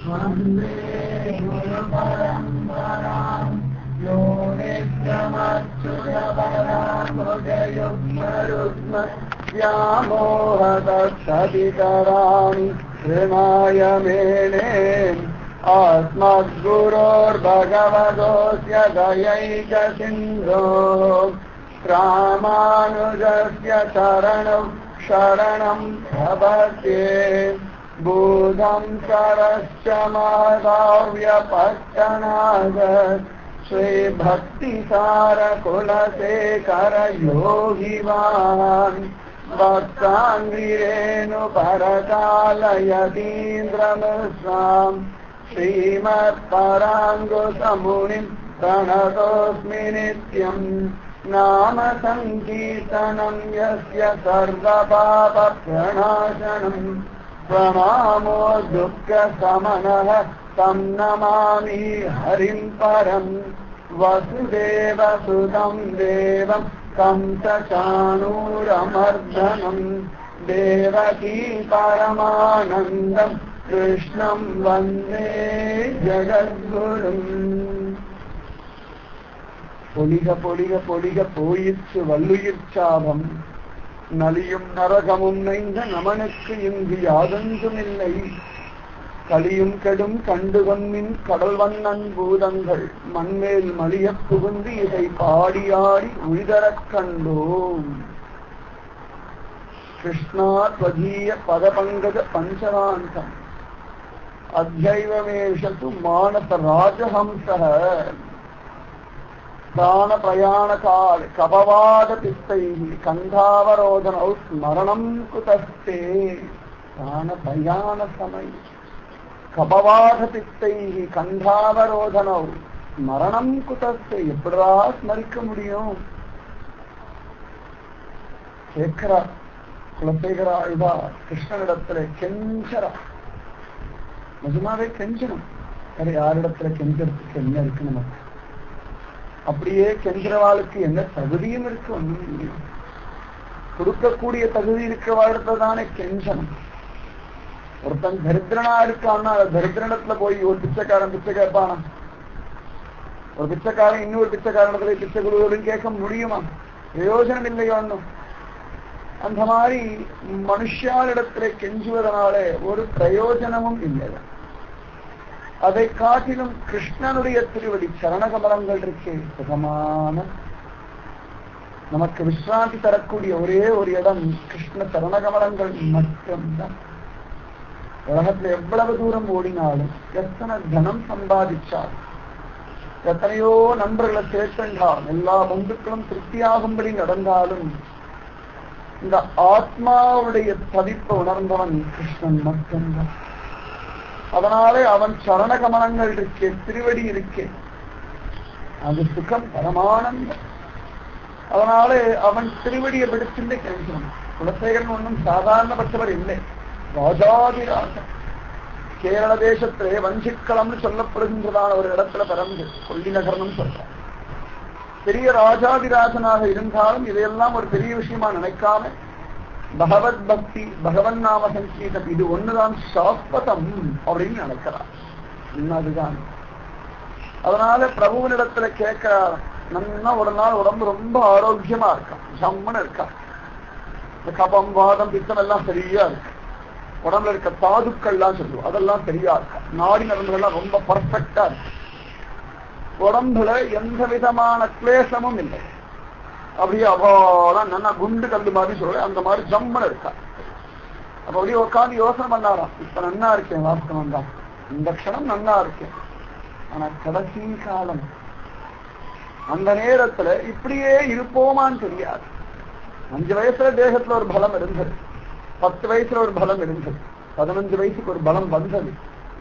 वन्दे गुरुपरम्पराम् यो नित्यमच्युतपराम्बुजयुग्मरुग्म व्यामोहतत्सवितराणि हृणाय मेने अस्मद्गुरोर्भगवतोऽस्य दयैकसिन्धोः रामानुजस्य चरणौ शरणं प्रपद्ये बुधं सरश्च माधव्यपट्टनाद श्रीभक्तिसारकुलशेखर योगिवान् भक्ताङ्गिरेणुपरकालयतीन्द्रमिश्राम् श्रीमत्पराङ्गुसमुनिं प्रणतोऽस्मि नित्यम् नाम संकीर्तनं यस्य सर्वपापप्रणाशनम् प्रणामो दुःखशमनः तं नमामि हरिं परं वसुदेवसुतं देवं कंसचाणूरमर्दनं देवकी परमानन्दं कृष्णं वन्दे जगद्गुरुम् பொலிக பொலிக பொலிக போயிற்று வல்லுயிர் சாபம் நலியும் நரகமும் நைந்த நமனுக்கு இங்கு யாதொன்றுமில்லை கலியும் கெடும் கண்டுகொன்மின் கடல் வண்ணன் பூதங்கள் மண்மேல் மலியப் புகுந்து இதை பாடியாடி உழிதரக் கண்டோம். கிருஷ்ணா த்வதீய பதபங்கஜ பஞ்சராந்தம் அத்யைவமேஷது மானச ராஜஹம்சः प्राण प्रयाण काल कपवाद पित्तैः कंधावरोधनौ स्मरणं कुतस्ते प्राण प्रयाण समय कपवाद पित्तैः कंधावरोधनौ स्मरणं कुतस्ते எப்படா ஸ்மரிக்க முடியும்? சேகரா குலசேகரா இதா கிருஷ்ணனிடத்துல கெஞ்சரா நிஜமாவே கெஞ்சணும். வேற யாரிடத்துல கெஞ்சறதுக்கு என்ன இருக்கு நமக்கு? அப்படியே கெஞ்சரவாளுக்கு என்ன தகுதியும் இருக்கு? ஒண்ணும் இல்லையா? கொடுக்கக்கூடிய தகுதி இருக்கிறவாழ்த்த தானே கெஞ்சனம். ஒருத்தன் தரித்திரனா இருக்கான்னா தரித்திரத்துல போய் ஒரு பிச்சைக்காரன் பிச்சை கேட்பானா? ஒரு பிச்சைக்காரன் இன்னொரு பிச்சைக்காரனத்துல பிச்சை கொடுவதுன்னு கேட்க முடியுமா? பிரயோஜனம் இல்லையோ ஒன்னும். அந்த மாதிரி மனுஷாலிடத்துல கெஞ்சுவதனால ஒரு பிரயோஜனமும் இல்லையா? அதை காட்டிலும் கிருஷ்ணனுடைய திருவடி சரணகமலங்கள் இருக்கே சுகமான நமக்கு விஸ்ராந்தி தரக்கூடிய ஒரே ஒரு இடம் கிருஷ்ண சரணகமலங்கள் மட்டும்தான். உலகத்துல எவ்வளவு தூரம் ஓடினாலும் எத்தனை தனம் சம்பாதிச்சாலும் எத்தனையோ நண்பர்களை சேர்த்தாலும் எல்லா பந்துக்களும் திருப்தியாகும்படி நடந்தாலும் இந்த ஆத்மாவுடைய தவிப்பை உணர்ந்தவன் கிருஷ்ணன் மட்டும்தான். அதனாலே அவன் சரணகமலங்கள் இருக்கே, திருவடி இருக்கே, அது சுகம் பரமானந்தம். அதனாலே அவன் திருவடியை பிடிச்சிருந்தே கிடைக்கணும். குலசேகரன் ஒன்றும் சாதாரணப்பட்டவர் இல்லை, ராஜாதிராஜன். கேரள தேசத்திலே வஞ்சிக்களம்னு சொல்லப்படுகின்றதான ஒரு இடத்துல பிறந்து கொல்லிநகரம்னு சொல்றான். பெரிய ராஜாதிராஜனாக இருந்தாலும் இதையெல்லாம் ஒரு பெரிய விஷயமா நினைக்காம பகவத் பக்தி பகவன் நாம சங்கீதம் இது ஒண்ணுதான் சாஸ்வதம் அப்படின்னு நினைக்கிறார். அதுதான். அதனால பிரபுவனிடத்துல கேட்கிறார், நன்னா ஒரு நாள் உடம்பு ரொம்ப ஆரோக்கியமா இருக்கான், ஜம்முன்னு இருக்கான். இந்த கபம் வாதம் பித்தம் எல்லாம் சரியா இருக்கு. உடம்புல இருக்க தாதுக்கள்லாம் சொல்லுவோம் அதெல்லாம் சரியா இருக்கா. நாடி நரம்புகள்லாம் ரொம்ப பர்ஃபெக்டா இருக்கு. உடம்புல எந்த விதமான கிளேசமும் இல்லை. அப்படியே அவ்வளோ நல்லா குண்டு கல்லு மாதிரி சொல்ல அந்த மாதிரி ஜம்மன் இருக்கா. அப்ப அப்படியே உட்காந்து யோசனை பண்ணாராம், இப்ப நன்னா இருக்கேன், வாஸ்தவம் தான், இந்த க்ஷணம் நன்னா இருக்கேன். ஆனா கடைசி காலம் அந்த நேரத்துல இப்படியே இருப்போமான்னு தெரியாது. 5 வயசுல தேகத்துல ஒரு பலம் இருந்தது, 10 வயசுல ஒரு பலம் இருந்தது, 15 வயசுக்கு ஒரு பலம் வந்தது,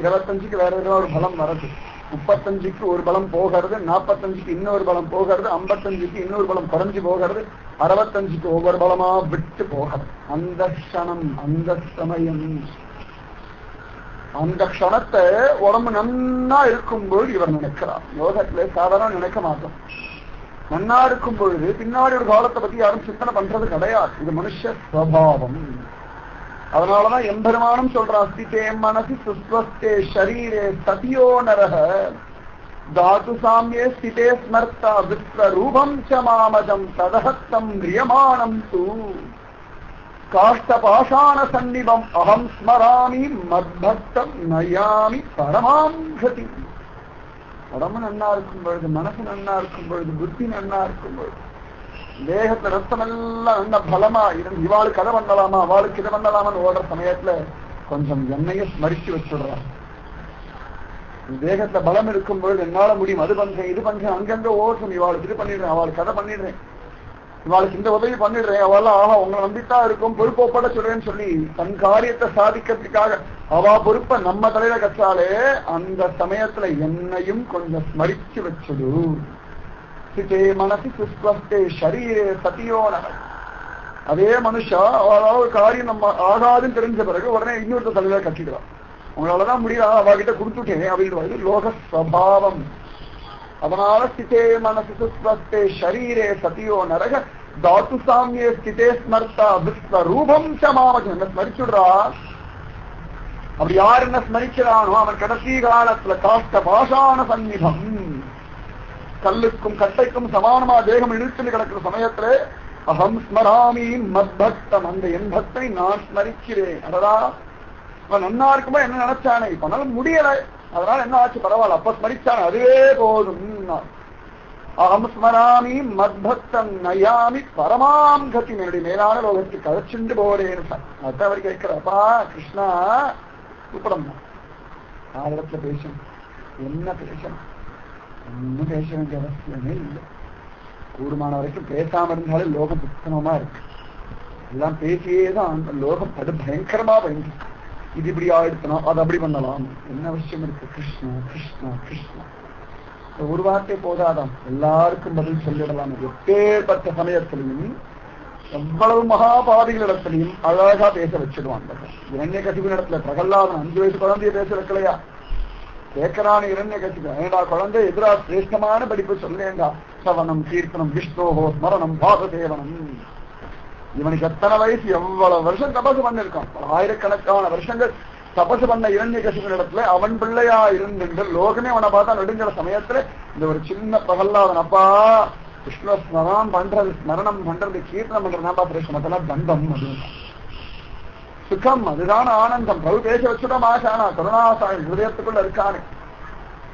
25க்கு வேற ஏதோ ஒரு பலம் வருது, 35க்கு ஒரு பலம் போகிறது, 45க்கு இன்னொரு பலம் போகிறது, 55க்கு இன்னொரு பலம் குறைஞ்சு போகிறது, 65க்கு ஒவ்வொரு பலமா விட்டு போகிறது. அந்த க்ஷணம், அந்த சமயம், அந்த க்ஷணத்தை உடம்பு நன்னா இருக்கும்போது இவர் நினைக்கிறார். யோகத்திலே சாதாரண நினைக்க மாட்டோம். நன்னா இருக்கும் பொழுது பின்னாடி ஒரு காலத்தை பத்தி யாரும் சிந்தனை பண்றது கிடையாது. இது மனுஷ ஸ்வபாவம். அதனாலதான் எம்பெருமானும் சொல்றான், ஸ்திதே மனசி சுஸ்வஸ்தே ஷரீரே சதியோ நரஹ தாது சாமியே ஸ்திதே ஸ்மர்த்தா விஸ்வரூபம் ச மாமஜம் ததஹத்தம் கிரியமானம் தூ காஷ்ட பாஷாண சந்நிபம் அகம் ஸ்மராமி மத்பக்தம் நயாமி பரமாம் கதி. உடம்பு நன்னா இருக்கும் பொழுது, மனசு நன்னா இருக்கும் பொழுது, புத்தி நன்னா இருக்கும் பொழுது, தேகத்துல ரத்தம் எல்லாம் நல்ல பலமா இருந்து இவாளுக்கு அதை பண்ணலாமா அவளுக்கு இதை பண்ணலாமான்னு ஓடுற சமயத்துல கொஞ்சம் என்னைய ஸ்மரிச்சு வச்சுடுறான். தேகத்துல பலம் இருக்கும் பொழுது என்னால முடியும், அது பண்றேன் இது பண்றேன், அங்கங்க ஓட்டும், இவாளுக்கு இது பண்ணிடுறேன், அவளுக்கு அதை பண்ணிடுறேன், இவாளுக்கு இந்த உதவி பண்ணிடுறேன், அவெல்லாம் ஆஹா உங்களை நம்பித்தான் இருக்கும், பொறுப்போப்பட சொல்றேன்னு சொல்லி தன் காரியத்தை சாதிக்கிறதுக்காக அவா பொறுப்பை நம்ம தலையில கற்றாலே அந்த சமயத்துல என்னையும் கொஞ்சம் ஸ்மரிச்சு வச்சுடு. சிதே மனசி சுஸ்வஸ்தே ஷரீரே சதியோ நரஹ. அதே மனுஷா அதாவது காரியம் நம்ம ஆகாதுன்னு தெரிஞ்ச பிறகு உடனே இன்னொருத்த தலையில கட்டிடுவான். உங்களாலதான் முடியாது, அவகிட்ட கொடுத்துட்டேன் அப்படின்னு லோக ஸ்வபாவம். அதனால ஸ்திதே மனசி சுஸ்வஸ்தே ஷரீரே சதியோ நரஹ தாத்து சாமியே ஸ்திதே ஸ்மர்த்தா விஸ்வரூபம் ச மாமஜம். என்ன ஸ்மரிச்சுடுறா, அப்படி யார் என்ன ஸ்மரிக்கிறானோ அவன் கடைசி காலத்துல காஷ்ட பாஷாண சந்நிபம், கல்லுக்கும் கட்டைக்கும் சமானமா தேகம் இழுத்து கிடக்கிற சமயத்துல அகம் ஸ்மராமி மத்பக்தம், அந்த என் பக்தனை நான் ஸ்மரிக்கிறேன். அதடா அவன் நன்னா இருக்குமோ என்ன நினைச்சானே, இப்ப முடியல, அதனால என்ன ஆச்சு பரவாயில்ல, அப்ப ஸ்மரிச்சானே அதுவே போதும். அகம் ஸ்மராமி மத்பக்தம் நயாமி பரமாம் கதி, என்னுடைய மேலான லோகத்துக்கு கதைச்சுண்டு போறேன்னு சார். அதான் அவர் கேட்கிறப்பா கிருஷ்ணா கூப்பிடம்மா, ஆயிரத்துல பேசணும், என்ன பேசணும், ஒன்னும் பேச வேண்டிய அவசியமே இல்லை. கூடுமான வரைக்கும் பேசாம இருந்தாலே லோகம் புத்தகமா இருக்கு. எல்லாம் பேசியேதான் அந்த லோகம் படு பயங்கரமா பயந்து, இது இப்படி ஆயிடுத்தணும் அது அப்படி பண்ணலாம், என்ன அவசியம் இருக்கு. கிருஷ்ணா கிருஷ்ணா கிருஷ்ணா ஒரு வார்த்தை போதாதான், எல்லாருக்கும் பதில் சொல்லிடலாம். எப்பேற்பட்ட சமயத்திலையும் எவ்வளவு மகாபாதிகளிடத்திலையும் அழகா பேச வச்சிடுவான். இரண்ய கசிவின் இடத்துல பிரகல்லாதன் 5 வயசு குழந்தைய பேச வைக்கலையா, கேட்கிறான் இரண்ய கசிவு, ஏண்டா குழந்தை எதிரா சிரேஷ்டமான படிப்பு சொல்லேண்டா, சவனம் கீர்த்தனம் விஷ்ணோஹோ ஸ்மரணம் பாகதேவனம். இவனுக்கு எத்தனை வயசு, எவ்வளவு வருஷம் தபசு பண்ணிருக்கான், ஆயிரக்கணக்கான வருஷங்கள் தபசு பண்ண இரண்ய கசிவின் இடத்துல அவன் பிள்ளையா இருந்து லோகமே அவனை பார்த்தா நடுங்கிற சமயத்துல இந்த ஒரு சின்ன பிரகல்லாதன், அப்பா விஷ்ணு ஸ்மரணம் பண்றது, ஸ்மரணம் பண்றது, கீர்த்தனம் பண்றதுனாப்பா பிரச்சனை தண்டம், அப்படின்னு சுகம், அதுதான் ஆனந்தம். பிரபு பேச வச்சுட மாட்டானா, கருணாசாமி ஹிருதயத்துக்குள்ள இருக்கானே,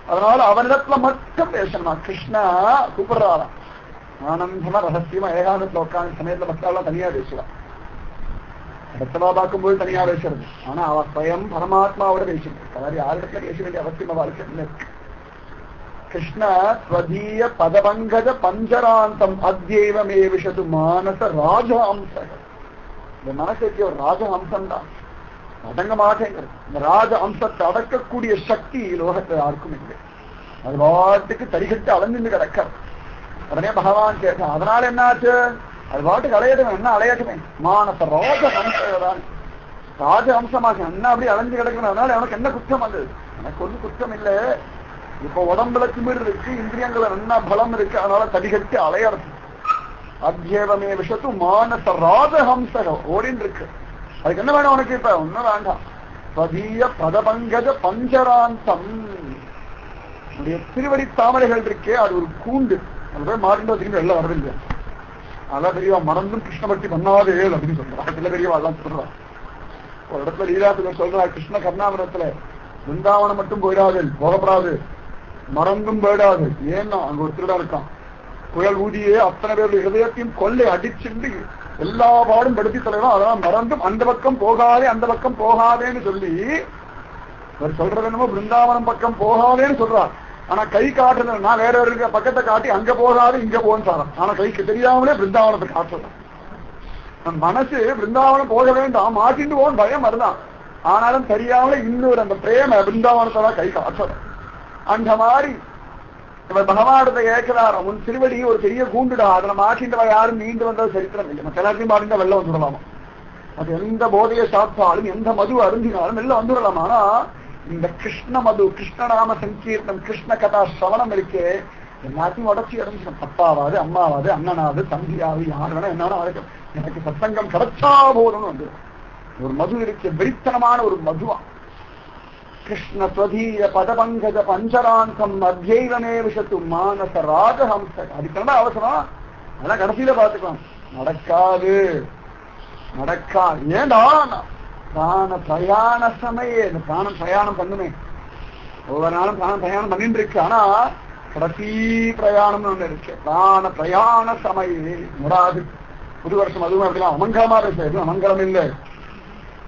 அதனால அவனிடத்துல மட்டும் பேசணுமா. கிருஷ்ணா கூப்பிடுறாராம், ஆனந்தமா ரகசியமா ஏகாந்தத்துல உட்காந்து சமயத்துல மக்கள் தனியா பேசுவான், இடத்துல பார்க்கும்போது தனியா பேசுறது, ஆனா அவ ஸ்வயம் பரமாத்மாவோட பேசுறது. அதாவது யாரிடத்துல பேச வேண்டிய அவசியம் வாழ்க்கை இருக்கு. கிருஷ்ண ஸ்வதீய பதபங்கஜ பஞ்சராந்தம் அத்யைவமே விஷது மானச ராஜஹம்ச. இந்த மனசுக்கு ஒரு ராஜஹம்சம் தான், அடங்க மாட்டேங்கிறது. இந்த ராஜ அம்சத்தை அடக்கக்கூடிய சக்தி லோகத்தை யாருக்கும் இல்லை. அது பாட்டுக்கு தரிகட்டு அலைஞ்சு கிடக்க. உடனே பகவான் கேட்டான், அதனால என்னாச்சு, அது பாட்டுக்கு அலையட்டுமே, என்ன அலையட்டுமே, மானச ராஜ அம்சம், ராஜ அம்சமாக என்ன அப்படி அலைஞ்சு கிடக்கணும், அதனால அவனுக்கு என்ன குற்றம் வந்தது, எனக்கு ஒன்றும் குற்றம் இல்லை. இப்ப உடம்புல திமிர் இருக்கு, இந்திரியங்களை என்ன பலம் இருக்கு, அதனால தடிகட்டி அலையறது. அத்யேவமே விஷத்து மானச ராஜஹம்சக ஓடின்னு இருக்கு. அதுக்கு என்ன வேணும் உனக்கு, இப்ப ஒன்னும் வேண்டாம். ஸ்வதீய பதபங்கஜ பஞ்சராந்தம், திருவடி தாமரைகள் இருக்கே, அது ஒரு கூண்டு, அது போய் மாட்டிட்டு வச்சுக்கிட்டு வெளில வரதில்லை. அதான் பெரியவா மறந்தும் கிருஷ்ணபக்தி பண்ணாதே அப்படின்னு சொல்றான். சில பெரியவா எல்லாம் சொல்றான். ஒரு இடத்துல லீலாசுகர் சொல்றா, கிருஷ்ண கர்ணாபுரத்துல பிருந்தாவனம் மட்டும் போயிடாது, போகப்படாது, மறந்தும் போயிடாது. ஏன்னா அங்க ஒரு திருடா இருக்கான், புயல் ஊதியே அத்தனை பேருடைய ஹிருதயத்தையும் கொள்ளை அடிச்சுண்டு எல்லா பாடும் படுத்தி சொல்லலாம், அதெல்லாம் மறந்தும் அந்த பக்கம் போகாதே அந்த பக்கம் போகாதேன்னு சொல்லி அவர் சொல்றது என்னமோ பிருந்தாவனம் பக்கம் போகாதேன்னு சொல்றார். ஆனா கை காட்டுறது நான் வேற ஒரு பக்கத்தை காட்டி அங்க போகாது இங்க போன்னு சாரம், ஆனா கைக்கு தெரியாமலே பிருந்தாவனத்தை காட்டுறேன். மனசு பிருந்தாவனம் போக வேண்டாம், மாட்டிட்டு போன்னு பயம் வருதான், ஆனாலும் தெரியாமலே இன்னொரு அந்த பிரேம பிருந்தாவனத்தான் கை காட்டுறேன். அந்த மாதிரி இவர் பகவானத்தை கேட்கிறார், உன் திருவடி ஒரு பெரிய கூண்டுடா, அதுல மாட்டின்றவ யாரும் மீண்டு வந்தது சரித்திரம் இல்லை, மற்ற எல்லாத்தையும் மாட்டின்றா வெளில வந்துடலாமா, அது எந்த போதையை சாப்பிட்டாலும் எந்த மது அருந்தினாலும் வெளில வந்துடலாமா. ஆனா இந்த கிருஷ்ண மது, கிருஷ்ணநாம சங்கீர்த்தம், கிருஷ்ண கதா சவனம் இருக்கே, எல்லாத்தையும் உடச்சி இறந்துடும். அப்பாவாது அம்மாவாது அண்ணனாவது தம்பியாவது யார் வேணா என்ன வேணா எனக்கு சத்சங்கம் கிடைச்சா போதும்னு வந்துடும். ஒரு மது இருக்கு, வெறித்தனமான ஒரு மதுவா. கிருஷ்ண ஸ்வதீய பதபங்கஜ பஞ்சராந்தம் அத்தியைவனே விஷத்து மானச ராஜஹம்ச. அதுக்கு அவசரம், அதெல்லாம் கடைசியில பார்த்துக்கலாம். நடக்காது நடக்காது. ஏண்டா பிராண பிரயாண சமயே, இந்த பிராணம் பிரயாணம் பண்ணுமே, ஒவ்வொரு நாளும் பிராணம் பிரயாணம் பண்ணிட்டு இருக்கு. ஆனா கடைசி பிரயாணம்னு ஒண்ணு இருக்கு, பிராண பிரயாண சமயே முடாது. புது வருஷம் அதுவும் அப்படிலாம் அமங்கலமா இருக்கு, அமங்கலம் இல்லை.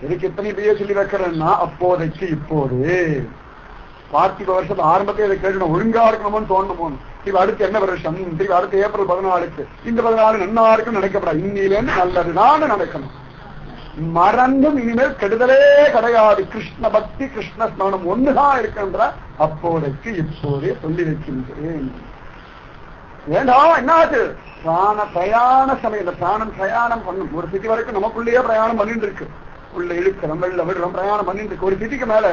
எதுக்கு எத்தனை பெரிய சொல்லி வைக்கிறேன்னா, அப்போதைக்கு இப்போது கார்த்திகை வருஷம் ஆரம்பத்தை இதை கேட்கணும், ஒழுங்கா இருக்கணும்னு தோணணும். இப்ப அடுத்து என்ன வருஷம், திருப்பி அடுத்து ஏப்ரல் 14க்கு இந்த 14 நன்னா இருக்குன்னு நினைக்கப்படாது. இன்னிலேருந்து நல்லதுதான் நடக்கணும். மறந்தும் இனிமேல் கெடுதலே கிடையாது. கிருஷ்ண பக்தி கிருஷ்ண ஸ்மரணம் ஒண்ணுதான் இருக்கின்ற அப்போதைக்கு இப்போதே சொல்லி வைக்கின்றேன். ஏண்டா என்னாச்சு, பிராண பிரயாண சமயம். இந்த பிராணம் பிரயாணம் பண்ணும் ஒரு சிட்டி வரைக்கும் நமக்குள்ளேயே பிரயாணம் பண்ணிட்டு இருக்கு. உள்ள இழுக்கிறோம், வெள்ள விடுறோம், பிரயாணம் பண்ணிட்டு இருக்கு. ஒரு சிட்டிக்கு மேல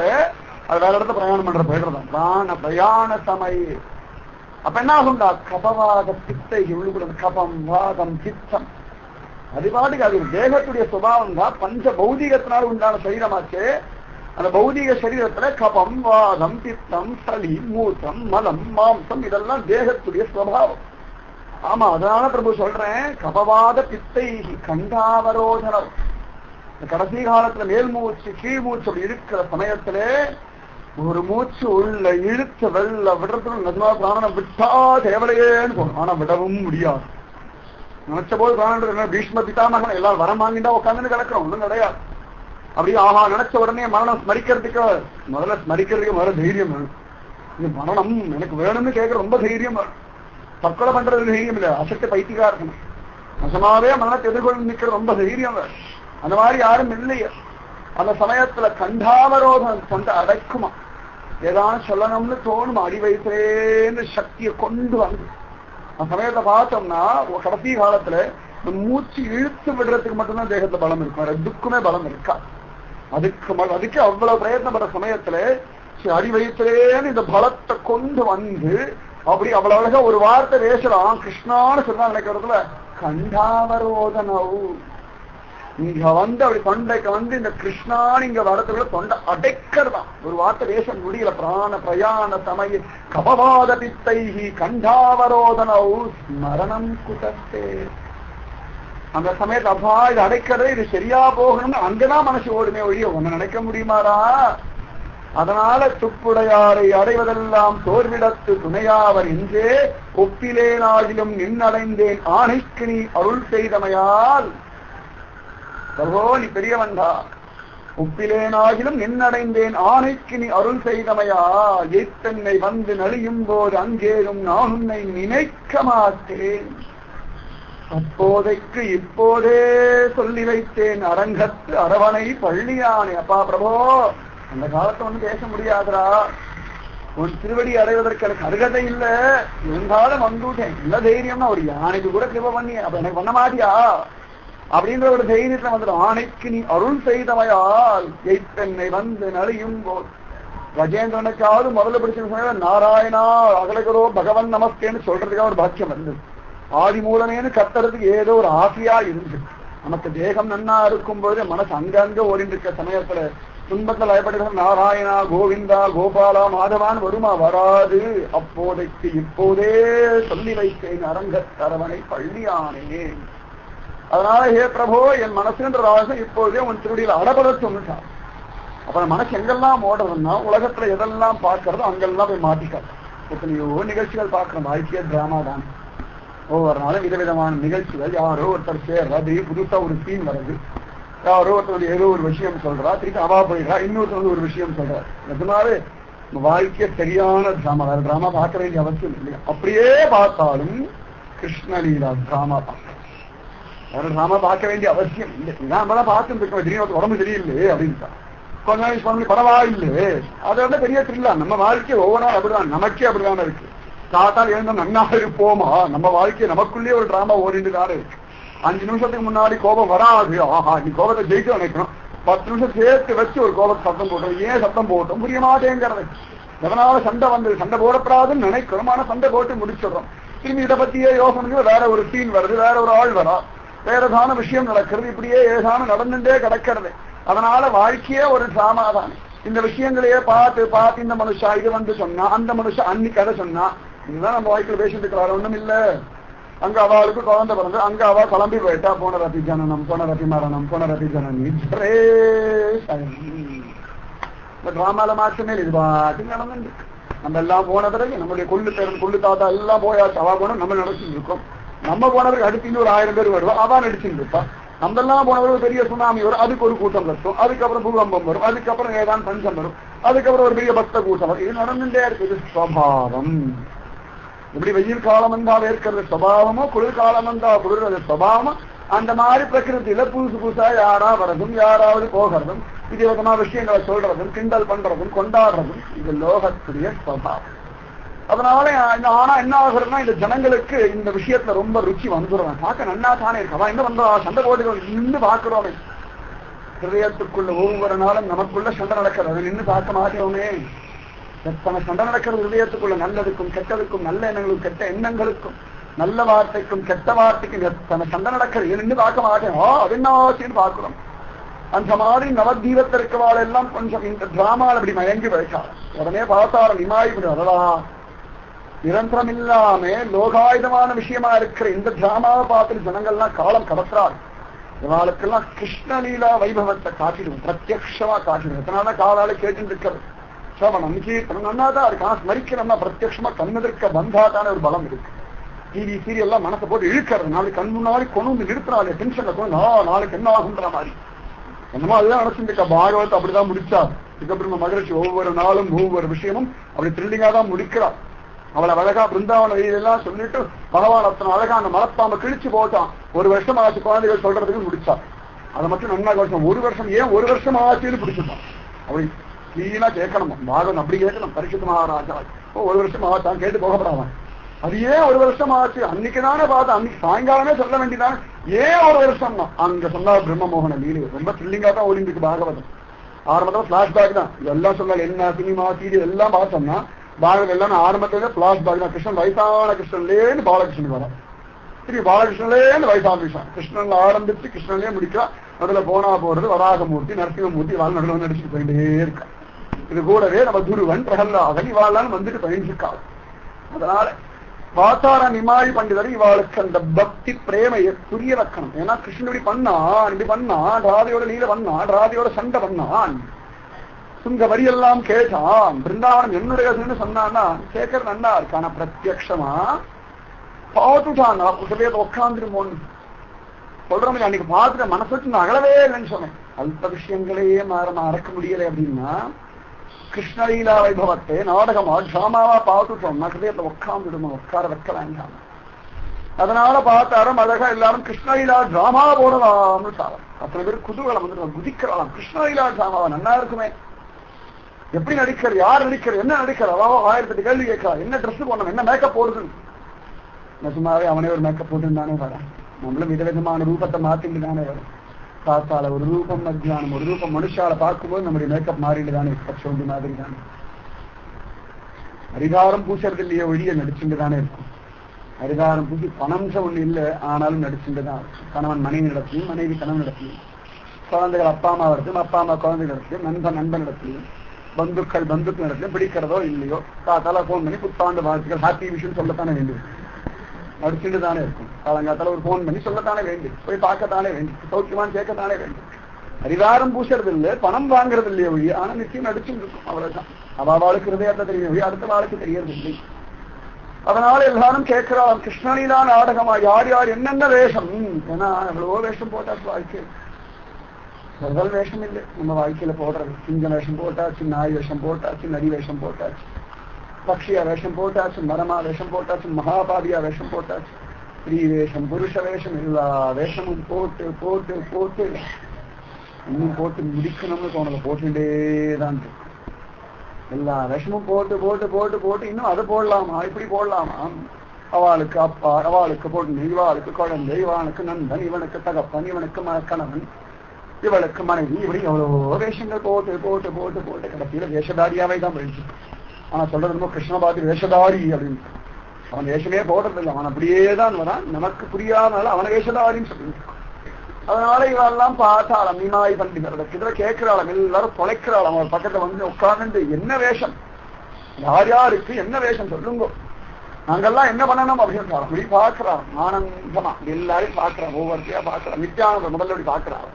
அது வேற இடத்துல பிரயாணம் பண்ற போயிடுறோம். பிராண பிரயாண சமய. அப்ப என்ன ஆகும்டா, கபவாத பித்தை உள்ளுக்குள்ள கபம் வாதம் சித்தம் அது பாட்டுக்கு அது தேகத்துடைய சுபாவம் தான். பஞ்ச பௌதிகத்தினால உண்டான சரீரமாச்சு. அந்த பௌதிக சரீரத்துல கபம் வாதம் பித்தம் சளி மூத்தம் மலம் மாம்சம் இதெல்லாம் தேகத்துடைய சுபாவம். ஆமா, அதனால பிரபு சொல்றேன், கபவாத பித்தை கண்டாவரோதனம். கடைசி காலத்துல மேல் மூச்சு கீழ் மூச்சு அப்படி இருக்கிற சமயத்துல ஒரு மூச்சு உள்ள இழுத்து வெள்ள விடுறதுக்கு நிஜமா பிராணம் விட்டா தேவலையேன்னு போகணும். ஆனா விடவும் முடியாது. நினைச்ச போது பிராணம் பீஷ்ம பிதாமகன் எல்லாரும் வரம் வாங்கிட்டா உட்காந்துன்னு கிடக்கிறோம், ஒண்ணும் கிடையாது. அப்படியே ஆஹா நினைச்ச உடனே மரணம் ஸ்மரிக்கிறதுக்கு முதல்ல தைரியம் வேணும். இது மரணம் எனக்கு வேணும்னு கேட்க ரொம்ப தைரியம் வேணும். தற்கொலை பண்றது தைரியம் இல்லை, அசத்தை பைத்தியக்கா இருக்கணும். நிஜமாவே மரணத்தை எதிர்கொண்டு நிக்கிறது ரொம்ப தைரியம் வேணும். அந்த மாதிரி யாரும் இல்லையே. அந்த சமயத்துல கண்டாவரோதம் கொண்டு அடைக்குமா, ஏதாவது சொல்லணும்னு தோணுமா, அடி வயிற்றுலேன்னு சக்தியை கொண்டு வந்து அந்த சமயத்தை பார்த்தோம்னா கடைசி காலத்துல மூச்சு இழுத்து விடுறதுக்கு மட்டும்தான் தேகத்துல பலம் இருக்கும், வேற எதுக்குமே பலம் இருக்கா. அதுக்கு அவ்வளவு பிரயத்னப்படுற சமயத்துல அடி வயிற்றுலேன்னு இந்த பலத்தை கொண்டு வந்து அப்படி அவ்வளவு அழகா ஒரு வார்த்தை பேசலாம். கிருஷ்ணான்னு சொன்னா நினைக்கிறதுல கண்டாவரோதனவு. இங்க வந்து அப்படி தொண்டைக்கு வந்து இந்த கிருஷ்ணான்னு இங்க வரதுக்குள்ள தொண்டை அடைக்கிறதான். ஒரு வார்த்தை பேச முடியல. பிராண பிரயாண சமய கபவாத பித்தைஹி கண்டாவரோதனவு ஸ்மரணம் குதத்தே. அந்த சமயத்தை அப்பா இது அடைக்கிறதே, இது சரியா போகணும்னு அங்கதான் மனசு ஓடுமே ஒழிய ஒண்ணு நினைக்க முடியுமாடா. அதனால துப்புடையாரை அடைவதெல்லாம் தோர்விடத்து துணையாவர் என்றே ஒப்பிலேனாகிலும் நின்னடைந்தேன் ஆணைக்கு நீ அருள் செய்தமையால். பிரபோ நீ பெரியவன்டா, உப்பிலேனாகிலும் நின்னடைந்தேன் ஆணைக்கு நீ அருள் செய்தமையா. எத்தன்னை வந்து நலியும் போது அங்கேயும் நான் உன்னை நினைக்க மாட்டேன். அப்போதைக்கு இப்போதே சொல்லி வைத்தேன் அரங்கத்து அரவணை பள்ளியானே. அப்பா பிரபோ, அந்த காலத்தை ஒண்ணு பேச முடியாதுரா. உன் திருவடி அடைவதற்கு எனக்கு அருகதை இல்லை, இருந்தாலும் வந்துட்டேன். இல்ல தைரியம்னா ஒரு யானைக்கு கூட கிருப பண்ணி அப்ப எனக்கு பண்ண மாட்டியா அப்படின்ற ஒரு தைரியத்துல வந்துடும். ஆணைக்கு நீ அருள் செய்தமையால் எய்த்தென்னை வந்து நலியும் போது. கஜேந்திரனுக்காவது முதல்ல பிடிச்ச நாராயணா அகலகரோ பகவன் நமஸ்தேன்னு சொல்றதுக்காக ஒரு பாக்கியம் வந்தது. ஆதி மூலமேனு கத்துறதுக்கு ஏதோ ஒரு ஆசையா இருந்து நமக்கு தேகம் நன்னா இருக்கும்போது மனசு அங்கங்க ஓடிட்டு இருக்க சமயத்துல துன்பத்தில் பயப்படுகிற நாராயணா கோவிந்தா கோபாலா மாதவான் வருமா, வராது. அப்போதைக்கு இப்போதே சொல்லி வைத்தேன் அரங்கத்தரவனை பள்ளியானே. அதனால ஹே பிரபோ, என் மனசுன்ற ராசம் இப்போதே உன் திருவடியில் அடபட சொன்னுட்டான். அப்ப மனசு எங்கெல்லாம் ஓடுறதுன்னா உலகத்துல எதெல்லாம் பார்க்கறதோ அங்கெல்லாம் போய் மாட்டிக்காது. எத்தனையோ நிகழ்ச்சிகள் பார்க்கணும், வாழ்க்கைய டிராமா தான். ஒவ்வொரு நாளும் விதவிதமான நிகழ்ச்சிகள். யாரோ ஒருத்தர் சேர்றா, திடீர்னு புதுசா ஒரு சீன் வருது. யாரோ ஒருத்தர் ஏதோ ஒரு விஷயம் சொல்றா, திருப்பி அவா போயிடுறா, இன்னொருத்தர் வந்து ஒரு விஷயம் சொல்றா. நிஜமாவே வாழ்க்கைய சரியான டிராமா. வேற டிராமா பார்க்க வேண்டிய அவசியம் இல்லையா. அப்படியே பார்த்தாலும் கிருஷ்ணலீலா டிராமா பார்க்க வேற டிராமா பார்க்க வேண்டிய அவசியம் இல்லை. நம்மதான் பார்த்துட்டு இருக்கோம். திடீர்னு உடம்பு சரியில்லை அப்படின்ட்டா கொஞ்ச நாள் பரவாயில்லை. அதை வந்து பெரிய த்ரில்லா. நம்ம வாழ்க்கை ஒவ்வொரு நாள் அப்படிதான், நமக்கே அப்படிதானே இருக்கு. காத்தால் எழுந்தா நன்னா இருப்போமா, நம்ம வாழ்க்கையை நமக்குள்ளேயே ஒரு டிராமா ஓடிட்டுதானே இருக்கு. 5 நிமிஷத்துக்கு முன்னாடி கோபம் வராது, ஆஹா நீ கோபத்தை ஜெயிக்க நினைக்கணும். 10 நிமிஷம் சேர்த்து வச்சு ஒரு கோபத்தை சத்தம் போட்டோம். ஏன் சத்தம் போட்டோம் புரிய மாட்டேங்கிறது. எதனால சண்டை வந்தது, சண்டை போடப்படாதுன்னு நினைக்கிறோம், ஆனா சண்டை போட்டு முடிச்சிடறோம். திரும்பி இதை பத்தியே யோசனை, வேற ஒரு சீன் வருது, வேற ஒரு ஆள் வரா, வேற ஏதான விஷயம் நடக்கிறது. இப்படியே ஏதான நடந்துட்டே கிடக்கிறது. அதனால வாழ்க்கையே ஒரு டிராமா தான். இந்த விஷயங்களையே பார்த்து பார்த்து இந்த மனுஷா இது வந்து சொன்னா, அந்த மனுஷா அன்னைக்கு அதை சொன்னா, இதுதான் நம்ம வாழ்க்கையில பேசிட்டு இருக்கிறாரு. ஒண்ணும் இல்ல. அங்க அவளுக்கு குழந்தை பிறந்து அங்க அவ கிளம்பி போயிட்டா, போன ரத்தி ஜனனம், போன ரத்தி மரணம், போன ரத்தி ஜனனி. இந்த டிராமால மாற்றமே இது பாட்டு நடந்து. நம்ம எல்லாம் போன பிறகு நம்மளுடைய கொள்ளு பேரன் கொள்ளு தாத்தா எல்லாம் போயாச்சு. அவ போன நம்ம நடிச்சுட்டு இருக்கோம். நம்ம போன பிறகு அடுத்து இன்னும் ஒரு 1000 பேர் வருவோம். அவ நடிச்சுட்டு இருப்பா. நம்ம எல்லாம் போன பிறகு பெரிய சுனாமி வரும். அதுக்கு ஒரு கூட்டம் கட்டும். அதுக்கப்புறம் பூகம்பம் வரும். அதுக்கப்புறம் ஏதான் பஞ்சம் வரும். அதுக்கப்புறம் ஒரு பெரிய பக்த கூட்டம் வரும். இது நடந்துட்டே இருக்குது. சுவாவம். எப்படி வெயில் காலம் வந்தா வேர்க்கிறது சுவாவமோ, குளிர்காலம் வந்தா குளிர்றது சுவாவமோ, அந்த மாதிரி பிரகிருத்தில புதுசு புதுசா யாரா வரதும் யாராவது போகிறதும் விதவிதமா விஷயங்களை சொல்றதும் கிண்டல் பண்றதும் கொண்டாடுறதும் இது லோகத்துடைய சுவாவம். அதனால ஆனா என்ன ஆகுறதுன்னா, இந்த ஜனங்களுக்கு இந்த விஷயத்துல ரொம்ப ருச்சி வந்துடுறான். பார்க்க நன்னா தானே இருக்கா, என்ன பண்றா, சண்டை போட்டுகள் நின்று பார்க்கிறோமே. ஹிருதயத்துக்குள்ள ஒவ்வொரு நாளும் நமக்குள்ள சண்டை நடக்கிறது, நின்று பார்க்க மாட்டோமே. எத்தனை சண்டை நடக்கிறது ஹிருதயத்துக்குள்ள, நல்லதுக்கும் கெட்டதுக்கும், நல்ல எண்ணங்களுக்கும் கெட்ட எண்ணங்களுக்கும், நல்ல வார்த்தைக்கும் கெட்ட வார்த்தைக்கும் எத்தனை சண்டை நடக்கிறது, நின்று பார்க்க மாட்டேன். அது என்ன ஆச்சுன்னு பார்க்கிறோம். அந்த மாதிரி நவதீபத்திற்கவாள் எல்லாம் கொஞ்சம் இந்த டிராமாவில் அப்படி மயங்கி வைச்சார். உடனே பார்த்தார நிமாய் அதா நிரந்தரம் இல்லாம லோகாயுதமான விஷயமா இருக்கிற இந்த டிராமாவை பார்த்துட்டு ஜனங்கள்லாம் காலம் கடத்துறாரு. இவாளுக்கெல்லாம் கிருஷ்ணலீலா வைபவத்தை காட்டிடும், பிரத்யக்ஷமா காட்டிடும். எத்தனால காலால கேட்டு இருக்கிறது சவணம் கீர்த்தனம் நன்னாதான் இருக்கு. ஆனா ஸ்மரிக்கிறோம்னா பிரத்யக்ஷமா கண்ணெதிர்க்க வந்தாதான ஒரு பலம் இருக்கு. டிவி சீரியல்லாம் மனசை போட்டு இழுக்கிறது. நாளைக்கு கண் முன்னாடி கொண்டு வந்து நிறுத்தினாலே டென்ஷன்ல கொண்டு நாளைக்கு என்ன ஆகுன்ற மாதிரி என்னமோ அதுதான் நடந்துருக்கா. பாகவத்தை அப்படிதான் முடிச்சார். இதுக்கப்புறம் மகிழ்ச்சி ஒவ்வொரு நாளும் ஒவ்வொரு விஷயமும் அப்படி த்ரில்லிங்கா தான் முடிக்கிறார். அவளை அழகா பிருந்தாவன வெயிலெல்லாம் சொல்லிட்டு பகவான் அத்தனை அழகா அந்த மலப்பாம்பை கிழிச்சு போட்டான். 1 வருஷம் ஆச்சு குழந்தைகள் சொல்றதுக்கு முடிச்சார். அதை மட்டும் நன்னா வருஷம் 1 வருஷம் ஏன் 1 வருஷம் ஆச்சுன்னு பிடிச்சிட்டான். அப்படி கிளீனா கேட்கணும். பாகவன் அப்படி கேட்கணும். பரிசுத்த மகாராஜா 1 வருஷம் ஆச்சான் கேட்டு போகப்படாம. அது ஏன் 1 வருஷம் ஆச்சு, அன்னைக்கு தானே பார்த்தா, அன்னைக்கு சாயங்காலமே சொல்ல வேண்டியதானே, ஏன் 1 வருஷம் தான் அங்க சொன்னார். பிரம்மமோகன லீலை ரொம்ப த்ரில்லிங்கா தான் ஓடிட்டு பாகவதம். ஆரம்பத்தில் பிளாஷ்பேக் தான். இதெல்லாம் சொன்னாங்க. என்ன சினிமா சீரியல் எல்லாம் பார்த்தோம்னா பாகவதம் எல்லாம் ஆரம்பத்துல பிளாஷ்பேக் தான். கிருஷ்ணன் வயசான கிருஷ்ணன்லேருந்து பாலகிருஷ்ணன் வர, திரும்பி பாலகிருஷ்ணன்லேருந்து வயசான கிருஷ்ணன். கிருஷ்ணன் ஆரம்பிச்சு கிருஷ்ணன்லேயே முடிக்கா. அதுல போனா போறது வராகமூர்த்தி, நரசிம்மூர்த்தி வாழ் நடுவில் நடிச்சுட்டு போயிட்டே இருக்கா. இது கூடவே நம்ம துருவன், பிரகல்லாதன் இவாள்லாம் வந்துட்டு பயணிச்சிருக்காள். அதனால வாசார நிமாய் பண்டிதர் இவாளுக்கு அந்த பக்தி பிரேமையை புரிய வைக்கணும். ஏன்னா கிருஷ்ணன் இப்படி பண்ணான், இப்படி பண்ணான், ராதையோட லீல பண்ணான், ராதையோட சண்டை பண்ணான், சுங்க வரியெல்லாம் கேட்டான், பிருந்தாவனம் என்னுடைய சொன்னான்னா கேட்கற நன்னா இருக்கு. ஆனா பிரத்யக்ஷமா பார்த்துட்டான். உடனே உட்காந்துருமோன்னு சொல்றோம். அன்னைக்கு பார்த்துட்டு மனசு வச்சு நான் அகலவே இல்லைன்னு சொன்னேன். அல்ப விஷயங்களையே மறக்க முடியலை அப்படின்னா கிருஷ்ணலீலா வைபவத்தை நாடகமா டிராமாவா பார்த்துட்டோம்னா ஹிருதயத்தை உட்காந்துடுமா, உட்கார வைக்க வேண்டாம். அதனால பார்த்தாரும் அழகா எல்லாரும் கிருஷ்ணலீலா டிராமா போடலாம்னு சாரம். அத்தனை பேர் குதூகலம் வந்து குதிக்கலாம். கிருஷ்ணலீலா டிராமாவா நல்லா இருக்குமே, எப்படி நடிக்கிறது, யார் நடிக்கிறது, என்ன நடிக்கிறது, அதாவது 1008 கேள்வி கேட்கலாம். என்ன ட்ரெஸ் போடணும், என்ன மேக்கப் போடுதுன்னு. நிஜமாவே அவனே ஒரு மேக்கப் போட்டுன்னு தானே வரான். நம்மளும் விதவிதமான ரூபத்தை மாத்திட்டு தானே வரும். காத்தால ஒரு ரூபம், மத்தியானம் ஒரு ரூபம், மனுஷால பார்க்கும்போது நம்முடைய மேக்கப் மாறிட்டு தானே பச்சோண்டி மாதிரி தானே. அரிதாரம் பூசறது இல்லையே ஒழிய நடிச்சுட்டு தானே இருக்கும். அரிதாரம் பூசி பணம்சம் ஒண்ணு இல்லை, ஆனாலும் நடிச்சுட்டு தான் இருக்கும். கணவன் மனைவி நடத்தியும், மனைவி கணவன் நடத்தியும், குழந்தைகள் அப்பா அம்மா நடத்தியும், அப்பா அம்மா குழந்தைகள் நடத்தியும், நண்பன் நடத்தியும், பந்துக்கள் நடத்தியும், பிடிக்கிறதோ இல்லையோ காத்தால போன் பண்ணி புத்தாண்டு வாழ்த்துக்கள் ஹாப்பி விஷயம் சொல்லத்தானே வேண்டியது. நடிச்சுட்டு தானே இருக்கும். காலங்காத்தால ஒரு போன் பண்ணி சொல்லத்தானே வேண்டி, போய் பார்க்கத்தானே வேண்டி, சௌக்கியமான்னு கேட்கத்தானே வேண்டி. அரிதாரம் பூசறது இல்லை, பணம் வாங்குறது இல்லையோ ஒழிய, ஆனா நிச்சயம் நடிச்சுட்டு இருக்கும். அவ்வளவுதான். அவளுக்கு ஹிருதயத்தை தெரியும் ஒழிய அடுத்த வாழ்க்கை தெரியறது இல்லை. அதனால எல்லாரும் கேட்கிறாள் கிருஷ்ணலீலா நாடகமா, யார் யார் என்னென்ன வேஷம். ஏன்னா எவ்வளவோ வேஷம் போட்டாச்சு வாழ்க்கை. முதல் வேஷம் இல்லை நம்ம வாழ்க்கையில போடுறது. சிங்க வேஷம் போட்டாச்சு, நாய் வேஷம் போட்டாச்சு, நரி வேஷம் போட்டாச்சு, பக்ஷியா வேஷம் போட்டாச்சு, மரமா வேஷம் போட்டாச்சு, மகாபாதியா வேஷம் போட்டாச்சு, ஸ்திரீ வேஷம், புருஷ வேஷம், எல்லா வேஷமும் போட்டு போட்டு போட்டு இன்னும் போட்டு முடிக்கணும்னு தோணல. போட்டுட்டேதான் இருக்கு. எல்லா வேஷமும் போட்டு போட்டு போட்டு போட்டு இன்னும் அதை போடலாமா, இப்படி போடலாமா, அவளுக்கு அப்பா, அவளுக்கு பொண்ணு, இவாளுக்கு குழந்தை, இவனுக்கு நண்பன், இவனுக்கு தகப்பன், இவனுக்கு கணவன், இவளுக்கு மனைவி, இப்படி எவ்வளவோ வேஷங்கள் போட்டு போட்டு போட்டு போட்டு கடைசியில வேஷதாரியாவே தான் போயிடுச்சு. ஆனா சொல்றது ரொம்ப கிருஷ்ணபாதி வேஷதாரி அப்படின்னு. அவன் வேஷமே போடுறது இல்லை, அவன் அப்படியே தான் வரான். நமக்கு புரியாதனால அவன வேஷதாரின்னு சொல்லிட்டு அதனால இவெல்லாம் பார்த்தாலும் மீனாய் பண்டிதர் கிட்ட கேட்கிறாளாம், எல்லாரும் தொலைக்கிறாளாம். அவர் பக்கத்துல வந்து உட்கார்ந்து என்ன வேஷம், யார் யாருக்கு என்ன வேஷம் சொல்லுங்க, நாங்கெல்லாம் என்ன பண்ணணும் அப்படின்னு அப்படி பார்க்கிறான். ஆனந்தமா எல்லாரையும் பார்க்கிறான், ஒவ்வொருத்தையா பார்க்கிறான். நித்யானந்த முதல்ல அப்படி பார்க்கிறான்.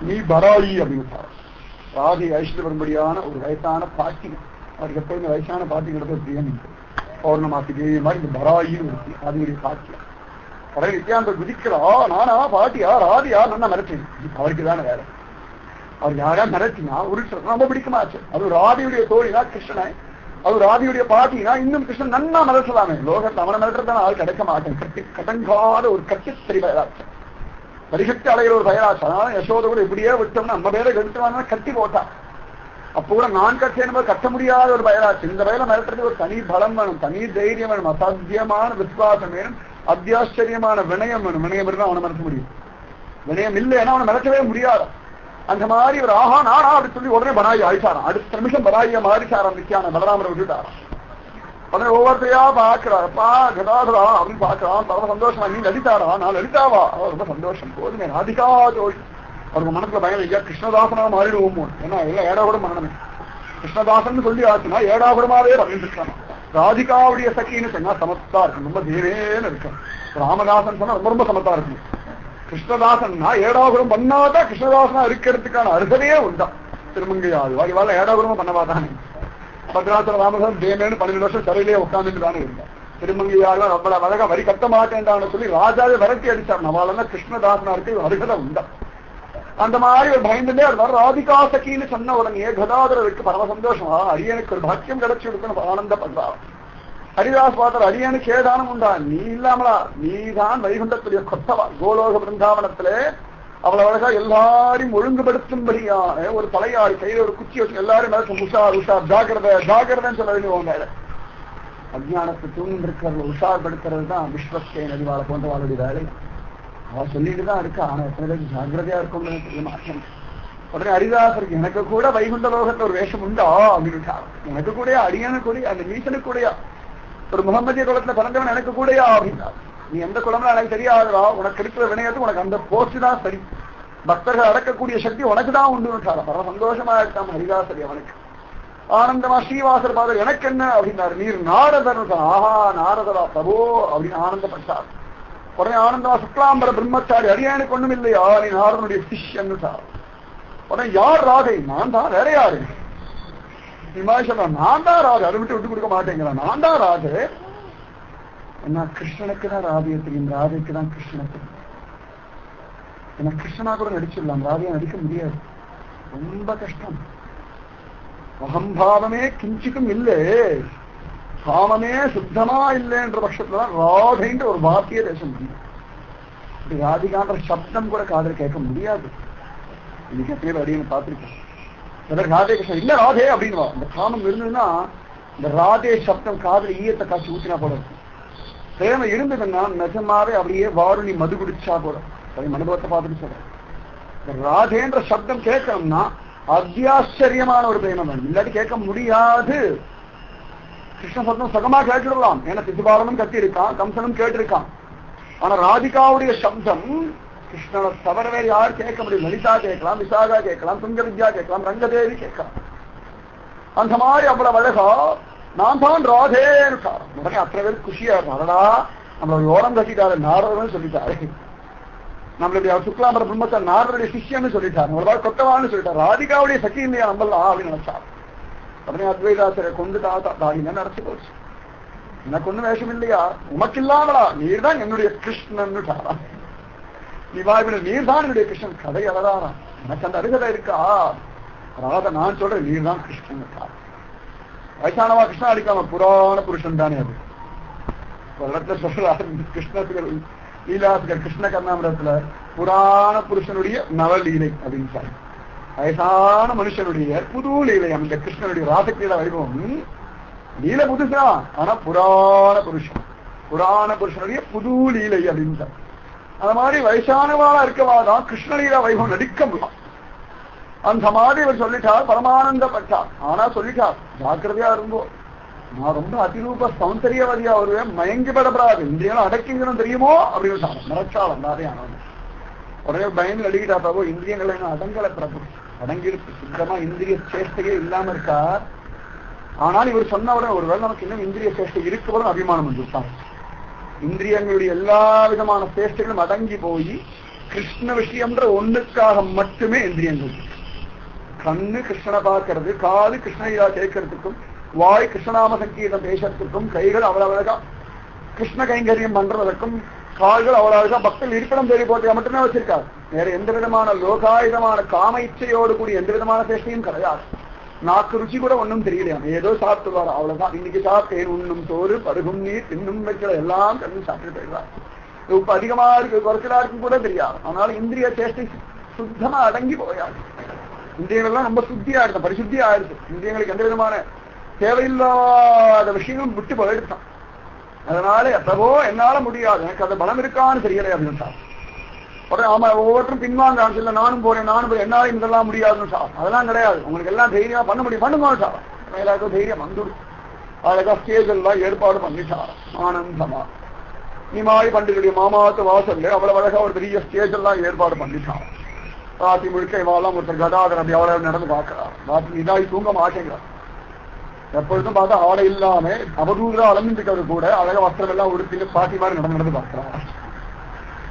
நீ பராயி அப்படின்னு ராதி ஐஸ்வர்ய வரும்படியான ஒரு வயசான பாட்டி. அவருக்கு எப்போதுமே வயசான பாட்டி கிட்ட பிரியம் பௌர்ணமாசிக்கு மாதிரி இந்த பராயின்னு இருக்கு, அதுடைய பாட்டியா. உடனே நித்யானந்த குதிக்கிறா, நானா பாட்டியா ராதியா நல்லா மிரட்டேன். அவருக்கு தானே வேற, அவர் யாரா மிரட்டினா உருட்டு ரொம்ப பிடிக்குமாச்சு. அது ராதியுடைய தோழினா கிருஷ்ணனை, அது ராதியுடைய பாட்டினா இன்னும் கிருஷ்ணன் நன்னா மிரட்டலாமே. லோகத்தை அவனை மிரட்டுறதான ஆள் கிடைக்க மாட்டேன். கட்டி கடங்காத ஒரு கட்டித்தறி பயராட்சம், பரிசக்தி அலைகிற ஒரு பயராட்சம். அதனால யசோத கூட இப்படியே விட்டோம்னா நம்ம பேரை கெடுத்துவாங்க கட்டி போட்டா. அப்போ கூட நான் கட்டேன் கட்ட முடியாத ஒரு பயராட்சி. இந்த வயல மிரட்டுறது ஒரு தனி பலம் வேணும், தனி தைரியம் வேணும், அசாத்தியமான விசுவாசம் வேணும், அத்தியாச்சரியமான வினயம் வேணும். வினயம் இருந்தா அவனை மிரட்ட முடியும், வினயம் இல்லைன்னா அவனை மிரட்டவே முடியாது. அந்த மாதிரி ஒரு ஆஹா நானா அப்படின்னு சொல்லி உடனே பராயி ஆயிட்டாராம். அடுத்த நிமிஷம் பராயிய மாறிச்சாராம் நித்யான பலராமரை விட்டுட்டாராம். உடனே ஒவ்வொருத்தையா பாக்குறாப்பா கதாதரா அப்படின்னு பாக்குறான். ரொம்ப சந்தோஷமா, நீ லலிதாரா, நான் லலிதாவா, அவர் ரொம்ப சந்தோஷம். போதுமே ராதிகா தோழி. அவருக்கு மனசுல பயம் ஐயா கிருஷ்ணதாசனா மாறிடுவோமோ, ஏன்னா எல்லாம் ஏடாகுடம் பண்ணணுமே. கிருஷ்ணதாசன் சொல்லி ஆச்சுன்னா ஏடாகுடமாவே அப்படின்னு இருக்காங்க. ராதிகாவுடைய சக்கின்னு சொன்னா சமத்தா இருக்கும், ரொம்ப தீரேன்னு இருக்கும். ராமதாசன் சொன்னா ரொம்ப ரொம்ப சமத்தா இருக்கும். கிருஷ்ணதாசன்னா ஏடாகுரம் பண்ணாதான் கிருஷ்ணதாசனா இருக்கிறதுக்கான அருகதையே உண்டா. திருமங்கையாது வாய்வால ஏடாகுரமா பண்ணவாதானே. பத்ராசன ராமதாசன் தேமேன்னு 12 வருஷம் சிறையிலேயே உட்கார்ந்துட்டு தானே இருந்தா. திருமங்கையால ரொம்ப அழகா வரி கட்ட மாட்டேன்டான்னு சொல்லி ராஜாவே விரட்டி அடிச்சார். நம்மளால கிருஷ்ணதாசனா இருக்கு அருகதை உண்டா. அந்த மாதிரி ஒரு பயந்துட்டே இருந்தார். ராதிகா சகின்னு சொன்ன உடனே கதாதரருக்கு பரம சந்தோஷமா, அரியனுக்கு ஒரு பாக்கியம் கிடைச்சி கொடுக்கணும் ஆனந்தப்படுறார். ஹரிதாஸ் பார்த்தார், அரியனுக்கு ஏதானம் உண்டா, நீ இல்லாமலா, நீதான் வைகுண்டத்துடைய கொத்தவா. கோலோக பிருந்தாவனத்திலே அவ்வளவு அழகா எல்லாரையும் ஒழுங்குபடுத்தும்படியான ஒரு தலையாளி கையில ஒரு குச்சி வச்சு எல்லாரும் உஷார் உஷார் ஜாகிரதை ஜாகிரதைன்னு சொல்ல வேண்டிய அஜ்ஞானத்தை தூங்கி இருக்கிறது உஷார்படுத்துறது தான் விஸ்வஸ்தே நதிவாள போன்றவாளுடைய வேலை. அவ சொல்லிட்டு தான் இருக்கா, ஆனா எத்தனை பேருக்கு ஜாகிரதையா இருக்கும் தெரிய மாட்டேன். உடனே ஹரிதாசருக்கு எனக்கு கூட வைகுண்ட லோகத்துல ஒரு வேஷம் உண்டா அப்படின்னு, எனக்கு கூட அரியனு கூட அந்த நீசனுக்கு கூடயா, ஒரு முகமதிய குலத்துல பிறந்தவன் எனக்கு கூடயா அப்படின்னா, நீ எந்த குலம்ல எனக்கு தெரியாதா, உனக்கு இருக்கிற வினயத்துக்கு உனக்கு அந்த போஸ்ட் தான் சரி, பக்தர்கள் அடக்கக்கூடிய சக்தி உனக்கு தான் உண்டு. பரம சந்தோஷமா இருக்காம ஹரிதாசரி அவனுக்கு ஆனந்தமா. ஸ்ரீவாசர் பாதர் எனக்கு என்ன அப்படின்னாரு, நீர் நாரதர். ஆஹா நாரதரா பிரபோ அப்படின்னு ஆனந்தப்பட்டார். உடனே ஆனந்தமா சுக்லாம்பர பிரம்மச்சாரி, அரியனுக்கு ஒண்ணும் இல்லையா, நீ நாரதனுடைய சிஷ்யன்னு சார். உடனே யார் ராதை, நான் தான், வேற யாரு விமாசனா, நான் தான் ராதை, அதை விட்டு விட்டு கொடுக்க மாட்டேங்கிறான், நான் தான் ராதை. என்ன கிருஷ்ணனுக்கு தான் ராதையை தெரியும், ராதைக்கு தான் கிருஷ்ணனுக்கு. ஏன்னா கிருஷ்ணனா கூட நடிச்சிடலாம், ராதையை நடிக்க முடியாது, ரொம்ப கஷ்டம். அகம்பாவமே கிஞ்சிக்கும் இல்லை, காமமே சுத்தமா இல்லைன்ற பட்சத்துலதான் ராதைன்ற ஒரு வார்த்தையை பேச முடியும். ராதிகான்ற சப்தம் கூட காதல் கேட்க முடியாது. இன்னைக்கு எத்தனை அடின்னு பார்த்திருக்கேன். ராதே கிருஷ்ணன் இல்ல ராதே அப்படின்னு இந்த காமம் இருந்ததுன்னா இந்த ராதே சப்தம் காதல் ஈயத்தை காட்சி ஊத்தினா போல இருக்கும். பிரேமம் இருந்ததுன்னா நிஜமாவே அப்படியே வாருணி மது குடிச்சா போல. அனுபவத்தை பார்த்துட்டு சொல்றேன். இந்த ராதேன்ற சப்தம் கேட்கணும்னா அத்தியாச்சரியமான ஒரு பிரேமம் வேணும், இல்லாட்டி கேட்க முடியாது. கிருஷ்ண சப்தம் சுகமா கேட்டுடலாம், ஏன்னா சிசுபாலனும் கத்தி இருக்கான், கம்சனும் கேட்டிருக்கான். ஆனா ராதிகாவுடைய சப்தம் கிருஷ்ணனை தவிர வேறு யார் கேட்க முடியும்? லலிதா கேட்கலாம், விசாகா கேட்கலாம், துங்க வித்யா கேட்கலாம், ரங்கதேவி கேட்கலாம். அந்த மாதிரி அவ்வளவு அழகா நான் தான் ராதேன்னு உடனே அத்தனை பேர் குஷியா இருக்கும். அதடா நம்மளோட ஓரம் கட்டிட்டாரு, நாரதன்னு சொல்லிட்டாரு. நம்மளுடைய சுக்லாம்பர பிரம்மச்சாரி நாரதனுடைய சிஷ்யன்னு சொல்லிட்டாரு, நம்மளோட கொத்தவான்னு சொல்லிட்டாரு. ராதிகாவுடைய சக்தி இல்லையா நம்பலாம் அப்படின்னு நினைச்சாரு. உடனே அத்வைதாசரை கொண்டு தாடினா நினைச்சு போச்சு. எனக்கு ஒண்ணு வேஷம் இல்லையா, உமக்கு இல்லாமலா, நீர் தான் என்னுடைய கிருஷ்ணன். நீ வாய்ப்பின நீர் தான் என்னுடைய கிருஷ்ணன். கதை அழகாரா, எனக்கு அந்த அருகதை இருக்கா? ராதா நான் சொல்றேன், நீர் தான் கிருஷ்ணன். வயசானவா கிருஷ்ணா அடிக்காம புராண புருஷன் தானே அது. ஒரு இடத்துல சொல்றாரு கிருஷ்ணத்துக்கு லீலாசுகர் கிருஷ்ண கர்ணாமிரத்துல புராண புருஷனுடைய நவலீலை அப்படின்னு சொல்லி, வயசான மனுஷனுடைய புது லீலை. அந்த கிருஷ்ணனுடைய ராசக்தியில வைபவம் லீல புதுசா, ஆனா புராண புருஷனுடைய புது லீலை அப்படின்னு சொல்லி. அந்த மாதிரி வயசானவாளா இருக்கவாதான் கிருஷ்ணலீலா வைபவம் நடிக்க முடியும். அந்த மாதிரி இவர் சொல்லிட்டார், பரமானந்தப்பட்டார். ஆனா சொல்லிட்டார், ஜாக்கிரதையா இருந்தோ, நான் ரொம்ப அதிரூப சௌந்தரியவதியா வருவேன், மயங்கி படப்படாது, இந்தியாலும் அடக்கிங்கன்னு தெரியுமோ அப்படின்னு மறைச்சாலும் தாரே ஆனவன். உடனே பயந்து அடிக்கிட்டா பிரபு, இந்திரியங்களை அடங்கல பிரபு, அடங்கிடுச்சு சுத்தமா, இந்திரிய சேஷ்டையே இல்லாம இருக்கா. ஆனால் இவர் சொன்ன உடனே ஒருவேளை நமக்கு இன்னும் இந்திரிய சேஷ்டை இருக்கவரும் அபிமானம் வந்துட்டான். இந்திரியங்களுடைய எல்லா விதமான சேஷ்டைகளும் அடங்கி போய் கிருஷ்ண விஷயம்ன்ற ஒண்ணுக்காக மட்டுமே இந்திரியங்கள். கண்ணு கிருஷ்ணனை பார்க்கறது, காது கிருஷ்ணகிரா கேட்கறதுக்கும், வாய் கிருஷ்ணநாம சங்கீதம் பேசுறதுக்கும், கைகள் அவ்வளவு கிருஷ்ண கைங்கரியம் பண்றதற்கும், கால்கள் அவ்வளவு பக்தர்கள் இருப்பிடம் தேடி போட்டு மட்டுமே வச்சிருக்காரு. வேற எந்த விதமான லோகாயுதமான காம இச்சையோடு கூடிய எந்த விதமான சேஷ்டையும் கிடையாது. நாக்கு ருச்சி கூட ஒன்றும் தெரியலையா, ஏதோ சாப்பிட்டுவாரு அவ்வளவுதான். இன்னைக்கு சாப்பிட்டேன், உண்ணும் சோறு பருகும் நீர் தின்னும் வைக்கிற எல்லாம் கண்ணு சாப்பிட்டு போயிடுறாரு. உப்பு அதிகமா இருக்கு குறைச்சலா இருக்கும் கூட தெரியாது. ஆனாலும் இந்திரிய சேஷ்டை சுத்தமா அடங்கி போயாது. இந்திரியங்கள்லாம் ரொம்ப சுத்தியா இருக்கும், பரிசுத்தியா இருக்கு. இந்திரியங்களுக்கு எந்த விதமான தேவையில்லாத விஷயங்களும் விட்டு போயிடுதான். அதனால பிரபோ என்னால முடியாது, எனக்கு அந்த பலம் இருக்கான்னு தெரியலை அப்படின்னு சார். உடனே ஆமா ஒவ்வொருத்தரும் பின்வாங்க, இல்ல நானும் போறேன் என்னால இதெல்லாம் முடியாதுன்னு சார். அதெல்லாம் கிடையாது, உங்களுக்கு எல்லாம் தைரியமா பண்ண முடியும், பண்ணுங்க சார். எல்லாருக்கும் தைரியம் வந்துடும். அழகா ஸ்டேஜ் எல்லாம் ஏற்பாடு பண்ணிட்டார் ஆனந்தமா. நீமாய் பண்டிகையுடைய மாமாத்து வாசல்ல அவ்வளவு அழகா ஒரு பெரிய ஸ்டேஜ் எல்லாம் ஏற்பாடு பண்ணிட்டார். ராத்திரி முழுக்க இவாளெல்லாம் ஒருத்தர் கதாதர் அப்படி அவ்வளவு நடந்து பார்க்கிறார். ராத்திரி இதாகி தூங்க மாட்டேங்கிறார். எப்பொழுதும் பார்த்தா ஆடை இல்லாம அவதூறா அலம்பிருக்கிறது கூட அழக வஸ்திரம் எல்லாம் உடுத்திட்டு பாட்டி மாதிரி நடந்து பார்க்கிறார்.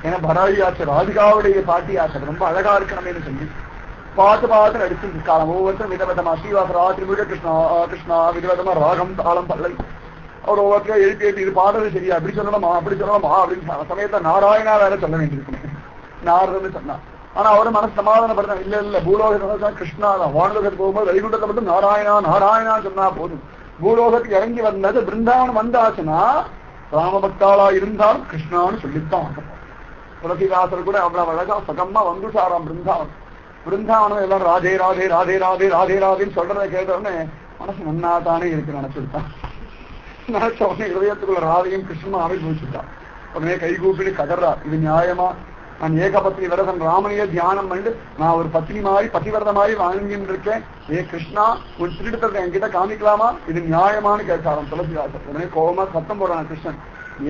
ஏன்னா பராதியாச்சர் ராதிகாவுடைய பாட்டியாச்சர் ரொம்ப அழகா இருக்கணும்னு சொல்லி பார்த்து நடிச்சு காலம் ஒவ்வொருத்தரும் விதவிதமா ஸ்ரீவாச ராத்திரி முழுக்க கிருஷ்ணா கிருஷ்ணா விதவிதமா ராகம் தாளம் பல்லை அவர் ஒவ்வொருத்தரும் எழுப்பி இது பாடுறது சரியா, அப்படி சொல்லணுமா அப்படி சொல்லணுமா அப்படின்னு சமயத்தை நாராயணா வேற சொல்ல வேண்டியிருக்கணும். நாரதன்னு சொன்னா. ஆனா அவரு மனசு சமாதானப்படுத்த, இல்ல இல்ல பூலோகத்தான் கிருஷ்ணா தான். வானலோகத்துக்கு போகும்போது வைகுண்டத்தை மட்டும் நாராயணா நாராயணா சொன்னா போதும். பூலோகத்துக்கு இறங்கி வந்தது பிருந்தாவனம் வந்தாச்சுன்னா ராமபக்தாளா இருந்தாலும் கிருஷ்ணான்னு சொல்லித்தான். துளசிதாசர் கூட அவ்வளவு அழகா சகமா வந்துட்டாராம் பிருந்தாவனம். பிருந்தாவனம் எல்லாரும் ராதே ராதே ராதே ராதே ராதே ராதேன்னு சொல்றதை கேட்டோடனே மனசு நன்னா தானே இருக்கு நினைச்சுட்டான். நினைச்ச உடனே இதயத்துக்குள்ள ராதையும் கிருஷ்ணனும் ஆவிர்வச்சிட்டான். உடனே கை கூப்பிட்டு கதறார், இது நியாயமா? நான் ஏகபத்னி விரதன் ராமனையே தியானம் பண்ணிட்டு நான் ஒரு பத்னி மாதிரி பதிவிரத மாதிரி வாங்கிட்டு இருக்கேன். ஏ கிருஷ்ணா, உன் திருடத்தை என்கிட்ட காமிக்கலாமா? இது நியாயமானு கேட்டாராம் துளசிதாசர். உடனே கோபமா சத்தம் போடுறான் கிருஷ்ணன்.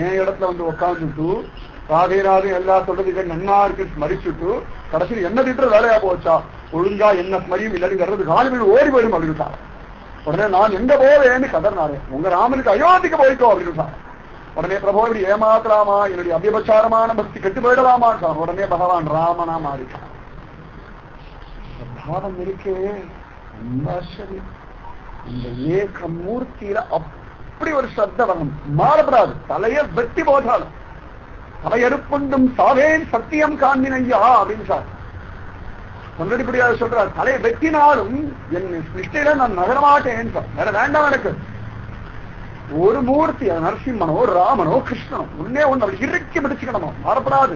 என் இடத்துல வந்து உட்காந்துட்டு ராதே ராதே எல்லா சொல்றதுக்கு நன்னா இருக்கு ஸ்மரிச்சுட்டு கடைசியில் என்ன திட்டுற வேலையா போச்சா? ஒழுங்கா என்ன ஸ்மரியும் இல்லைங்கிறது காலில் ஓடி போயிடும் அப்படின்னு. உடனே நான் எங்க போவேன்னு கதர்னாரு. உங்க ராமனுக்கு அயோத்திக்கு போயிட்டோம் அப்படின்னு. உடனே பிரபு இப்படி ஏமாத்தலாமா, என்னுடைய அபியபச்சாரமான பக்தி கெட்டு போயிடலாமா? உடனே பகவான் ராமனா மாறிட்டான். பாவம் இருக்கே இந்த ஏக மூர்த்தியில அப்படி ஒரு சப்த வரணும். மாறப்படாது, தலைய வெட்டி போட்டாலும் தலையெடுப்புண்டும் சாவேன் சத்தியம் காண்பினையா அப்படின்னு சார் சொன்னடிப்படியாக சொல்றார். தலையை வெட்டினாலும் என் நிஷ்டையில நான் நகரமாட்டேன் சார். வேற வேண்டாம் எனக்கு. ஒரு மூர்த்தி, நரசிம்மனோ ராமனோ கிருஷ்ணனோ ஒன்னே ஒண்ணு அப்படி இறுக்கி பிடிச்சுக்கணுமோ, மாறப்படாது.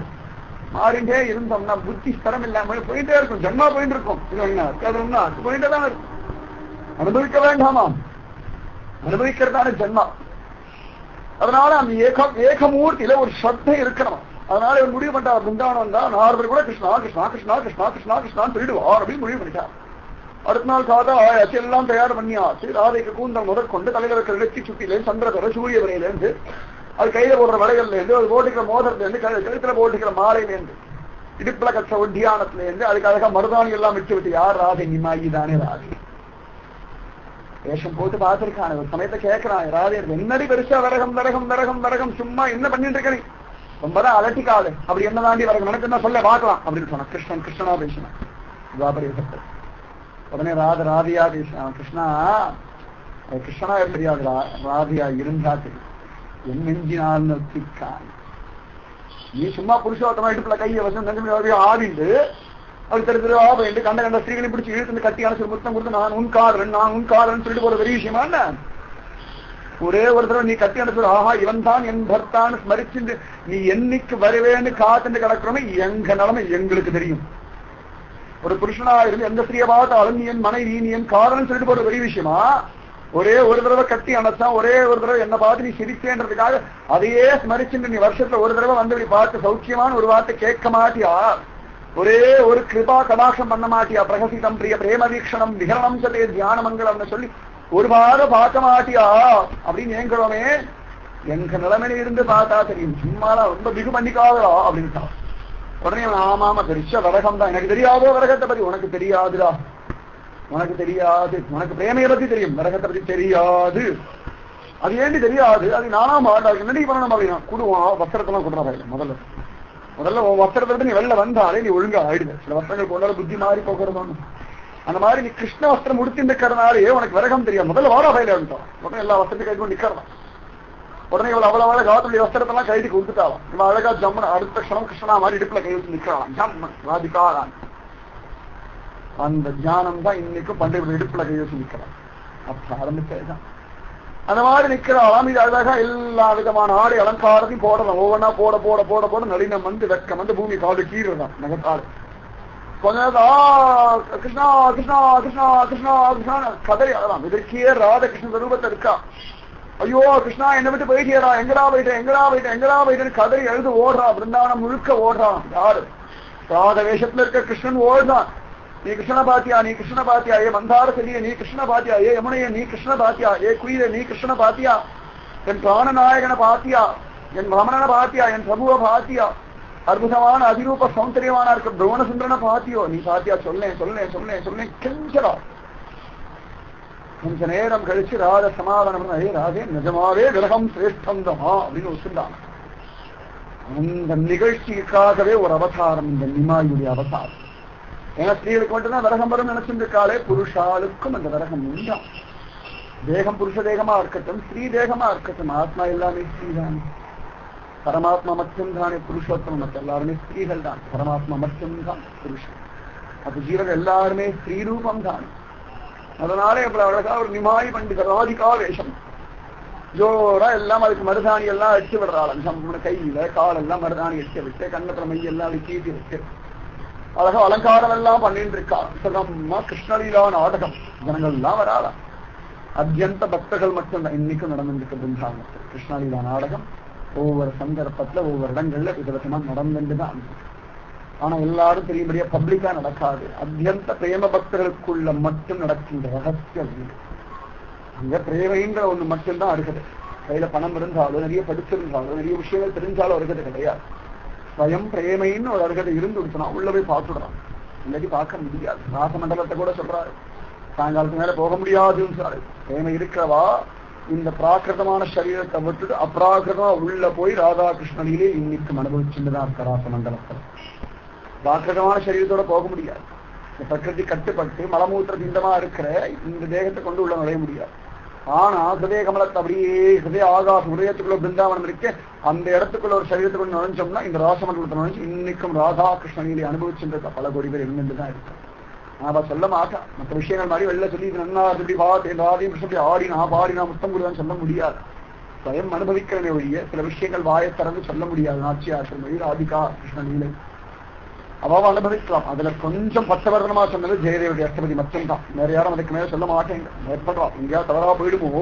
மாறிண்டே இருந்தோம்னா புத்தி ஸ்தரம் இல்லாம போயிட்டே இருக்கும், ஜன்மா போயிட்டு இருக்கும். இது என்ன அது ஒண்ணா போயிட்டே தான் இருக்கும். அனுபவிக்க வேண்டாமாம், அனுபவிக்கிறதான ஜன்மா. அதனால அந்த ஏகமூர்த்தியில ஒரு ஸ்ரத்தை இருக்கணும். அதனால இவர் முடிவு பண்ணிட்டார், பிருந்தாவனம் தான் நார்வர் கூட கிருஷ்ணா கிருஷ்ணா கிருஷ்ணா கிருஷ்ணா கிருஷ்ணா கிருஷ்ணான்னு சொல்லிடுவார் அப்படின்னு முடிவு பண்ணிட்டார். அடுத்த நாள் காதா ஆயாச்சு, எல்லாம் தயார் பண்ணியாச்சு. ராதைக்கு கூந்தல் முதற்கொண்டு தலையில வைக்கிற வெற்றி சுட்டில சந்திரகர சூரிய வரையிலேருந்து, அது கையில போடுற வளைகள்ல இருந்து, அது போட்டுக்கிற மோதிரத்துல இருந்து, கழுத்துல போட்டுக்கிற மாலையில இருந்து, இடுப்புல கற்ற ஒட்டியானத்துல இருந்து, அதுக்கு அழகா மருதாணி எல்லாம் விட்டு விட்டு யார் ராதை நிமாயி தானே ராதை வேஷம் போட்டு பார்த்திருக்கான. ஒரு சமயத்தை கேட்கிறான், ராதை என்னடி பெருசா வரகம் வரகம் வரகம் வரகம் சும்மா என்ன பண்ணிட்டு இருக்க நீ, ரொம்பதான் அலட்டிக்காது, அப்படி என்ன தாண்டி வரகம் எனக்கு என்ன சொல்ல பார்க்கலாம் அப்படின்னு சொன்னான். கிருஷ்ணன் கிருஷ்ணனா பேசினான் துவாபரயுகத்தில். உடனே ராதியா பேசினான். கிருஷ்ணா கிருஷ்ணனா தெரியாது, ராதியா இருந்தா தெரியும். என் நெஞ்சினால் நிறுத்திக்கான். நீ சும்மா புருஷோத்தமா இடுப்புல கையை வசம் ஆடிண்டு அது தெரிஞ்சு ஆபைண்டு கண்ட கண்ட ஸ்திரீகளை பிடிச்சி இழுத்து கட்டி அணைச்சு முத்தம் கொடுத்து நான் உன் காதலன் சொல்லிட்டு போற பெரிய விஷயமா என்ன? ஒரே ஒரு தடவை நீ கட்டி அனுப்பிச்சு, ஆஹா இவன் தான் என் பர்த்தான் ஸ்மரிச்சு நீ என்னைக்கு வருவேன்னு காத்துட்டு கிடக்கிறோமே, எங்க நிலைமை எங்களுக்கு தெரியும். ஒரு புருஷனா இருந்து எந்த ஸ்திரியை பார்த்தாலும் நீ என் மனைவி நீ என் காதலன் சொல்லிட்டு போற பெரிய விஷயமா? ஒரே ஒரு தடவை கட்டி அணைச்சான், ஒரே ஒரு தடவை என்ன பார்த்து நீ சிரிச்சேன்றதுக்காக அதையே ஸ்மரிச்சுட்டு நீ வருஷத்துல ஒரு தடவை வந்து இப்படி பார்த்து சௌக்கியமான ஒரு வார்த்தை கேட்க மாட்டியா? ஒரே ஒரு கிருபா கடாட்சம் பண்ண மாட்டியா? பிரகசிதம் பிரிய பிரேம வீக்ஷணம் விகரணம் சதே தியான மங்களம்னு சொல்லி ஒரு வாரம் பார்க்க மாட்டியா அப்படின்னு ஏங்குறோமே, எங்க நிலைமையில இருந்து பார்த்தா தெரியும். சும்மாலாம் ரொம்ப பிகு பண்ணிக்காதா அப்படின்ட்டான். உடனே ஆமாமா பெருச விரகம் தான், எனக்கு தெரியாதோ விரகத்தை பத்தி. உனக்கு தெரியாதுடா, உனக்கு தெரியாது, உனக்கு பிரேமையை பத்தி தெரியும், விரகத்தை பத்தி தெரியாது. அது ஏண்டி தெரியாது? அது நானா மாட்டாது என்னடி பண்ணணும் அப்படின்னா குடுவான் வஸ்திரத்தெல்லாம் கொடுறாங்க. முதல்ல உன் வஸ்திரத்தை விட்டு நீ வெளில வந்தாலே நீ ஒழுங்கா ஆயிடுது. சில வஸ்திரங்கள் கொண்டாலும் புத்தி மாறி போகிறதோன்னு அந்த மாதிரி நீ கிருஷ்ண வஸ்திரம் முடித்து இருக்கிறதுனாலே உனக்கு விரகம் தெரியாது. முதல்ல வாடா பயில வந்துட்டான். உடனே எல்லா வஸ்திரத்தையும் கைட்டு நிக்கிறதான். உடனே இவ்வளவு அவ்வளவு அழகா காத்துடைய வஸ்திரத்தெல்லாம் கைட்டு கொடுத்துட்டாலும் இவன் அழகா ஜம்மன் அடுத்த க்ஷணம் கிருஷ்ணா மாதிரி இடுப்புல கை வச்சு நிக்கிறான். ஜம்மன் ராதிகாரான். அந்த ஞானம் தான் இன்னைக்கும் பண்டைய இடுப்புல கை வச்சு நிக்கிறான். அப்ப ஆரம்பிச்சதுதான் அந்த மாதிரி நிக்கிறாளாம். இது அழகா எல்லா விதமான ஆடை அலங்காரத்தையும் போடலாம். ஒவ்வொன்னா போட போட போட போட நளினம் வந்து வெக்கம் வந்து பூமி காடு கீறுதான் நகத்தாடு. கொஞ்ச நேரம் கிருஷ்ணா கிருஷ்ணா கிருஷ்ணா கிருஷ்ணா கிருஷ்ணா கதை அழலாம். இதற்கே ராதகிருஷ்ணன் ரூபத்தை இருக்கா. ஐயோ கிருஷ்ணா என்னை விட்டு போயிட்டியடா, எங்கடா போயிட்டேன் எங்கடா போயிட்டேன் எங்கடா போயிட்டேன்னு கதறி எழுது ஓடுறா. பிருந்தாவனம் முழுக்க ஓடுறான். யாரு? ராத வேஷத்துல இருக்க கிருஷ்ணன் ஓடுறான். நீ கிருஷ்ண பாத்தியா, நீ கிருஷ்ண பாத்தியா, ஏ மந்தார செடிய நீ கிருஷ்ண பாத்தியா, ஏ யமுனைய நீ கிருஷ்ண பாத்தியா, ஏ குயில நீ கிருஷ்ண பாத்தியா, என் பிராணநாயகனை பாத்தியா, என் ரமணனை பாத்தியா, என் பிரபுவை பாத்தியா, அற்புதமான அதிரூப சௌந்தரியமான இருக்க புவனசுந்தரனை பாத்தியோ, நீ பாத்தியா, சொல்லேன் சொல்லேன் சொல்லேன் சொல்லேன் கெஞ்சரா. கொஞ்ச நேரம் கழிச்சு ராத சமாதானம், ஏ ராதே நிஜமாவே விரகம் சிரேஷ்டம் தான் அப்படின்னு வச்சுட்டான். அந்த நிகழ்ச்சிக்காகவே ஒரு அவதாரம் இந்த நிமாயுடைய அவதாரம். ஏன்னா ஸ்திரீகளுக்கு மட்டும்தான் விரகம் வரும் நினைச்சிருக்காளே, புருஷாளுக்கும் அந்த விரகம் உண்டாம். தேகம் புருஷ தேகமா இருக்கட்டும், ஸ்ரீ தேகமா இருக்கட்டும், ஆத்மா எல்லாமே ஸ்ரீதானே. பரமாத்மா மட்டும்தானே புருஷோத்தமம், மற்ற எல்லாருமே ஸ்திரீகள் தான். பரமாத்மா மட்டும்தான் புருஷன். அப்ப ஜீவர்கள் எல்லாருமே ஸ்ரீரூபம் தான். அதனாலே அவ்வளவு அழகா ஒரு நிமாய் பண்டித ராதிகா வேஷம் ஜோரா எல்லாம் அதுக்கு மருதாணி எல்லாம் அடிச்சு விடுறாள். கையில காலெல்லாம் மருதாணி அடிச்சு விட்டு கண்ணத்துல மையெல்லாம் கீட்டி விட்டு அழகா அலங்காரம் எல்லாம் பண்ணிட்டு இருக்கா. சுகமா கிருஷ்ணலீலா நாடகம் ஜனங்கள் எல்லாம் வராளா. அத்தியந்த பக்தர்கள் மட்டும்தான் இன்னைக்கும் நடந்துருக்கு. பிருந்தாவனத்தில் கிருஷ்ணலீலா நாடகம் ஒவ்வொரு சந்தர்ப்பத்துல ஒவ்வொரு இடங்கள்ல விதவிதமா நடந்துட்டுதான். ஆனா எல்லாரும் தெரியும்படியா பப்ளிக்கா நடக்காது. அத்தியந்த பிரேம பக்தர்களுக்குள்ள மட்டும் நடக்கின்ற ரகசியம். அங்க பிரேமைங்கிற ஒண்ணு மட்டும்தான் இருக்குது. கையில பணம் இருந்தாலும் நிறைய படிச்சிருந்தாலும் நிறைய விஷயங்கள் தெரிஞ்சாலும் இருக்கிறது கிடையாது. ஸ்வயம் பிரேமைன்னு ஒரு அருகதை இருந்து விடுத்தனா உள்ள போய் பார்த்துடுறான். இல்லாட்டி பார்க்க முடியாது. ராசமண்டலத்தை கூட சொல்றாரு, சாயங்காலத்து மேல போக முடியாதுன்னு சொல்றாரு. பிரேமை இருக்கிறவா இந்த பிராகிருதமான சரீரத்தை விட்டுட்டு அப்ராகிருதமா உள்ள போய் ராதாகிருஷ்ணனிலே இன்னைக்கும் அனுபவிச்சுட்டுதான் இருக்க. ராசமண்டலத்துல பிராகிருதமான சரீரத்தோட போக முடியாது. இந்த பிரகிருதி கட்டுப்பட்டு மலமூத்திர திண்டமா இருக்கிற இந்த தேகத்தை கொண்டு உள்ள நுழைய முடியாது. ஆனா ஹிருதய கமலத்தை அப்படியே ஹிருதய ஆகாசம் ஹிருதயத்துக்குள்ள பிருந்தாவனம் இருக்கு. அந்த இடத்துக்குள்ள ஒரு சரீரத்துக்குள்ள நுழைஞ்சோம்னா இந்த ராசமண்டலத்தை நுழைஞ்சு இன்னைக்கும் ராதா கிருஷ்ணனிலே அனுபவிச்சுருக்க பல கோடி பேர் இருந்துதான் இருக்கு. நான் சொல்ல மாட்டேன். மற்ற விஷயங்கள் மாதிரி வெளில சொல்லி இது நன்னா இப்படி பார்த்தேன் ராதையும் கிருஷ்ணப்படி ஆடினா பாடினா முத்தம் கொடுதான் சொல்ல முடியாது. ஸ்வயம் அனுபவிக்கிறனே ஒழிய சில விஷயங்கள் வாயை திறந்து சொல்ல முடியாது. நாச்சியார் மொழி ராதிகா கிருஷ்ணனிலே அவாவ அனுபவிக்கலாம். அதுல கொஞ்சம் பச்சவர்ணமா சொன்னது ஜெயதேவருடைய அஷ்டபதி மட்டும்தான். வேற யாரும் அதுக்கு மேல சொல்ல மாட்டேங்க. ஏற்படுறோம் எங்கேயாவது தவறா போயிடுமோ,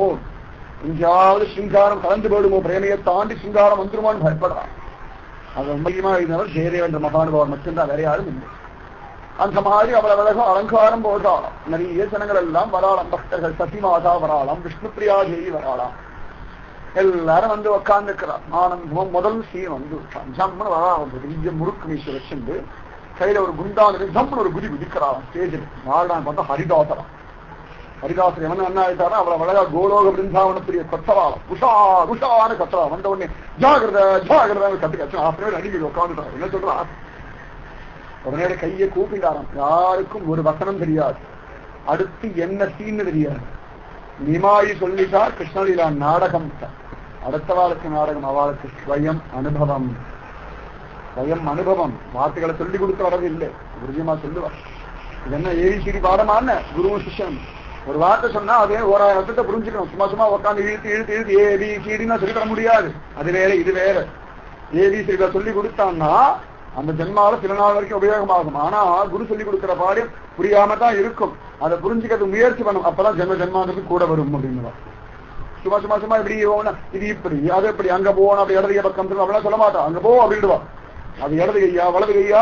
எங்கேயாவது சிங்காரம் கலந்து போயிடுமோ, பிரேமையை தாண்டி சிங்காரம் வந்துருமான்னு பயப்படுறான். அது உண்மையுமா இருந்தவர் ஜெயதேவன்ற மகானுபவர் மட்டும்தான், வேற யாரும் இல்லை. அந்த மாதிரி அவ்வளவு அழகம் அலங்காரம் போடுறாளாம். நிறைய ஜனங்கள் எல்லாம் வராளாம். பக்தர்கள் சசிமாதா வராளாம், விஷ்ணுபிரியா தேவி வராளாம். எல்லாரும் வந்து உட்கார்ந்துக்கிறான். ஆனந்தமும் முதல் சீன் வந்து ஜம்முன்னு வராளாம். பெரிய முறுக்கு மீசு வச்சுட்டு கையில ஒரு குண்டாந்து ஜம்முன்னு ஒரு குதி குதிக்கிறான் ஸ்டேஜில். நாடான் பார்த்தா ஹரிதாசரம். ஹரிதாசர் எவன் என்ன ஆயிட்டாரா அவ்வளவு அழகா கோலோக பிருந்தாவனத்துடைய கத்தராளம். உஷா உஷான்னு கத்தரா. வந்த உடனே ஜாகிரத ஜாகிரதான்னு கத்து கச்சு அப்படியே அடிக்கடி உட்காந்துட்டான். என்ன சொல்றா? உடனே கையை கூப்பிட்டாராம். யாருக்கும் ஒரு வசனம் தெரியாது. அடுத்து என்ன சீன்னு தெரியாது. நிமாயி சொல்லிட்டார் கிருஷ்ணலீலா நாடகம். அடுத்தவாளுக்கு நாடகம், அவளுக்கு ஸ்வயம் அனுபவம். ஸ்வயம் அனுபவம். வார்த்தைகளை சொல்லி கொடுத்து வரது இல்லை. குருஜியமா சொல்லுவார். இது என்ன ஏபிசிடி பாடமான குருவும் சிஷ்யன் ஒரு வார்த்தை சொன்னா அதே ஓராயிரம் வருஷத்தை புரிஞ்சுக்கணும். சும்மா சும்மா உட்காந்து இழுத்து இழுத்து இழுத்து ஏபிசிடினா சொல்லி தர முடியாது. அது வேற இது வேற. ஏபிசிடிகளை சொல்லி கொடுத்தான்னா அந்த ஜென்மாவில சில நாள் வரைக்கும் உபயோகமாகும். ஆனா குரு சொல்லி கொடுக்கிற பாடம் புரியாம தான் இருக்கும். அதை புரிஞ்சுக்கிறது முயற்சி பண்ணும். அப்பதான் ஜென்மாந்தத்துக்கு கூட வரும் அப்படின்னு. சும்மா சும்மா சும்மா இப்படி இது இப்படி அது எப்படி அங்க போன அப்படி இடது பக்கம் அப்படிலாம் சொல்ல மாட்டான். அங்க போ அப்படிடுவா. அது இடது கையா வலது கையா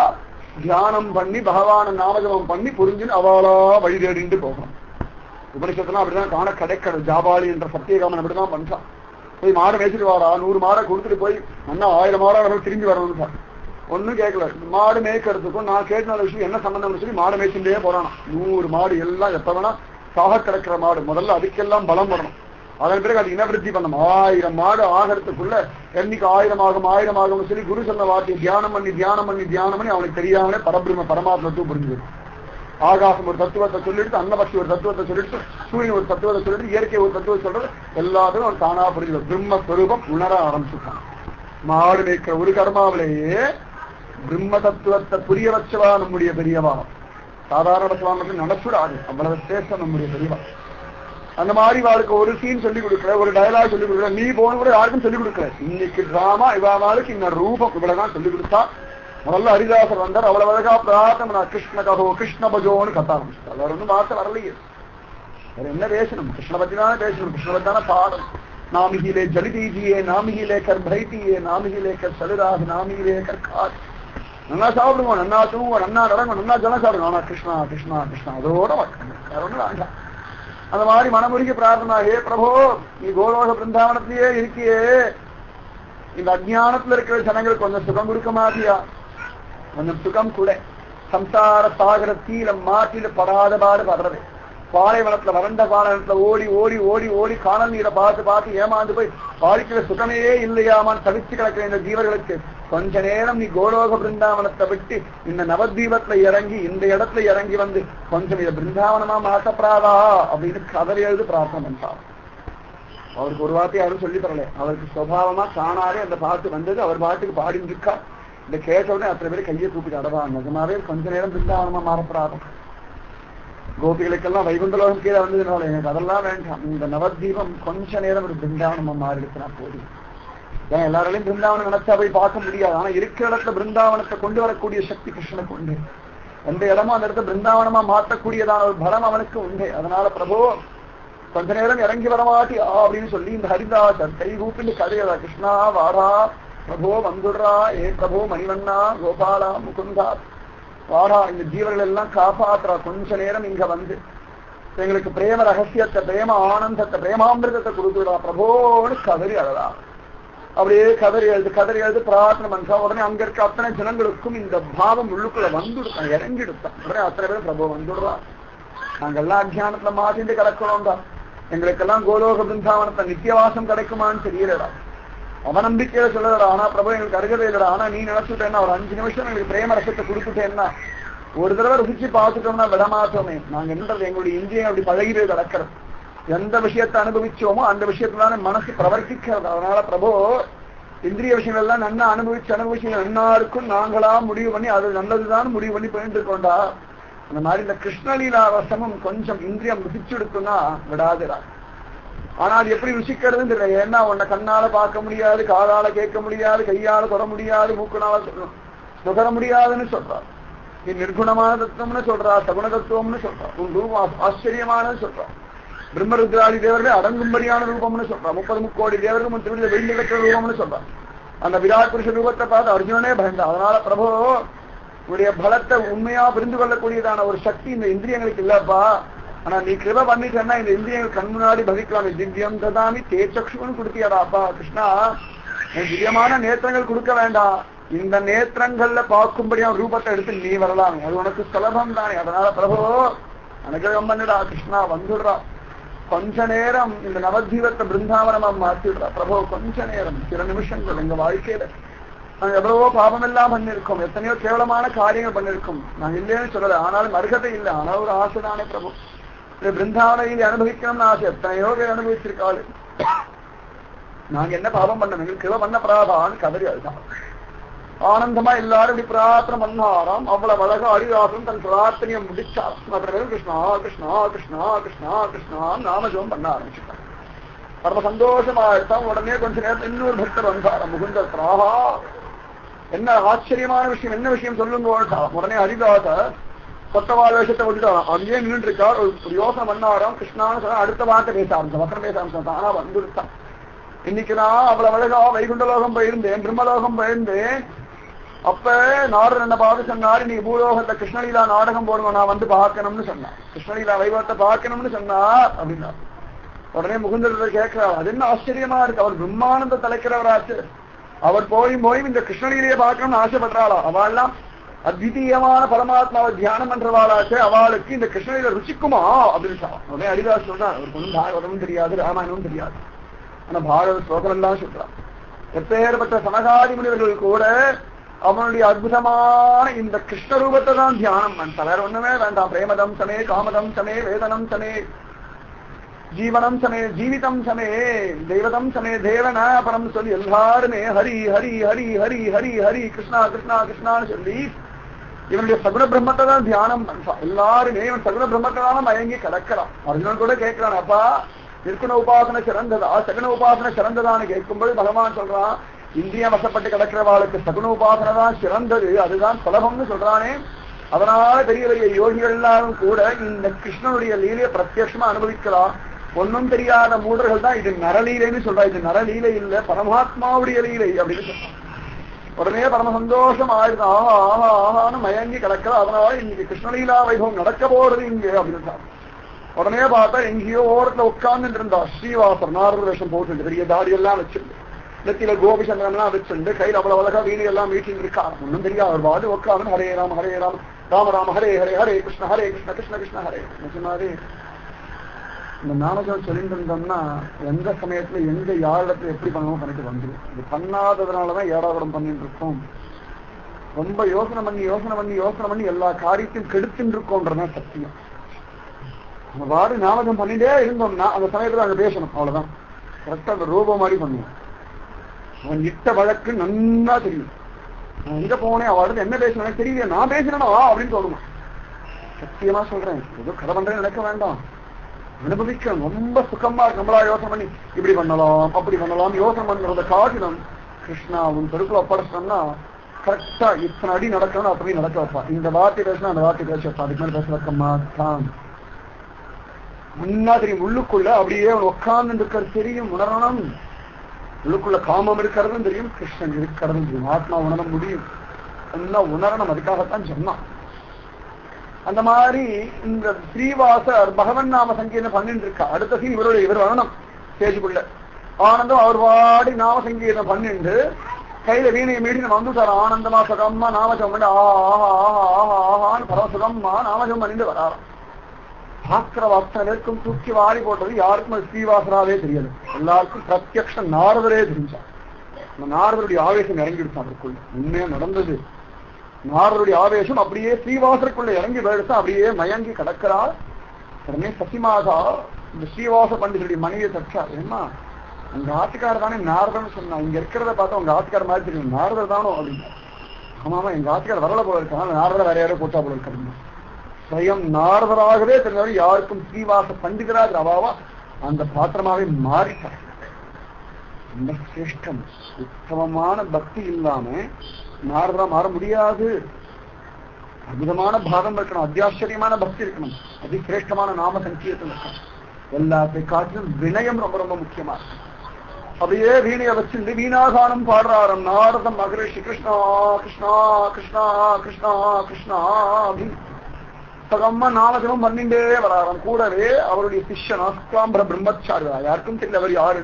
தியானம் பண்ணி பகவான நாமஜபம் பண்ணி புரிஞ்சுன்னு அவளா வழி தேடிட்டு போகணும். உபனிஷத்துலாம் அப்படிதான் காண கிடைக்கிற. ஜாபாலி என்ற சத்தியகாமன் அப்படிதான் பண்றான். போய் மாடை மேய்ச்சிட்டு வாரா, 100 மாடை கொடுத்துட்டு போய் நல்லா 1000 மாடை திரும்பி வரணும். ஒன்னும் கேட்கல. மாடு மேய்க்கிறதுக்கும் நான் கேட்ட விஷயம் என்ன சம்பந்தம்னு சொல்லி மாடு மேய்ச்சுட்டே போறானா. 100 மாடு எல்லாம் எப்ப வேணா சாக கிடக்கிற மாடு. முதல்ல அதுக்கெல்லாம் பலம் வரணும். அதன் பிறகு அது இனவிருத்தி பண்ணணும். 1000 மாடு ஆகிறதுக்குள்ள என்னைக்கு 1000 ஆகும் 1000 ஆகும்னு சொல்லி குரு சொன்ன வார்த்தையை தியானம் பண்ணி தியானம் பண்ணி தியானம் பண்ணி அவனுக்கு தெரியாமலே பரபிரம்ம பரமாத்மத்துவம் புரிஞ்சுது. ஆகாசம் ஒரு தத்துவத்தை சொல்லிட்டு, அன்னபக்ஷி ஒரு தத்துவத்தை சொல்லிட்டு, சூரியன் ஒரு தத்துவத்தை சொல்லிட்டு, இயற்கை ஒரு தத்துவத்தை சொல்றது எல்லாத்தையும் அவன் தானா புரிஞ்சு பிரம்ம ஸ்வரூபம் உணர ஆரம்பிச்சுட்டான். மாடு மேய்க்கிற ஒரு கர்மாவிலேயே பிரம்ம தத்துவத்தை புரிய வச்சவா நம்முடைய பெரியவா. சாதாரண மட்டும் நடச்சுடாது, அவ்வளவு சேஷம் நம்முடைய பெரியவா. அந்த மாதிரி வாழ்க்கை ஒரு சீன் சொல்லிக் கொடுக்கல, ஒரு டயலாக் சொல்லிக் கொடுக்கல, நீ போன கூட யாருக்கும் சொல்லிக் கொடுக்கல. இன்னைக்கு டிராமா இவாளுக்கு இந்த ரூபம் இவ்வளவுதான் சொல்லிக் கொடுத்தா. முதல்ல ஹரிதாசர் வந்தார், அவ்வளவு அழகா பிரார்த்தனை கிருஷ்ண கதோ கிருஷ்ண பஜோன்னு கத்த ஆரம்பிச்சிட்டார். அவர் ஒன்றும் மாத்த வரலையே. வேற என்ன பேசணும்? கிருஷ்ண பத்தி தானே பேசணும், கிருஷ்ண பத்தி தானே பாடம். நாமிகிலே ஜலிதீஜியே நாமிகிலே கர் பைத்தியே நாமிகிலே கர் சலுராக நாமிகிலே கர் காட். நல்லா சாப்பிடுவோம், நன்னா தூங்குவோம், நன்னா நடக்கும், நன்னா ஜனம் சாப்பிடுவோம். ஆனா கிருஷ்ணா கிருஷ்ணா கிருஷ்ணா அதோட வேற ஒண்ணு வேண்டாம். அந்த மாதிரி மனமுருகி பிரார்த்தனா, ஹே பிரபோ நீ கோலோக பிருந்தாவனத்திலேயே இருக்கியே, இந்த அஜ்ஞானத்துல இருக்கிற ஜனங்களுக்கு கொஞ்சம் சுகம் கொடுக்க மாட்டியா? கொஞ்சம் சுகம் கூட. சம்சார சாகர தீல மாட்டில படாத பாடு படுறது. பாலைவனத்துல வறண்ட பாலைவனத்துல ஓடி ஓடி ஓடி ஓடி காணல் நீரை பார்த்து பார்த்து ஏமாந்து போய் வாழ்க்கையில சுகமே இல்லையாமான் தவிச்சு கிடக்கிற இந்த ஜீவர்களுக்கு கொஞ்ச நேரம் நீ கோலோக பிருந்தாவனத்தை விட்டு இந்த நவத்வீபத்துல இறங்கி இந்த இடத்துல இறங்கி வந்து கொஞ்சம் இதை பிருந்தாவனமா மாற்றப்படாதா அப்படின்னு கதறி எழுது பிரார்த்தனை பண்றான். அவருக்கு ஒரு வார்த்தை யாரும் சொல்லி தரல. அவருக்கு சுபாவமா தானாவே அந்த பாட்டு வந்தது. அவர் பாட்டுக்கு பாடிட்டு இருக்கா. இந்த கேட்ட உடனே அத்தனை பேர் கையை கூப்பிட்டு அடவாங்க. நிஜமாவே கொஞ்ச நேரம் பிருந்தாவனமா மாறப்படாது. கோபிகளுக்கெல்லாம் வைகுண்டலோகம் கீழே வந்ததுனால எனக்கு அதெல்லாம் வேண்டாம். இந்த நவத்வீபம் கொஞ்ச நேரம் ஒரு பிருந்தாவனமா மாறிடுச்சுனா போதும். ஏன்னா எல்லாராலையும் பிருந்தாவனம் நினைச்சா போய் பார்க்க முடியாது. ஆனா இருக்கிற இடத்துல பிருந்தாவனத்தை கொண்டு வரக்கூடிய சக்தி கிருஷ்ணனுக்கு உண்டு. எந்த இடமும் அந்த இடத்த பிருந்தாவனமா மாற்றக்கூடியதான ஒரு பலம் அவனுக்கு உண்டு. அதனால பிரபு கொஞ்ச நேரம் இறங்கி வரமாட்டி அப்படின்னு சொல்லி இந்த ஹரிதாசர் கை கூப்பிட்டு கதையதா, கிருஷ்ணா வாடா பிரபோ வந்துடுறா, ஏ பிரபோ மணிவண்ணா கோபாலா முகுந்தா வாடா, இந்த ஜீவர்கள் எல்லாம் காப்பாத்துறா, கொஞ்ச நேரம் இங்க வந்து எங்களுக்கு பிரேம ரகசியத்தை பிரேம ஆனந்தத்தை பிரேமாமிரதத்தை கொடுத்துடா பிரபோன்னு கதறி அழகா. அப்படியே கதறி எழுது பிரார்த்தனை பண்றா. உடனே அங்க இருக்க அத்தனை ஜனங்களுக்கும் இந்த பாவம் உள்ளுக்குள்ள வந்துடுத்தான், இறங்கிடுத்தான். உடனே அத்தனை பேர் பிரபு வந்துடுறா, நாங்கெல்லாம் அத்தியானத்துல மாத்திட்டு கிடக்கணும்டா, எங்களுக்கெல்லாம் கோலோக பிருந்தாவனத்தை நித்தியவாசம் கிடைக்குமான்னு தெரியலடா. அவநம்பிக்கையில சொல்லலடா. ஆனா பிரபு எங்களுக்கு அருகதை இல்லடா. ஆனா நீ நினைச்சுட்டேன்னா ஒரு 5 நிமிஷம் எங்களுக்கு பிரேம ரசத்தை கொடுத்துட்டேன்னா ஒரு தடவை ருசிச்சு பார்த்துட்டோம்னா விடமாட்டோமே. நாங்க என்னது எங்களுடைய இந்தியம் அப்படி பழகிட்டு கிடக்கிறது. எந்த விஷயத்தை அனுபவிச்சோமோ அந்த விஷயத்துலான மனசு பிரவர்த்திக்கிறது. அதனால பிரபு இந்திரிய விஷயங்கள் எல்லாம் நன்னா அனுபவிச்சு எல்லாருக்கும் நாங்களா முடிவு பண்ணி அது நல்லதுதான் முடிவு பண்ணி போயிட்டு இருக்கோண்டா. அந்த மாதிரி இந்த கிருஷ்ணலீலா ரசமும் கொஞ்சம் இந்திரியம் ருசிச்சு எடுக்குன்னா விடாதுடா. ஆனா அது எப்படி ருசிக்கிறதுன்னு தெரியல. ஏன்னா உன்னை கண்ணால பார்க்க முடியாது, காதால கேட்க முடியாது, கையால தொட முடியாது, மூக்குனால நுகர முடியாதுன்னு சொல்றா. நீ நிர்குணமான தத்துவம்னு சொல்றா, சகுண தத்துவம்னு சொல்றா, உன் ரூபம் ஆச்சரியமானு சொல்றா. பிரம்மருத்ராதி தேவர்களே அடங்கும்படியான ரூபம்னு சொல்றா. 30 கோடி தேவர்கள் திருவிழா வெளியில் இருக்கிற ரூபம்னு சொல்றா. அந்த விராட் புருஷ ரூபத்தை பார்த்து அர்ஜுனனே பயந்தா. அதனால பிரபு உடைய பலத்தை உண்மையா புரிந்து கொள்ளக்கூடியதான ஒரு சக்தி இந்த இந்திரியங்களுக்கு இல்லப்பா. ஆனா நீ கிருப பண்ணிட்டேன்னா இந்த இந்திரியங்கள் கண் முன்னாடி பகிக்கலாம். திவ்யம் ததாமி தேச்சக்ஷுன்னு கொடுத்தியாடாப்பா கிருஷ்ணா. திவ்யமான நேத்திரங்கள் கொடுக்க வேண்டாம், இந்த நேத்திரங்கள்ல பார்க்கும்படியான ரூபத்தை எடுத்து நீ வரலாம், அது உனக்கு சுலபம் தானே. அதனால பிரபு அனுகிரகம் பண்ணுடா கிருஷ்ணா, வந்துடுறா. கொஞ்ச நேரம் இந்த நவஜீவத்தை பிருந்தாவனமா மாத்திடுறா பிரபு. கொஞ்ச நேரம் சில நிமிஷங்கள் எங்க வாழ்க்கையில நாங்க எவ்வளவோ பாபம் எல்லாம் பண்ணிருக்கோம், எத்தனையோ கேவலமான காரியங்கள் பண்ணிருக்கோம். நாங்க இல்லைன்னு சொல்லல, ஆனாலும் அருகதை இல்லை. ஆனால் ஒரு ஆசை தானே பிரபு. பிருந்தாவனையில் அனுபவிக்கணும்னு ஆசை எத்தனையோ பேர் அனுபவிச்சிருக்காள். நாங்க என்ன பாபம் பண்ணோம், எங்களுக்கு கிருப பண்ண பிராபான்னு கதறி அதுதான். ஆனந்தமா எல்லாரும் இப்படி பிரார்த்தனை பண்ணாராம். அவ்வளவு அழகா ஹரிதாசன் தன் பிரார்த்தனையை முடிச்சார். அப்புறம் கிருஷ்ணா கிருஷ்ணா கிருஷ்ணா கிருஷ்ணா கிருஷ்ணா நாமஜபம் பண்ண ஆரம்பிச்சுட்டார். பரம சந்தோஷமா இருக்கான். உடனே கொஞ்ச நேரத்தில் இன்னொரு பக்தர் வந்தார், முகுந்தர். ஆஹா என்ன ஆச்சரியமான விஷயம், என்ன விஷயம் சொல்லுங்க. உடனே ஹரிதாசர் கொத்தவாழ விஷயத்தை விட்டுட்டாராம். அங்கேயே நின்று இருக்கார். ஒரு யோசனை பண்ணாராம். கிருஷ்ணான்னு சொன்னா அடுத்த வார்த்தை பேச ஆரம்பிச்சான், வசனம் பேச ஆரம்பிச்சான். ஆனா வந்துருத்தான். இன்னைக்கு நான் அவ்வளவு அழகா வைகுண்டலோகம் போயிருந்தேன், பிரம்மலோகம் போயிருந்தேன். அப்ப நாரதர் என்ன பார்த்து சொன்னாரு, நீ பூலோகத்தை கிருஷ்ணலீலா நாடகம் போடுவோம், நான் வந்து பார்க்கணும்னு சொன்னான். கிருஷ்ணலீலா வைபவத்தை பார்க்கணும்னு சொன்னார் அப்படின்னா உடனே முகுந்தர் கேட்கிறார், அது என்ன ஆச்சரியமா இருக்கு, அவர் பிரம்மானந்த தலைக்கிறவராச்சு, அவர் போயும் போயும் இந்த கிருஷ்ணலீலையை பார்க்கணும்னு ஆசைப்படுறாளா? அவள்லாம் அத்விதீயமான பரமாத்மாவை தியானம் பண்றவாளாச்சே, அவளுக்கு இந்த கிருஷ்ணலீலை ருச்சிக்குமா அப்படின்னு உடனே ஹரிதாஸ் சொல்றான். அவருக்கு ஒன்றும் பாகவதமும் தெரியாது, ராமாயணமும் தெரியாது, ஆனா பாரத ஸ்லோகம் எல்லாம் சொல்றான். எப்பேற்பட்ட சனகாதி முனிவர்கள் கூட அவனுடைய அற்புதமான இந்த கிருஷ்ண ரூபத்தை தான் தியானம் பண்ண, வேற ஒண்ணுமே வேண்டாம். பிரேமதம் சமே, காமதம் சமே, வேதனம் சமே, ஜீவனம் சமே, ஜீவிதம் சமே, தெய்வதம் சமே, தேவன அப்புறம் சொல்லி எல்லாருமே ஹரி ஹரி ஹரி ஹரி ஹரி ஹரி கிருஷ்ணா கிருஷ்ணா கிருஷ்ணான்னு சொல்லி இவனுடைய சகுண பிரம்மத்தை தான் தியானம் பண்றான். எல்லாருமே இவன் சகுண பிரம்மத்தை தான் மயங்கி கிடக்கிறான். அர்ஜுனன் கூட கேட்கிறான், அப்பா நிற்குண உபாசனை சிறந்ததா சகுன உபாசனை சிறந்ததான்னு கேட்கும்போது பகவான் சொல்றான், இந்திய வசப்பட்டு கிடக்கிறவாளுக்கு சகுன உபாசனை தான் சிறந்தது, அதுதான் சுலபம்னு சொல்றானே. அதனால பெரிய பெரிய யோகிகள் எல்லாரும் கூட இந்த கிருஷ்ணனுடைய லீலையை பிரத்யட்சமா அனுபவிக்கலாம். ஒன்னும் தெரியாத மூடர்கள் தான் இது நரலீலைன்னு சொல்றா. இது நரலீலை இல்ல, பரமாத்மாவுடைய லீலை அப்படின்னு சொல்றான். உடனே பரம சந்தோஷம் ஆயிடுது. ஆஹா ஆஹா ஆஹான்னு மயங்கி கிடக்கிற. அதனால இன்னைக்கு கிருஷ்ணலீலா வைபவம் நடக்க போறது இங்கே அப்படின்னு. உடனே பார்த்தா எங்கேயோ ஓரத்துல உட்கார்ந்துட்டு இருந்தா ஸ்ரீவாசர், நாரத வேஷம் போட்டு பெரிய தாடி எல்லாம் வச்சிருந்து, நெத்தியில கோபிசந்திரன் எல்லாம் வச்சிருந்து, கையில் அவ்வளவு அழகா வீடு எல்லாம் வீட்டில் இருக்கா. ஒன்னும் தெரியாது, அவர் பாடு உட்காந்து ஹரே ராம ராம ராம ஹரே ஹரே ஹரே கிருஷ்ண கிருஷ்ண கிருஷ்ண ஹரே. நிஜமாவே இந்த நாமஜம் சொல்லிட்டு இருந்தோம்னா எந்த சமயத்துல எங்க யாரிடத்துல எப்படி பண்ணணும் பண்ணிட்டு வந்துடும். இது பண்ணாததுனாலதான் ஏடாவிடம் பண்ணிட்டு இருக்கோம். ரொம்ப யோசனை பண்ணி எல்லா காரியத்தையும் கெடுத்துட்டு இருக்கோன்றதான் சத்தியம். நம்ம வாடு நாமஜம் பண்ணிட்டே இருந்தோம்னா அந்த சமயத்துல அங்க பேசணும், அவ்வளவுதான். கரெக்டா அந்த ரூபம் மாதிரி பண்ணுவோம். அவன் இட்ட வழக்கு நன்னா தெரியும். நான் எங்க போனேன், அவளுக்கு என்ன பேசினேன் தெரியல, நான் பேசினா அப்படின்னு சொல்லணும். சத்தியமா சொல்றேன், ஏதோ கதை பண்றேன்னு நினைக்க வேண்டாம், அனுபவிக்கணும். ரொம்ப சுகமா இருக்கு. நம்மளா யோசனை பண்ணி இப்படி பண்ணலாம் அப்படி பண்ணலாம் யோசனை பண்றத காட்டிலும் கிருஷ்ணாவும் பெருக்குள்ள ஒப்படைச்சோம்னா கரெக்டா இத்தனை அடி நடக்கணும் அப்படி நடக்க வைப்பா. இந்த வார்த்தை பேசினா அந்த வார்த்தை பேச வைப்பா. அதுக்கு மேலே பேச வைக்க மாட்டான். முன்னா தெரியும், உள்ளுக்குள்ள அப்படியே அவன் உட்கார்ந்து இருக்கிறது தெரியும், உணரணும். உள்ளுக்குள்ள காமம் இருக்கிறதும் தெரியும், கிருஷ்ணன் இருக்கிறதும் தெரியும். ஆத்மா உணர முடியும், எல்லாம் உணரணும். அதுக்காகத்தான் சொன்னான். அந்த மாதிரி இந்த ஸ்ரீவாசர் பகவன் நாம சங்கீதம் பண்ணிட்டு இருக்கா. அடுத்த சீன் இவர் வரணும் ஸ்டேஜுக்குள்ள. ஆனந்தம் அவர் வாடி நாம சங்கீதம் பண்ணிட்டு கையில வீணையை மீறி நம்ம வந்துட்டார். ஆனந்தமா சுகமா நாமஜம் பண்ணி ஆஹா ஆஹா ஆஹா ஆஹான்னு பரவசுகமா நாமஜம் பண்ணிட்டு வராராம். பாக்கிற வாசனருக்கும் தூக்கி வாரி போட்டது யாருக்கும் அது ஸ்ரீவாசராவே தெரியல. எல்லாருக்கும் பிரத்யக்ஷ நாரதரே தெரிஞ்சான். அந்த நாரதருடைய ஆவேசம் இறங்கிடுச்சான் அவருக்குள்ள. உண்மையா நடந்தது. நாரதருடைய ஆவேசம் அப்படியே ஸ்ரீவாசருக்குள்ள இறங்கி போயிடுச்சா, அப்படியே மயங்கி கிடக்கிறாள். உடனே சசிமாதா இந்த ஸ்ரீவாச பண்டிதருடைய மனைவியை தச்சா, ஏமா உங்க ஆத்துக்காரர் தானே நாரதன்னு சொன்னா, இங்க இருக்கிறத பார்த்தா உங்க ஆத்துக்கார மாதிரி தெரியும், நாரதர் தானோ அப்படின்னு. ஆமாமா எங்க ஆத்துக்கார வரல போல இருக்காங்க, நாரதர் வேற யாரோ போட்டா போல இருக்காங்க. ஸ்வயம் நாரதராகவே தெரிஞ்சவரை யாருக்கும் ஸ்ரீவாச பண்டிதராக அவாவா அந்த பாத்திரமாவே மாறிட்டார். ரொம்ப சிரேஷ்டம். உத்தமமான பக்தி இல்லாம நாரதரா மாற முடியாது. அற்புதமான பாகம் இருக்கணும், அத்தியாச்சரியமான பக்தி இருக்கணும், அதிசிரேஷ்டமான நாம சங்கீர்த்தம் இருக்கணும். எல்லாத்தை காட்டிலும் வினயம் ரொம்ப ரொம்ப முக்கியமா இருக்கு. அப்படியே வீணைய வச்சிருந்து வீணாகானம் பாடுறாரம் நாரதம் மகரிஷி. கிருஷ்ணா கிருஷ்ணா கிருஷ்ணா கிருஷ்ணா கிருஷ்ணா அப்படின்னு சகமா நாமஜபம் பண்ணிட்டே வராராம். கூடவே அவருடைய சிஷ்யனா சுக்லாம்பர பிரம்மச்சாரியா, யாருக்கும் தெரியல அவர் யாரு.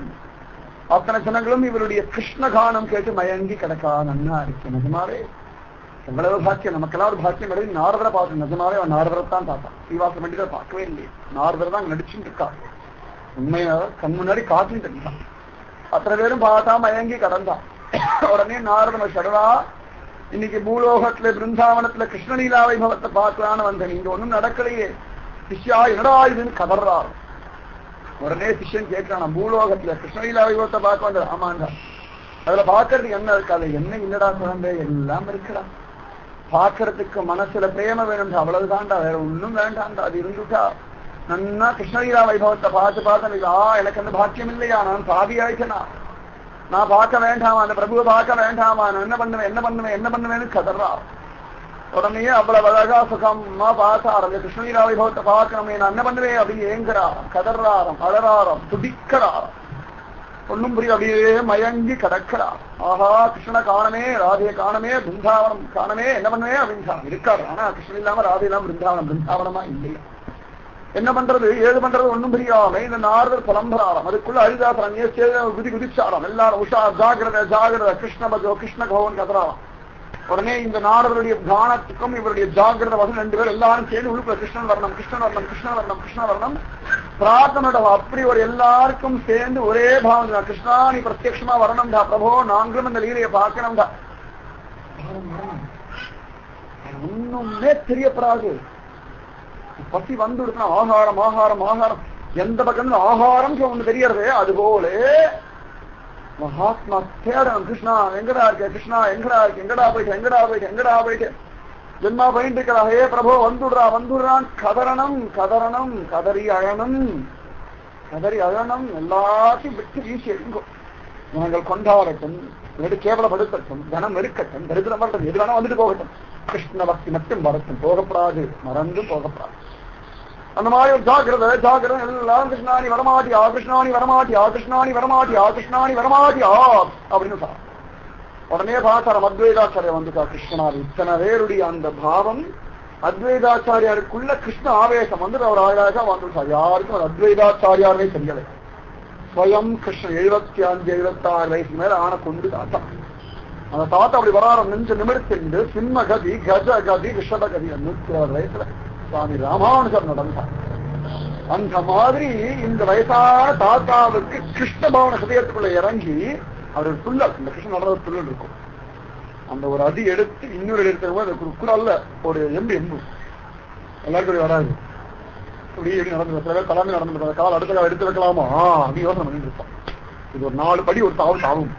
அத்தனை ஜனங்களும் இவருடைய கிருஷ்ணகானம் கேட்டு மயங்கி கிடக்கா. நன்னா இருக்கு. நிஜமாவே எவ்வளவு பாக்கியம், நமக்கெல்லாம் ஒரு பாக்கியம் கிடையாது. நாரதரை பார்த்து நிஜமாவே அவன் நாரதரைத்தான் பார்த்தான். ஸ்ரீவாச பண்டிதரை பார்க்கவே இல்லையே, நாரதர் தான் நடிச்சுட்டு இருக்கா. உண்மையா கண் முன்னாடி காத்துட்டு இருந்தான். அத்தனை பேரும் பார்த்தா மயங்கி கடந்தான். உடனே நாரதன் சடலா இன்னைக்கு பூலோகத்துல பிருந்தாவனத்துல கிருஷ்ணலீலா வைபவத்தை பார்க்கலான்னு வந்தேன், இங்க ஒண்ணும் நடக்கலையே சிஷ்யா, என்னடா இதுன்னு கதறாரு. உடனே சிஷ்யன் கேட்கிறான், பூலோகத்துல கிருஷ்ணலீலா வைபவத்தை பார்க்க வந்த. ஆமாண்டா, அதுல பாக்குறதுக்கு என்ன இருக்காது? என்ன இல்லடா குழந்தை, எல்லாம் இருக்குடா. பாக்குறதுக்கு மனசுல பிரேம வேணும், அவ்வளவுதான்டா, வேற ஒண்ணும் வேண்டாம்டா. அது இருந்துட்டா நன்னா கிருஷ்ணலீலா வைபவத்தை பார்த்து எனக்கு அந்த பாக்கியம் இல்லையா, நான் பாவி ஆயிட்டனா, நான் பார்க்க வேண்டாமா, அந்த பிரபுவை பார்க்க வேண்டாமா, நான் என்ன பண்ணுவேன்னு கதறா. உடனே அவ்வளவு அழகா சுகமா பார்த்தார். அந்த கிருஷ்ணலீலா வைபவத்தை பார்க்கணுமே, நான் என்ன பண்ணுவேன் அப்படின்னு ஏங்குறாராம், கதறாராம், அழறாராம், துடிக்கிறாராம். ஒன்னும் புரிய அப்படியே மயங்கி கிடக்கிறார். ஆஹா கிருஷ்ணனை காணமே, ராதையை காணமே, பிருந்தாவனம் காணமே, என்ன பண்ணுவேன் அப்படின்னு இருக்காரு. ஆனா கிருஷ்ணன் இல்லாம ராதை இல்லாம பிருந்தாவனமா இல்லையா? என்ன பண்றது ஏது பண்றது ஒண்ணும் புரியாம இந்த நாரதர் புலம்பராரம். அதுக்குள்ள ஹரிதாசர் அங்கே குதி குதிச்சாராம். எல்லாரும் உஷா ஜாகிரத ஜாகிரத கிருஷ்ண பஜோ கிருஷ்ண கௌவன் கதராம். உடனே இந்த நாரதருடைய கானத்துக்கும் இவருடைய ஜாகிரத வசம் 2 பேர் எல்லாரும் சேர்ந்து உழுப்புல கிருஷ்ணன் வரணும் கிருஷ்ணன் வரணும் கிருஷ்ணன் வரணும் கிருஷ்ணன் வரணும் பிரார்த்தனோட அப்படி ஒரு எல்லாருக்கும் சேர்ந்து ஒரே பாவம் தான். கிருஷ்ணா நீ பிரத்யட்சமா வரணும்டா பிரபோ, நாங்களும் இந்த லீலையை பார்க்கணும்டா. ஒண்ணுமே தெரியப்படாது. பசி வந்து இருக்கணும். ஆகாரம் ஆகாரம் ஆகாரம் எந்த பக்கம் ஆகாரம் ஒண்ணு தெரியறது. அதுபோல மகாத்மா தேடணும். கிருஷ்ணா எங்கடா இருக்க, கிருஷ்ணா எங்கடா இருக்கு, எங்கடா போயிட்டு எங்கடா போயிட்டு எங்கடா போயிட்டு ஜென்மா போயிட்டு இருக்கிறா. ஹே பிரபு வந்துடுறா வந்துடுறான். கதறணும் கதறணும் கதறி அழணும் கதறி அழணும். எல்லாத்தையும் விட்டு வீசி எங்கும். நாங்கள் கொண்டாடட்டும், கேவலப்படுத்தட்டும், தனம் இருக்கட்டும், தரித்திரம் வரட்டும், எது வேணா வந்துட்டு போகட்டும், கிருஷ்ண பக்தி மட்டும் வரட்டும், போகப்படாது, மறந்தும் போகப்படாது. அந்த மாதிரி ஒரு ஜாக்கிரதை ஜாக்கிரதை. எல்லாரும் கிருஷ்ணாணி வரமாட்டியா கிருஷ்ணாணி வரமாட்டியா கிருஷ்ணாணி வரமாட்டியா கிருஷ்ணாணி வரமாட்டியா அப்படின்னு சொன்னார். உடனே பார்த்தாரம் அத்வைதாச்சாரியா வந்துட்டா. கிருஷ்ணனார் இத்தனை பேருடைய அந்த பாவம் அத்வைதாச்சாரியாருக்குள்ள கிருஷ்ண ஆவேசம் வந்து அவர் ஆயிராக வந்துட்டார். யாருக்கும் அது அத்வைதாச்சாரியாரே தெரியலை. ஸ்வயம் கிருஷ்ணன் 75 76 வயசுக்கு மேல ஆன கொண்டு தாத்தா. அந்த தாத்தா அப்படி வராரம் நெஞ்சு நிமிர்த்திண்டு சிம்ம கதி கஜ கதி ரிஷப கதி 106 வயசுல சுவாமி ராமானுஜர் நடந்தார். அந்த மாதிரி இந்த வயசான தாத்தாவுக்கு கிருஷ்ண பவன ஹதயத்துக்குள்ள இறங்கி அவர் துள்ளல், இந்த கிருஷ்ணன் நடந்த ஒரு துள்ளல் இருக்கும். அந்த ஒரு அடி எடுத்து இன்னொரு எடுத்து குரல்ல ஒரு எம்பு எல்லாருக்கும் வராது. இப்படி எப்படி நடந்து சில பேர் தலைமை நடந்து கால் அடுத்த எடுத்து வைக்கலாமா அப்படி யோசனை பண்ணிட்டு இருப்பான். இது ஒரு 4 படி ஒரு தாவும் தாவும்.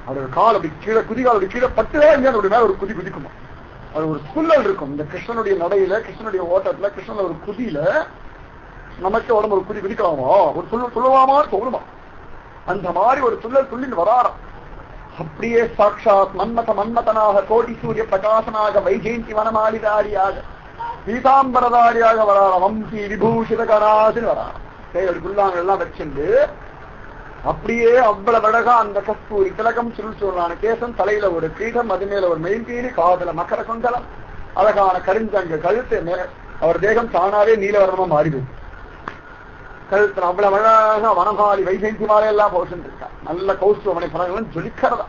அது ஒரு கால் அப்படி கீழே குதிகால் அப்படி கீழே 10 இங்கே அப்படி மேல ஒரு குதி குதிக்குமா. அது ஒரு துள்ளல் இருக்கும். இந்த கிருஷ்ணனுடைய நடையில, கிருஷ்ணனுடைய ஓட்டத்துல, கிருஷ்ணன் ஒரு குதியில நமக்கு உடம்பு ஒரு குதி குதிக்கலாமா, ஒரு துள்ளலாமா தோணுமா. அந்த மாதிரி ஒரு துள்ளல் துள்ளின்னு வராரம். அப்படியே சாட்சாத் மன்மதனாக கோடி சூரிய பிரகாசனாக வைஜெயந்தி வனமாளிதாரியாக பீதாம்பரதாரியாக வராரம். வம்சி விபூஷித கராசின்னு வராரம். கைகளுக்குள்ளாங்க எல்லாம் வச்சுண்டு அப்படியே அவ்வளவு அழகா அந்த கஸ்தூரி திலகம் சுருள்சூரான கேசம், தலையில ஒரு கிரீடம், அது மேல ஒரு மெயின்பீரி, காதல மக்கர கொண்டலம், அழகான கருஞ்சங்க கழுத்து. அவர் தேகம் தானாவே நீலவர்ணமா மாறிடும். கழுத்துல அவ்வளவு அழகா வனமாலி வைஜெயந்தி மாலையெல்லாம் போட்டு இருக்கா. நல்ல கௌஸ்துவமனை பலங்களும் ஜொலிக்கிறதா.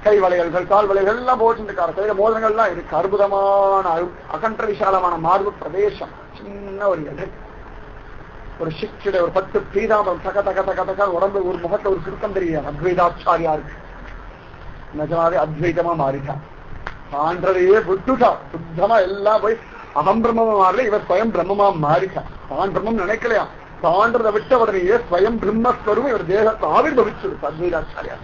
கை வளையல்கள் கால் வளையல்கள் எல்லாம் போட்டு இருக்காரு. கையில மோதங்கள்லாம் இருக்கு. அற்புதமான அகன்ற விசாலமான மார்பு பிரதேசம். சின்ன ஒரு எடை, ஒரு சிக்ஷிட, ஒரு 10 பீதாம்பரம் தக்க தக்க தக்க தக்க உடம்பு, ஒரு முகத்துல ஒரு சுருக்கம் தெரியும். அத்வைதாச்சாரியா இருக்கு. நிஜமாவே அத்வைதமா மாறிட்டான். தாண்டதையே விட்டுட்டா. சுத்தமா எல்லாம் போய் அகம் பிரம்மமா மாறல, இவர் ஸ்வயம் பிரம்மமா மாறிட்டான். தான் பிரம்மம் நினைக்கலையா, தாண்டதை விட்ட உடனேயே ஸ்வயம் பிரம்மஸ்வரூபம் இவர் தேகத்தை ஆவிர்வவிச்சிருக்கு அத்வைதாச்சாரியா.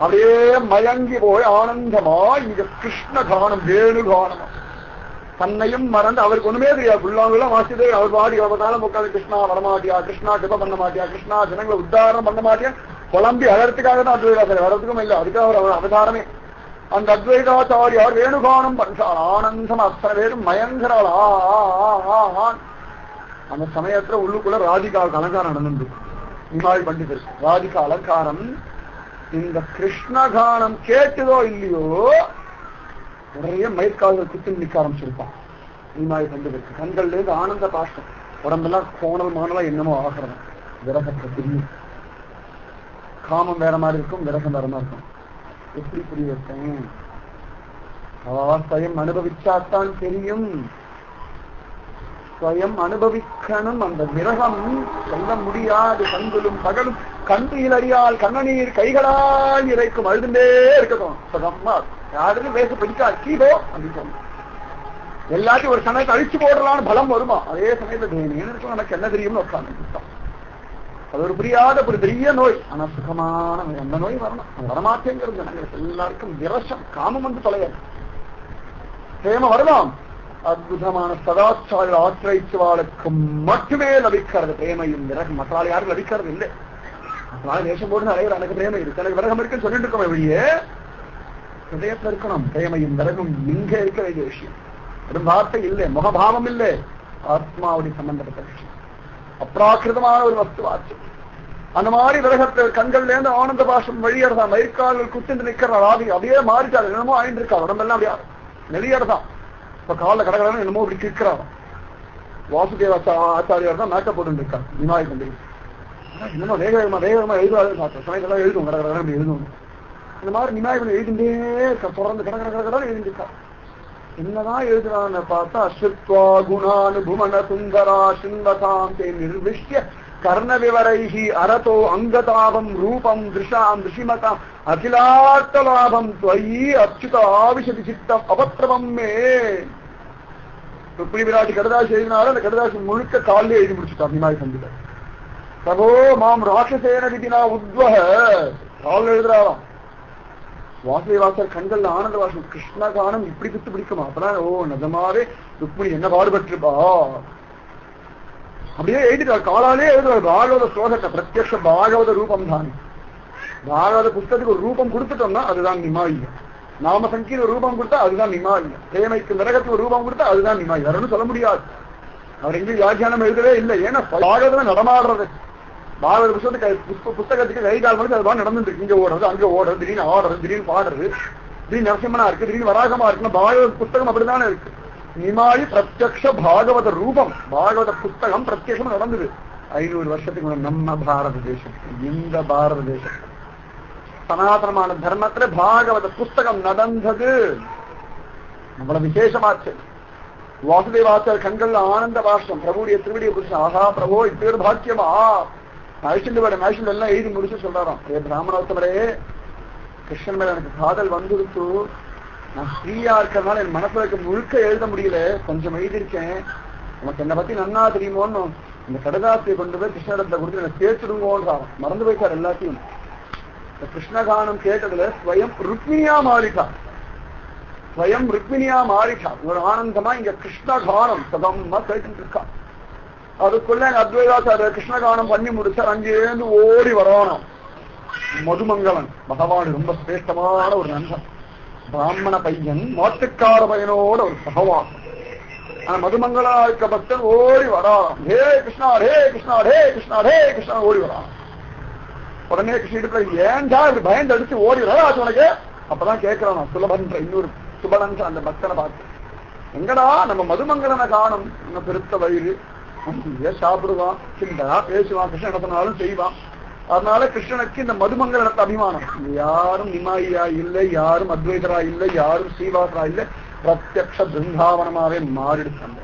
அப்படியே மயங்கி போய் ஆனந்தமா இங்க கிருஷ்ண கானம், வேணு கானமா தன்னையும் மறந்து அவருக்கு ஒண்ணுமே தெரியாது. புல்லாங்கெல்லாம் வாசிதே அவர் பாடி அவதாரம் உட்காந்து கிருஷ்ணா வரமாட்டியா, கிருஷ்ணா கிருப பண்ண மாட்டியா, கிருஷ்ணா ஜனங்களை உத்தாரணம் பண்ண மாட்டியா, குழம்பி அழறதுக்காக தான் அத்வைதாச்சாரி, வர்றதுக்கும் இல்லை, அதுக்காக அவர் அவதாரமே. அந்த அத்வைதாச்சாரியார் வேணுகானம் பண்றாள். ஆனந்தம் அத்தனை பேரும் மயங்கராள். அந்த சமயத்துல உள்ளுக்குள்ள ராதிகாவுக்கு அலங்காரம் நடந்து நிமாய் பண்டிதர் ராதிகா அலங்காரம். இந்த கிருஷ்ணகானம் கேட்டுதோ இல்லையோ நிறைய மயிர்கால்கள் குத்தி நிற்க ஆரம்பிச்சிருப்பான் நிமாய் பண்டிதருக்கு. கண்கள்ல இருந்து ஆனந்த பாஷ்டம், உடம்பெல்லாம் கோணல் மானலா என்னமோ ஆகிறது. விரகத்தை தெரியும். காமம் வேற மாதிரி இருக்கும், விரகம் வேற மாதிரி இருக்கும். எப்படி புரிய வைப்பேன்? ஸ்வயம் அனுபவிச்சாத்தான் தெரியும். ஸ்வயம் அனுபவிக்கணும். அந்த விரகம் சொல்ல முடியாது. கண்களும் பகலும் கண்ணில் அறியால் கண்ணநீர் கைகளால் இறைக்கும். அழுதுண்டே இருக்கட்டும். சுகமா யாருக்கும் பேச பிடிக்காது. கீழோ அப்படின்னு சொன்ன எல்லாத்தையும் ஒரு சமயத்தை அழிச்சு போடலான்னு பலம் வருமா. அதே சமயத்துல இருக்கும் எனக்கு என்ன தெரியும்னு உட்காந்து. அது ஒரு புரியாத ஒரு பெரிய நோய். ஆனா சுகமான அந்த நோய் வரணும். வரமாட்டேங்கிறது ஜனங்களுக்கு எல்லாருக்கும் விரசம், காமம் வந்து தொலையாது. பிரேம வரலாம். அற்புதமான சதாச்சார ஆசிரியவாளுக்கு மட்டுமே லபிக்கிறது பிரேமையும் விரகம். மற்றால் யாரும் லபிக்கிறது இல்லை. மற்றால தேசம் போட்டு நிறைய எனக்கு பிரேமை இருக்கு, எனக்கு விரகம் இருக்குன்னு சொல்லிட்டு இருக்கோம். வெளியே ஹிருதயத்தில் இருக்கணும் பிரேமையும் விரகம். இங்க இருக்க வேண்டிய விஷயம். அது வார்த்தை இல்லை, முகபாவம் இல்லை, ஆத்மாவுடைய சம்பந்தப்பட்ட விஷயம். அப்ராக்கிருதமான ஒரு வஸ்துவாச்சு. அந்த மாதிரி விரகத்தை கண்கள்ல இருந்து ஆனந்த பாஷம் வெளியேறதான். மயிர்கால்கள் குத்திட்டு நிற்கிற ராதி அப்படியே மாறிட்டாரு. என்னமோ ஆயிட்டு இருக்கா. உடம்பெல்லாம் அப்படியா வெளியேறதான். இப்ப கால கடகடன்னு என்னமோ இப்படி கிக்கிறான். வாசுதேவ ஆச்சாரியார் தான் மேக்கப் போட்டு இருக்கா நிமாய பண்டிகை. என்னமா வேக வேகமா எழுதுவாரு பார்த்தோம். சமயத்தெல்லாம் எழுதுவோம், கடற்கரை எழுதுவோம். இந்த மாதிரி நிமாயபன் எழுதிண்டே தொடர்ந்து கடற்கரை எழுதிருக்கா. என்னதான் எழுதுறான்னு பார்த்தா அஸ்வத்வா குணானு புவன சுந்தரா சிந்ததாம் தே நிர்விஷ்ய கர்ண விவரைஹி அரதோ அங்கதாபம் ரூபம் திருஷாம் ரிஷிமதாம் அகிலார்த்த லாபம் துவயி அச்சுத ஆவிஷதி சித்தம் அபத்ரவம் மே. ருக்மிணி விராட்டி கடதாசி எழுதினாலும் அந்த கடதாசி முழுக்க காலிலே எழுதி முடிச்சுட்டா நிமாய் பண்டிகை. பிரபோ மாம் ராட்சசேன விதினா உத்வஹ காலில் எழுதுறாராம். வாசுதேவாசர் கண்கள்ல ஆனந்த வாசம். கிருஷ்ணகானம் இப்படி பித்து பிடிக்குமா? அப்பதான் ஓ நிஜமாவே ருக்மிணி என்ன பாடுபட்டிருப்பா அப்படியே எழுதிட்டார். காலாலே எழுதுவார். பாகவத ஸ்லோகத்தை பிரத்யக்ஷ பாகவத ரூபம் தான். பாகவத புத்தகத்துக்கு ஒரு ரூபம் கொடுத்துட்டோம்னா அதுதான் நிமாயம். நாம சங்கீத ஒரு ரூபம் கொடுத்தா அதுதான் நிமாயம். பிரேமைக்கு நரகத்துக்கு ஒரு ரூபம் கொடுத்தா அதுதான் நிமாயம். யாருன்னு சொல்ல முடியாது. அவர் எங்கேயும் வியாக்கியானம் எழுதவே இல்லை. ஏன்னா பாகவதம் நடமாடுறது. பாகவத புத்தகத்துக்கு கை கால் மணிக்கு அது நடந்துட்டு இருக்கு. இங்க ஓடுறது, அங்க ஓடுறது, திடீர்னு ஆடுறது, திடீர்னு பாடுறது, திடீர்னு நரசிம்மனா இருக்கு, திடீர்னு வராகமா இருக்குன்னா பாகவத புத்தகம் அப்படித்தானே இருக்கு. நிமாயி பிரத்யக்ஷ பாகவத ரூபம். பாகவத புத்தகம் பிரத்யக்ஷம் நடந்தது 500 வருஷத்துக்கு நம்ம பாரத தேசத்துக்கு. இந்த பாரத தேசத்துக்கு சனாதனமான தர்மத்துல பாகவத புஸ்தகம் நடந்தது. நம்மள விசேஷமாச்சு. வாசுதேவாச்சார் கண்கள்ல ஆனந்த பாஷ்யம். பிரபுடைய திருவடியை குறிச்சு ஆஹா பிரபோ இப்பேர் பாக்கியமா மேஷன் எல்லாம் எழுதி முடிச்சு சொல்றாராம். ஏ பிராமணோத்தமரே, கிருஷ்ணன் மேல எனக்கு காதல் வந்துடுத்து. நான் ஸ்ரீயா இருக்கிறதுனால என் மனசுல இருக்க முழுக்க எழுத முடியல. கொஞ்சம் எழுதியிருக்கேன். உனக்கு என்னை பத்தி நன்னா தெரியுமோன்னு இந்த கடதாசியை கொண்டு போய் கிருஷ்ணடத்தை கொடுத்து எனக்கு சேர்த்துடுங்கோன்றான். மறந்து போயிட்டார் எல்லாத்தையும். இந்த கிருஷ்ணகானம் கேட்டதுல ஸ்வயம் ருக்மிணியா மாறிட்டா. ஸ்வயம் ருக்மிணியா மாறிட்டா. ஒரு ஆனந்தமா இங்க கிருஷ்ணகானம் சதமா கேட்டு இருக்கா. அதுக்குள்ள எங்க அத்வைதாச்சாரிய கிருஷ்ணகானம் பண்ணி முடிச்சார். அங்கேருந்து ஓடி வரணும் மதுமங்கலன். பகவான் ரொம்ப சிரேஷ்டமான ஒரு நண்பன். பிராமண பையன் மாட்டுக்கார பையனோட ஒரு பகவான். ஆனா மதுமங்களா இருக்க பக்தன் ஓடி வரான். ஹே கிருஷ்ணா ஹே கிருஷ்ணா ஹே கிருஷ்ணா ஹே கிருஷ்ணா ஓடி வரான். உடனே கிருஷ்ண ஏன்டா இப்படி பயந்து அடிச்சு ஓடி வராச்சு உனக்கு? அப்பதான் கேட்கிறான் சுலபன்ற இன்னொரு சுபனன்ற அந்த பக்தனை பார்த்து, எங்கடா நம்ம மதுமங்கலனை காணும். நம்ம பெருத்த வயிறு சாப்பிடுவான், சிந்தா பேசுவான், கிருஷ்ணன் நடத்தினாலும் செய்வான். அதனால கிருஷ்ணனுக்கு இந்த மதுமங்கலத்தை அபிமானம். யாரும் நிமாயியா இல்லை, யாரும் அத்வைதரா இல்லை, யாரும் ஸ்ரீவாசரா இல்லை. பிரத்யக்ஷ பிருந்தாவனமாவே மாறிடுச்சாங்க.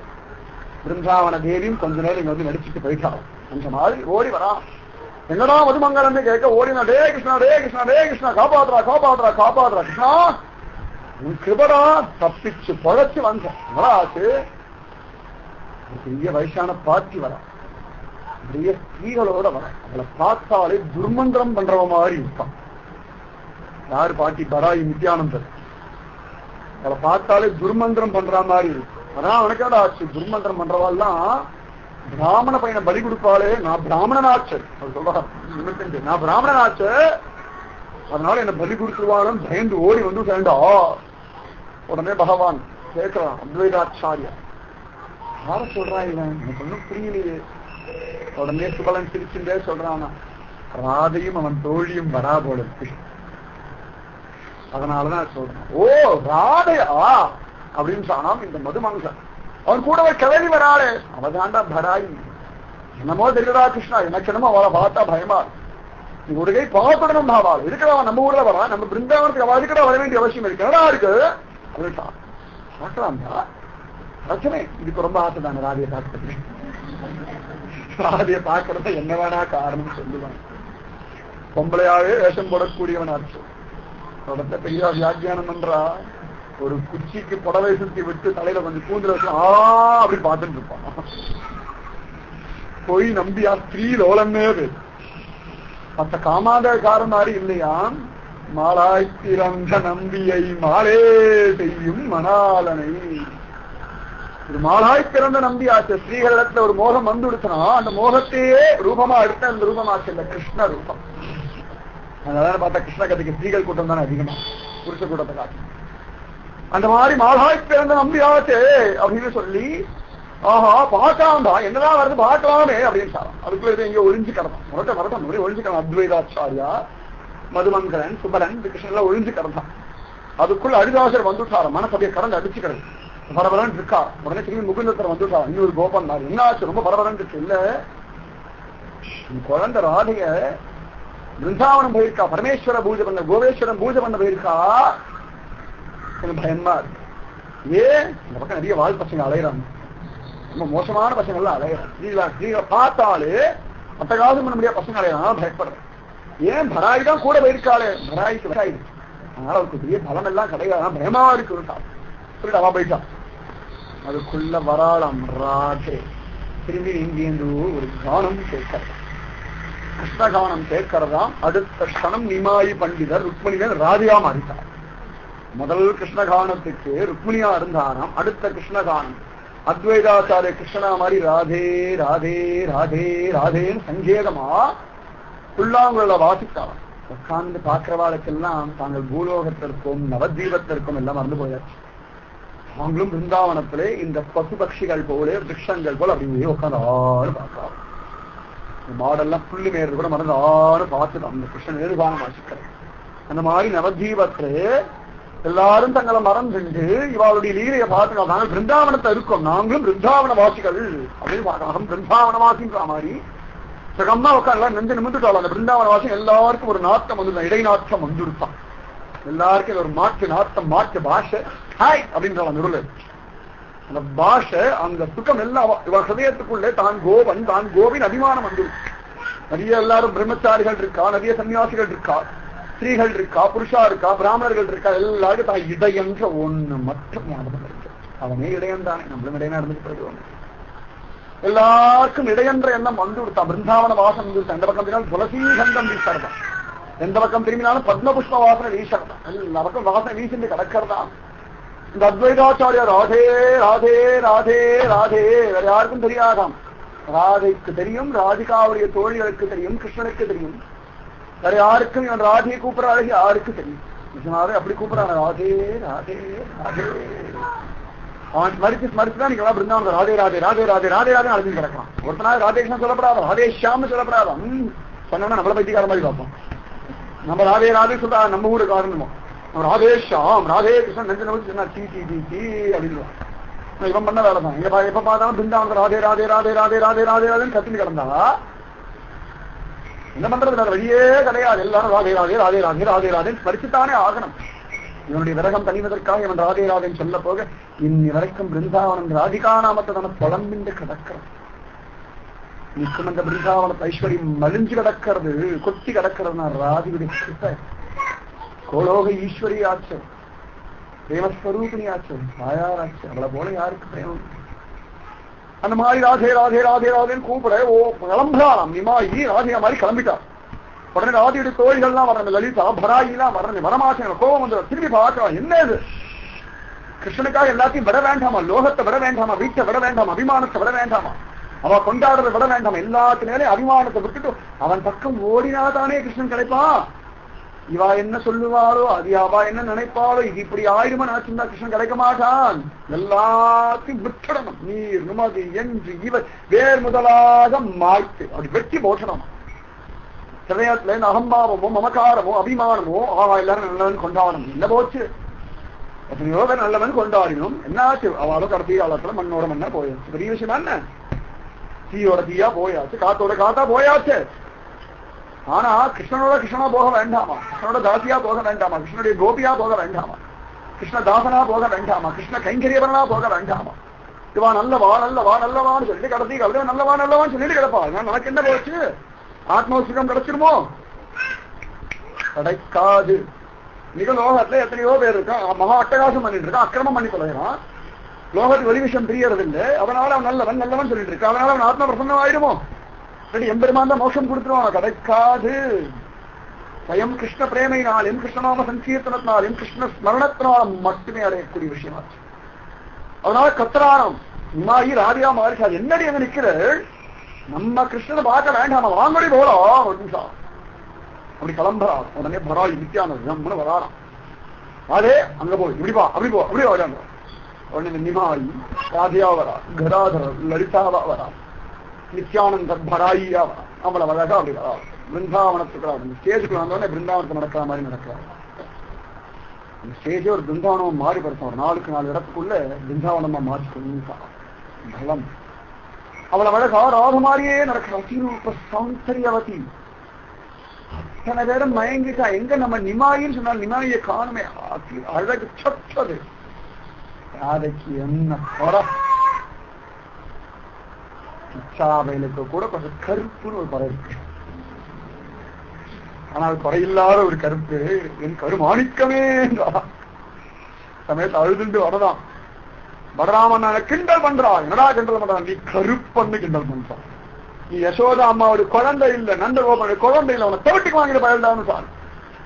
பிருந்தாவன தேவியும் கொஞ்ச நேரம் இங்க வந்து நடிச்சுட்டு போயிட்டாங்க. அந்த மாதிரி ஓடி வரான். என்னடா மதுமங்கலன்னு கேட்க ஓடினா, டே கிருஷ்ணா டே கிருஷ்ணா டே கிருஷ்ணா காப்பாத்துறா காப்பாத்துறா காப்பாத்துறா கிருஷ்ணா உன் கிருபடா தப்பிச்சு பொழைச்சு வந்தேன். ஆச்சு பெரிய வயசான பாட்டி வர, பெரிய ஸ்திரீகளோட வர. அவளை பார்த்தாலே துர்மந்திரம் பண்றவ மாதிரி இருப்பான். யாரு பாட்டி? பராயி நித்யானந்தர். அவளை பார்த்தாலே துர்மந்திரம் பண்ற மாதிரி இருக்கு. அதான் அவனுக்கேடா ஆச்சு. துர்மந்திரம் பண்றவாள்லாம் பிராமண பையனை பலி கொடுப்பாளே, நான் பிராமணனாச்சு அவர் சொல்றாரு. நான் பிராமணனாச்சு, அதனால என்ன பலி கொடுத்துருவான்னு பயந்து ஓடி வந்து சேர்ந்தா. உடனே பகவான் கேட்கிறான் அத்வைதாச்சாரியா, யார சொல்றான் இவன்? எனக்கு ஒன்றும் புரியலையே. உடனே சுபலன் சிரிச்சுட்டே சொல்றானா, ராதையும் அவன் தோழியும் வரா போல இருக்கு. அதனாலதான் சொல்றான். ஓ ராதையா அப்படின்னு சொன்னாம் இந்த மதுமங்கன். அவன் கூட கிளறி வராளே, அவதாண்டா பராயி. என்னமோ தெரியுதா கிருஷ்ணா, எனக்கு என்னமோ அவளை பார்த்தா பயமா. நீ ஒரு கை பார்த்துடணும் பாவாள் இருக்கிறவா. நம்ம ஊர்ல வரா, நம்ம பிருந்தாவனத்துக்கு அவள் இருக்கிற வர வேண்டிய அவசியம் இருக்கு. என்னடா இருக்கு அப்படின்ட்டா. பார்க்கலாம்டா, பிரச்சனை. இதுக்கு ரொம்ப ஆசை தானே ராதியை பார்க்கறது. ராதியை பார்க்கறத என்ன வேணா காரணம் சொல்லுவான். பொம்பளையாவே வேஷம் போடக்கூடியவனாச்சு. தொடர்ந்த பெரிய வியாக்கியானம் பண்றா. ஒரு குச்சிக்கு புடவை சுத்தி விட்டு தலையில கொஞ்சம் கூந்தல வச்சு அப்படின்னு பார்த்துட்டு இருப்பான். போய் நம்பியா ஸ்திரீ லோலமே பேரு. மற்ற காமாதக்காரன் மாதிரி இல்லையா. மாலாய் பிறந்த நம்பியை மாலே செய்யும் மணாலனை. இது மாலாய் பிறந்த நம்பியாச்சு. ஸ்ரீகளிடத்துல ஒரு மோகம் வந்து விடுச்சுனா அந்த மோகத்தையே ரூபமா எடுத்த அந்த ரூபமாச்சு இந்த கிருஷ்ண ரூபம். அதனால பார்த்தா கிருஷ்ண கதைக்கு ஸ்ரீகள் கூட்டம் தானே அதிகமா, புருஷ கூட்டத்தை காட்டி. அந்த மாதிரி மாலாய் பிறந்த நம்பியாச்சே அப்படின்னு சொல்லி, ஆஹா பார்க்கலாம்டா, என்னதான் வருது பார்க்கலாமே அப்படின்னு சாரம். அதுக்குள்ள எங்க ஒழிஞ்சு கிடந்தான். முரட்ட வரட்டம் ஒழிஞ்சு கிடந்தான். அத்வைதாச்சாரியா, மதுமங்கலன், சுபலன், கிருஷ்ணன் எல்லாம் ஒழிஞ்சு கிடந்தான். அதுக்குள்ள ஹரிதாசர் வந்துட்டார. மனசபையை கடந்து அடிச்சு கிடக்கு. பரபரன்னு இருக்கா. உடனே திரும்பி முகுந்தத்தில் வந்துட்டா. இன்னொரு கோபம் தான் என்ன ஆச்சு, ரொம்ப பரபரன்னு இருக்கு. இல்ல குழந்தை ராதைய பிருந்தாவனம் போயிருக்கா, பரமேஸ்வர பூஜை பண்ண, கோவேஸ்வரன் பூஜை பண்ண போயிருக்கா. எனக்கு பயமா இருக்கு. ஏன் இந்த பக்கம் நிறைய வாழ் பசங்க அலையிறாங்க, ரொம்ப மோசமான பசங்க எல்லாம் அலையிறாங்க. ஸ்ரீகளை பார்த்தாலே அட்டகாசம் பண்ண முடியாத பசங்க அலையிறாங்க. பயப்படுறேன். ஏன் பராய் தான் கூட போயிருக்காளே, பராய்க்கு வராயிருக்கு. அதனால அவருக்கு பெரிய பலம் எல்லாம் கிடையாது, பயமா இருக்கு. சொல்லிட்டு அவா போயிட்டான். அதுக்குள்ள வராளம் ராதே திரும்பி இங்கேந்து ஒரு கானம் கேட்கறது, கிருஷ்ண கானம் கேட்கறதாம். அடுத்த கணம் நிமாயி பண்டிதர் ருக்மணிகள் ராதியா மாறிட்டார். முதல் கிருஷ்ணகானத்துக்கு ருக்மிணியா இருந்தாராம். அடுத்த கிருஷ்ணகானம் அத்வைதாச்சாரிய கிருஷ்ணா மாதிரி ராதே ராதே ராதே ராதேன்னு சங்கேதமா புல்லாங்குழல வாசித்தாராம். உட்கார்ந்து பாக்குறவாளுக்கெல்லாம் தாங்கள் பூலோகத்திற்கும் நவதீபத்திற்கும் எல்லாம் மறந்து போயாச்சு. அவங்களும் பிருந்தாவனத்திலே இந்த பசு பட்சிகள் போல விருஷங்கள் போல அப்படியே உட்காந்து ஆறு பார்க்கலாம். மாடெல்லாம் புள்ளி மேறது கூட மறந்து ஆறு பார்த்துட்டு அந்த கிருஷ்ணன் நிர்வாணம் வாசிக்கிறார். அந்த மாதிரி நவதீபத்திலே எல்லாரும் தங்களை மறந்துண்டு இவாளுடைய லீலையை பார்த்து நாங்கள் பிருந்தாவனத்தை இருக்கோம், நாங்களும் பிருந்தாவன வாசிகள் அப்படின்னு பார்க்கலாம். பிருந்தாவன வாசின்ற மாதிரி சுகமா உட்காந்து நெஞ்சு நிமிந்துட்டாள். அந்த பிருந்தாவன வாசி எல்லாருக்கும் ஒரு நாட்டம் வந்து இடைநாட்டம் வந்துருத்தான். எல்லாருக்கும் ஒரு மாற்று நாட்டம், மாற்று பாஷை ஹாய் அப்படின்ற நுருள். அந்த பாஷை அந்த சுகம் எல்லாம் இவள் ஹதயத்துக்குள்ளே தான் கோபன் தான் கோவின் அபிமானம் வந்து. நிறைய எல்லாரும் பிரம்மச்சாரிகள் இருக்கா, நிறைய சன்னியாசிகள் இருக்கா, ஸ்திரீகள் இருக்கா, புருஷா இருக்கா, பிராமணர்கள் இருக்கா, எல்லாருக்கும் தான் இடையன்ற ஒண்ணு மட்டும் ஞாபகம் இருக்கு. அவனே இடையன் தானே, நம்மளும் இடையனா இருந்துட்டு போயிடுவாங்க. எல்லாருக்கும் இடையன்ற எண்ணம் வந்து கொடுத்தான். பிருந்தாவன வாசம் வந்து எந்த பக்கம் திரும்பினாலும் துளசி கந்தம் வீசறதான், எந்த பக்கம் திரும்பினாலும் பத்ம புஷ்ப வாசனை வீசறதான், எல்லா பக்கம் வாசனை வீசிட்டு கிடக்கிறதா. இந்த அத்வைதாச்சாரியா ராதே ராதே ராதே ராதே வேற யாருக்கும் தெரியாதாம். ராதைக்கு தெரியும், ராதிகாவுடைய தோழிகளுக்கு தெரியும், கிருஷ்ணனுக்கு தெரியும். வேற யாருக்கும் இவன் ராதையை கூப்பிடுற அழகு யாருக்கு தெரியும். நிஜமாவே அப்படி கூப்பிடுறாங்க ராதே ராதே ராதே. அவன் ஸ்மரிச்சு ஸ்மரிச்சுதான் நீங்க பிருந்தாவனம் ராதே ராதே ராதே ராதே ராதே ராதே அழைஞ்சு கிடக்கலாம். ஒருத்தனாவது ராதேஷன் சொல்லப்படாத, ராதே ஷாம்னு சொல்லப்படாதான். சொன்னா நம்மள பைத்தியக்கார மாதிரி பார்ப்போம். நம்ம ராதே ராதே சொல்றா நம்ம ஊரு காரணமோ ராதே ஷாம் ராதே கிருஷ்ணன் நெஞ்சு நமக்கு சொன்னா டி டி டி டி அப்படின்னு இவன் பண்ண வேலை தான். எப்ப பார்த்தாலும் பிருந்தாவனம் ராதே ராதே ராதே ராதே ராதே ராதே ராதேன்னு கத்தின்னு கிடந்தா என்ன பண்றது, வேற வழியே கிடையாது. எல்லாரும் ராதே ராதே ராதே ராதே ராதே ராதேன்னு ஸ்மரிச்சுத்தானே ஆகணும். இவனுடைய விரகம் தணிவதற்காக இவன் ராதே ராதேன்னு சொல்ல போக இன்னி வரைக்கும் பிருந்தாவனம் ராதிகா நாமத்தை நம்ம புலம்பின்று கிடக்கிறோம். நிற்கும் அந்த பிருந்தாவனத்தை ஐஸ்வர்யம் மலிஞ்சு கிடக்கிறது, கொத்தி கிடக்கிறதுனா ராதியுடைய கிருப்பை. கோலோக ஈஸ்வரி ஆச்சு, பிரேமஸ்வரூபிணி ஆச்சு, தாயாராச்சு. அவளை போல யாருக்கு பிரேமம்? அந்த மாதிரி ராதே ராதே ராதே ராதேன்னு கூப்பிட ஓ கிளம்புறான். நிமாயி ராதிகா மாதிரி கிளம்பிட்டான். உடனே ராதியுடைய தோழிகள்லாம் வரணும், லலிதா பராயிலாம் வரணும். வரமாட்டேன் கோபம் வந்து திரும்பி பார்க்கலாம். என்ன இது, கிருஷ்ணனுக்காக எல்லாத்தையும் விட வேண்டாமா, லோகத்தை விட வேண்டாமா, வீட்டை விட வேண்டாமா, அபிமானத்தை விட வேண்டாமா, அவ கொண்டாடுறதை விட வேண்டாமா, எல்லாத்தினாலே அபிமானத்தை விட்டுட்டு அவன் பக்கம் ஓடினாதானே கிருஷ்ணன் கிடைப்பான். இவா என்ன சொல்லுவாளோ அது அவா என்ன நினைப்பாளோ, இது இப்படி ஆயிரமா நினைச்சிருந்தா கிருஷ்ணன் கிடைக்க மாட்டான். எல்லாத்தையும் விட்டுடணும். நீர் நுமதி என்று இவர் வேர் முதலாக மாய்த்து அப்படி வெட்டி போட்டணும். ஹிருதயத்துல இந்த அகம்பாவமோ மமகாரமோ அபிமானமோ எல்லாரும் நல்லவன் கொண்டாடணும். என்ன போச்சு, எத்தனையோ பேர் நல்லவன் கொண்டாடினும் என்னாச்சு, அவளோ கடைசி காலத்துல மண்ணோட மண்ணா போயாச்சு. பெரிய விஷயம் என்ன, தீயோட தீயா போயாச்சு, காத்தோட காத்தா போயாச்சு. ஆனா கிருஷ்ணனோட கிருஷ்ணனா போக வேண்டாமா, கிருஷ்ணனோட தாசியா போக வேண்டாமா, கிருஷ்ணனுடைய கோபியா போக வேண்டாமா, கிருஷ்ண தாசனா போக வேண்டாமா, கிருஷ்ண கைங்கரியவனா போக வேண்டாமா. இவா நல்லவா நல்லவா நல்லவான்னு சொல்லி கடைசி காலத்துல நல்லவா நல்லவான்னு சொல்லிட்டு கிடப்பா. நமக்கு என்ன போச்சு, ஆத்மசுகம் கிடைச்சிருமோ? கிடைக்காது. மிக லோகத்துல எத்தனையோ பேர் இருக்கான், மகா அட்டகாசம் பண்ணிட்டு இருக்கான், அக்கிரமம் பண்ணி தொலைகிறான், லோகத்துக்கு வெளி விஷயம் தெரியறது இல்லை. அதனால அவன் நல்லவன் நல்லவன் சொல்லிட்டு இருக்கான். அதனால அவன் ஆத்ம பிரசன்னம் ஆயிடுமோ? எம்பெருமான் தான் மோட்சம் கொடுத்துருவான். கிடைக்காது. ஸ்வயம் கிருஷ்ண பிரேமையினாலும் கிருஷ்ணநாம சங்கீர்த்தனத்தினாலும் கிருஷ்ண ஸ்மரணத்தினாலும் மட்டுமே அடையக்கூடிய விஷயமாச்சு. அதனால கத்திரானம் நிமாயி ராதிகா மாறிச்சா என்னடி அங்க நிக்கிற, நம்ம கிருஷ்ணனை பார்க்க வேண்டாமா, வாங்கடி போலாம் ஒரு நிமிஷம் அப்படி கிளம்புறா. உடனே பராய் நித்யானது நம்மனு வராறான். அதே அங்க போய் இப்படி போ அப்படி போ அப்படி வராங்க. உடனே நிமாயி ராதியா வரா, கதாதர லலிதாவா வரா, நித்யானந்த பராயியா வரா. அவளை அழகா அப்படி வரா. பிருந்தாவனத்துக்கு ஸ்டேஜுக்கு வந்தோடனே பிருந்தாவனத்தை நடக்கிற மாதிரி நடக்கிறார். அந்த ஸ்டேஜே ஒரு பிருந்தாவனமா மாறிப்படுத்தும். ஒரு 4 இடத்துக்குள்ள பிருந்தாவனமா மாற்றிக்கொண்டு பலம். அவளை அழகா ராத மாதிரியே நடக்கிற அசீரூப சௌந்தரியவதி. அத்தனை பேரும் மயங்கிட்டா. எங்க நம்ம நிமாயின்னு சொன்னால் நிமாயை காணுமே. அழகு சற்றது. ராதைக்கு என்ன குறை? இச்சாவையிலுக்கு கூட கொஞ்சம் கருப்புன்னு ஒரு குறை இருக்கு. ஆனால் குறையில்லாத ஒரு கருப்பு. என் கருமாணிக்கமே சமயத்தை அழுதுண்டு வரதான். பலராமன் கிண்டல் பண்றான். என்னடா கிண்டல் பண்றான்? நீ கருப்பன்னு கிண்டல் பண்றான். நீ யசோதா அம்மாவுடைய குழந்தை இல்ல, நந்தகோபாலுடைய குழந்தை இல்ல, அவனை தவிட்டுக்கு வாங்கின பயல்டான்னு சார்.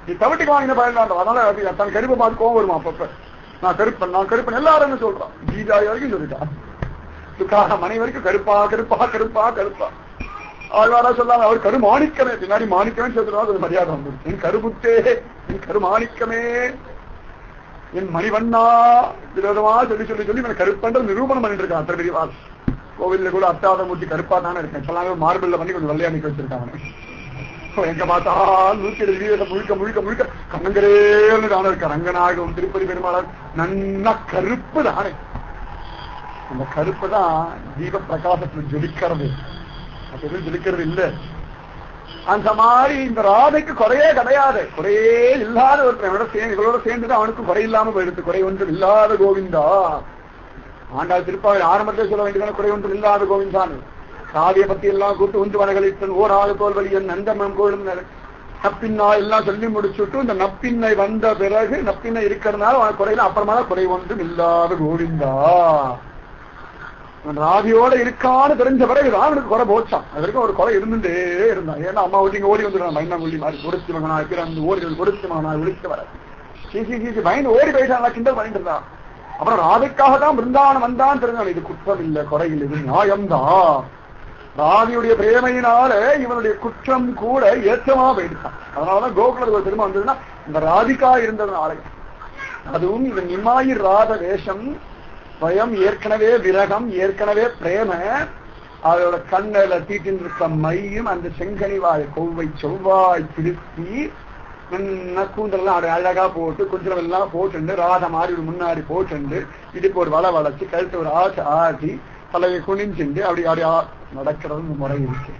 நீ தவிட்டுக்கு வாங்கின பயல்டான். அதனால தன் கருப்பை பார்த்து கோவம் வருமா அப்பப்ப. நான் கருப்பன் எல்லாரும் சொல்றான். கீதாய் வரைக்கும் சொல்லிட்டான். துக்கார மனை வரைக்கும் கருப்பா கருப்பா கருப்பா கருப்பா. ஆழ்வாரா சொல்லாம அவர் கருமாணிக்கமே. பின்னாடி மாணிக்கமே சொல்றாங்க. அது மரியாதை வந்துருச்சு. என் கருமுத்தே, என் கருமாணிக்கமே, என் மணிவண்ணா விரோதமா சொல்லி சொல்லி சொல்லி இவன் கருப்பன்ற நிரூபணம் பண்ணிட்டு இருக்கான். அத்தனை பெரிய வாள். கோவில்ல கூட அட்டாத மூர்த்தி கருப்பா தானே இருக்கேன். இப்பெல்லாம் மார்பிள்ல பண்ணி கொஞ்சம் வெள்ளையா நிக்க வச்சிருக்காங்க. எங்க பார்த்தா 120 முழுக்க முழுக்க முழுக்க கண்ணங்கரேன்னு தானே இருக்க. ரங்கநாயகம் திருப்பதி பெருமாள் நன்னா கருப்பு தானே. அந்த கருப்பு தான் தீப பிரகாசத்துல ஜொலிக்கிறது. அது ஜொலிக்கிறது இல்ல. அந்த மாதிரி இந்த ராதைக்கு குறையே கிடையாது. குறையே இல்லாத ஒருத்தன் இவளோட சேர்ந்துட்டு அவனுக்கும் குறை இல்லாம போயிடுது. குறை ஒன்றும் இல்லாத கோவிந்தா. ஆண்டாள் திருப்பாவை ஆரம்பத்தில் சொல்ல வேண்டியதான குறை ஒன்றும் இல்லாத கோவிந்தான். ராதையை பத்தி எல்லாம் கூட்டு உந்து வனகளித்தன் ஓராது தோல்வழியன் நந்தமம் கோழும் நப்பின்னா எல்லாம் சொல்லி முடிச்சுட்டு இந்த நப்பின்னை வந்த பிறகு நப்பின்னை இருக்கிறதுனால அவன் குறையில அப்புறமா குறை ஒன்றும் இல்லாத கோவிந்தா. ராதியோட இருக்கான்னு தெரிஞ்ச பிறகு ராவனுக்கு குறை போச்சான். அதற்கு ஒரு குறை இருந்துட்டே இருந்தான். ஏன்னா அம்மா ஓட்டிங்க ஓடி வந்துடுறான். மைனாங்குள்ளி மாதிரி கொடுத்து மகனா இருக்கிறான். ஓடி கொடுத்து மகனா விழித்து வர சீசி பயந்து ஓடி போயிட்டான். கிண்டல் பண்ணிட்டு இருந்தான். அப்புறம் ராதைக்காக தான் பிருந்தாவனம் வந்தான் தெரிஞ்சான். இது குற்றம் இல்லை, குறையில் இது நியாயம்தான். ராதியுடைய பிரேமையினால இவனுடைய குற்றம் கூட ஏற்றமா போயிடுச்சான். அதனாலதான் கோகுலத்துக்கு திரும்ப வந்ததுன்னா இந்த ராதிகா இருந்ததுனால. அதுவும் இந்த நிமாயி ராத வேஷம் பயம், ஏற்கனவே விரகம், ஏற்கனவே பிரேம, அதோட கண்ணில தீட்டின் இருக்க மையும் அந்த செங்கனிவாய் கொவ்வை செவ்வாய் திருத்தி கூந்தலாம் அழகா போட்டு குஞ்சலம் எல்லாம் போட்டு ராத மாதிரி முன்னாடி போட்டு இதுக்கு ஒரு வள வளைச்சு கழுத்து ஒரு ஆசை ஆட்டி தலையை குனிஞ்சுண்டு அப்படி அப்படியா நடக்கிறது முறை இருக்கு.